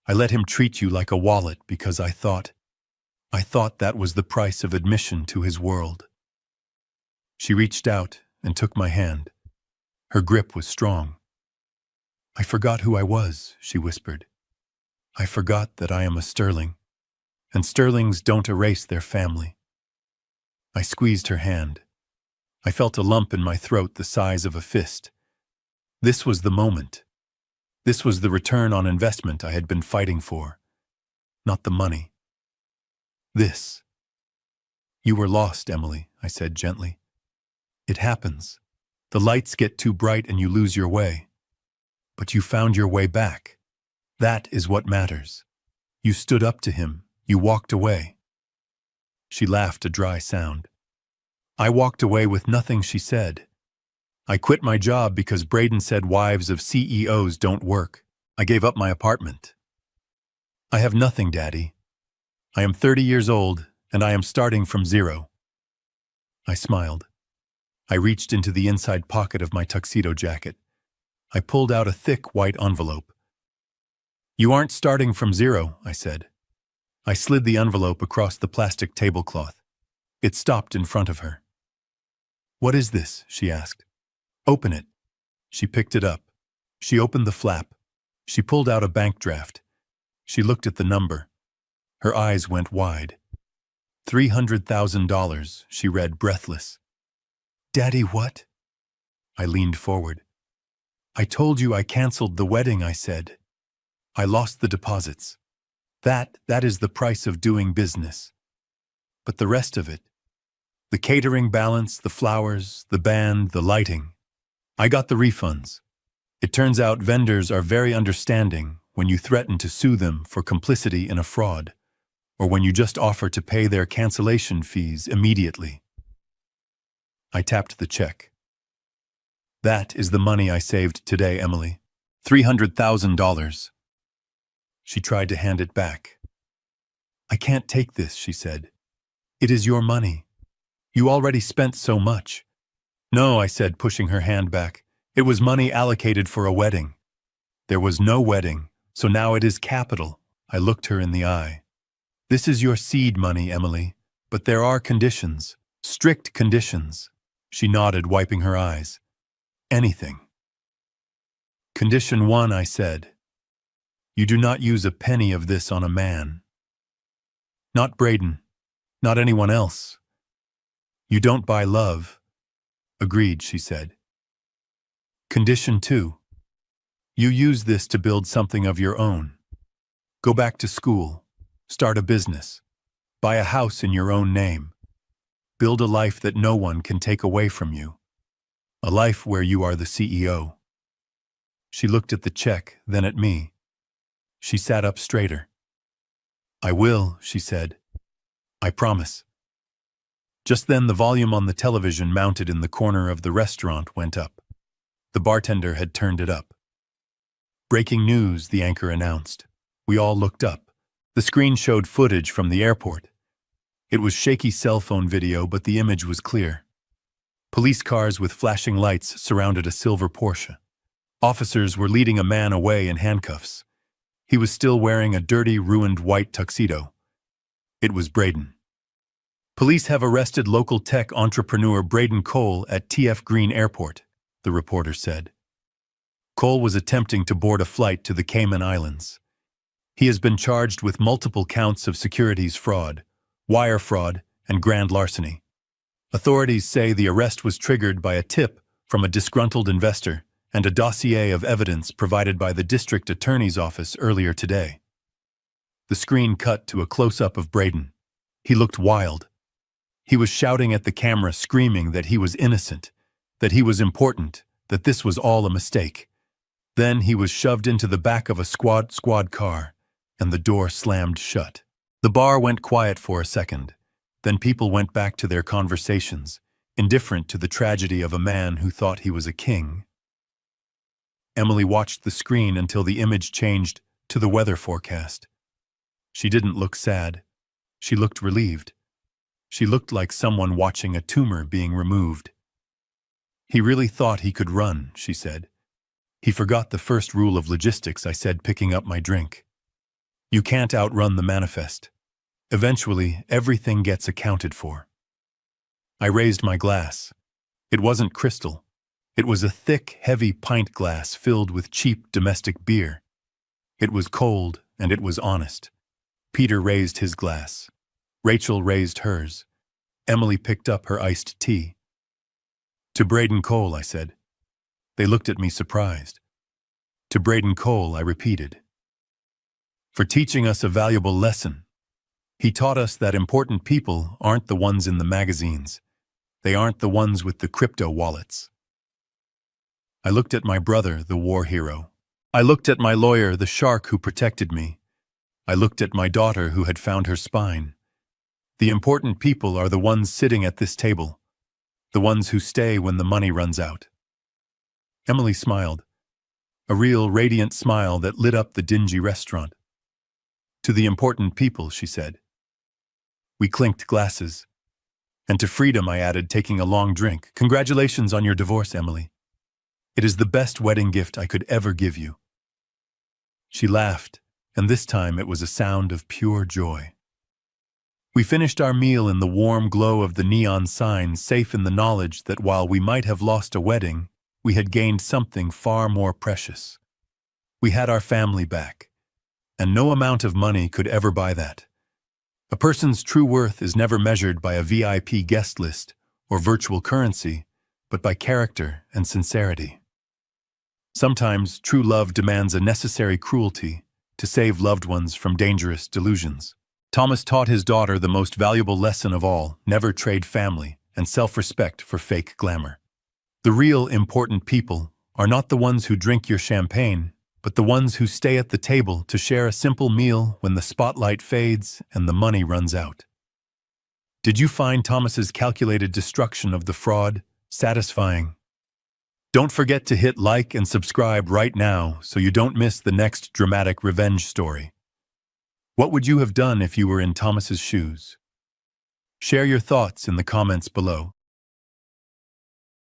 I let him treat you like a wallet because I thought that was the price of admission to his world. She reached out and took my hand. Her grip was strong. I forgot who I was, she whispered. I forgot that I am a Sterling, and Sterlings don't erase their family. I squeezed her hand. I felt a lump in my throat the size of a fist. This was the moment. This was the return on investment I had been fighting for. Not the money. This. You were lost, Emily, I said gently. It happens. The lights get too bright and you lose your way. But you found your way back. That is what matters. You stood up to him. You walked away. She laughed a dry sound. I walked away with nothing, she said. I quit my job because Braden said wives of CEOs don't work. I gave up my apartment. I have nothing, Daddy. I am 30 years old, and I am starting from zero. I smiled. I reached into the inside pocket of my tuxedo jacket. I pulled out a thick white envelope. You aren't starting from zero, I said. I slid the envelope across the plastic tablecloth. It stopped in front of her. What is this? She asked. Open it. She picked it up. She opened the flap. She pulled out a bank draft. She looked at the number. Her eyes went wide. $300,000, she read, breathless. Daddy, what? I leaned forward. I told you I canceled the wedding, I said. I lost the deposits. That is the price of doing business. But the rest of it, the catering balance, the flowers, the band, the lighting, I got the refunds. It turns out vendors are very understanding when you threaten to sue them for complicity in a fraud, or when you just offer to pay their cancellation fees immediately. I tapped the check. That is the money I saved today, Emily. $300,000. She tried to hand it back. I can't take this, she said. It is your money. You already spent so much. No, I said, pushing her hand back. It was money allocated for a wedding. There was no wedding, so now it is capital. I looked her in the eye. This is your seed money, Emily, but there are conditions, strict conditions. She nodded, wiping her eyes. Anything. Condition 1, I said. You do not use a penny of this on a man. Not Braden. Not anyone else. You don't buy love. Agreed, she said. Condition 2. You use this to build something of your own. Go back to school. Start a business. Buy a house in your own name. Build a life that no one can take away from you. A life where you are the CEO. She looked at the check, then at me. She sat up straighter. I will, she said. I promise. Just then the volume on the television mounted in the corner of the restaurant went up. The bartender had turned it up. Breaking news, the anchor announced. We all looked up. The screen showed footage from the airport. It was shaky cell phone video, but the image was clear. Police cars with flashing lights surrounded a silver Porsche. Officers were leading a man away in handcuffs. He was still wearing a dirty, ruined white tuxedo. It was Braden. Police have arrested local tech entrepreneur Braden Cole at TF Green Airport, the reporter said. Cole was attempting to board a flight to the Cayman Islands. He has been charged with multiple counts of securities fraud, wire fraud, and grand larceny. Authorities say the arrest was triggered by a tip from a disgruntled investor and a dossier of evidence provided by the district attorney's office earlier today. The screen cut to a close-up of Braden. He looked wild. He was shouting at the camera, screaming that he was innocent, that he was important, that this was all a mistake. Then he was shoved into the back of a squad car, and the door slammed shut. The bar went quiet for a second. Then people went back to their conversations, indifferent to the tragedy of a man who thought he was a king. Emily watched the screen until the image changed to the weather forecast. She didn't look sad. She looked relieved. She looked like someone watching a tumor being removed. "He really thought he could run," she said. "He forgot the first rule of logistics," I said, picking up my drink. "You can't outrun the manifest. Eventually, everything gets accounted for." I raised my glass. It wasn't crystal. It was a thick, heavy pint glass filled with cheap domestic beer. It was cold, and it was honest. Peter raised his glass. Rachel raised hers. Emily picked up her iced tea. "To Braden Cole," I said. They looked at me surprised. "To Braden Cole," I repeated. "For teaching us a valuable lesson. He taught us that important people aren't the ones in the magazines. They aren't the ones with the crypto wallets." I looked at my brother, the war hero. I looked at my lawyer, the shark who protected me. I looked at my daughter who had found her spine. The important people are the ones sitting at this table, the ones who stay when the money runs out. Emily smiled, a real radiant smile that lit up the dingy restaurant. "To the important people," she said. We clinked glasses. "And to freedom," I added, taking a long drink. "Congratulations on your divorce, Emily. It is the best wedding gift I could ever give you." She laughed, and this time it was a sound of pure joy. We finished our meal in the warm glow of the neon signs, safe in the knowledge that while we might have lost a wedding, we had gained something far more precious. We had our family back, and no amount of money could ever buy that. A person's true worth is never measured by a VIP guest list or virtual currency, but by character and sincerity. Sometimes true love demands a necessary cruelty to save loved ones from dangerous delusions. Thomas taught his daughter the most valuable lesson of all: never trade family and self-respect for fake glamour. The real important people are not the ones who drink your champagne, but the ones who stay at the table to share a simple meal when the spotlight fades and the money runs out. Did you find Thomas's calculated destruction of the fraud satisfying? Don't forget to hit like and subscribe right now so you don't miss the next dramatic revenge story. What would you have done if you were in Thomas's shoes? Share your thoughts in the comments below.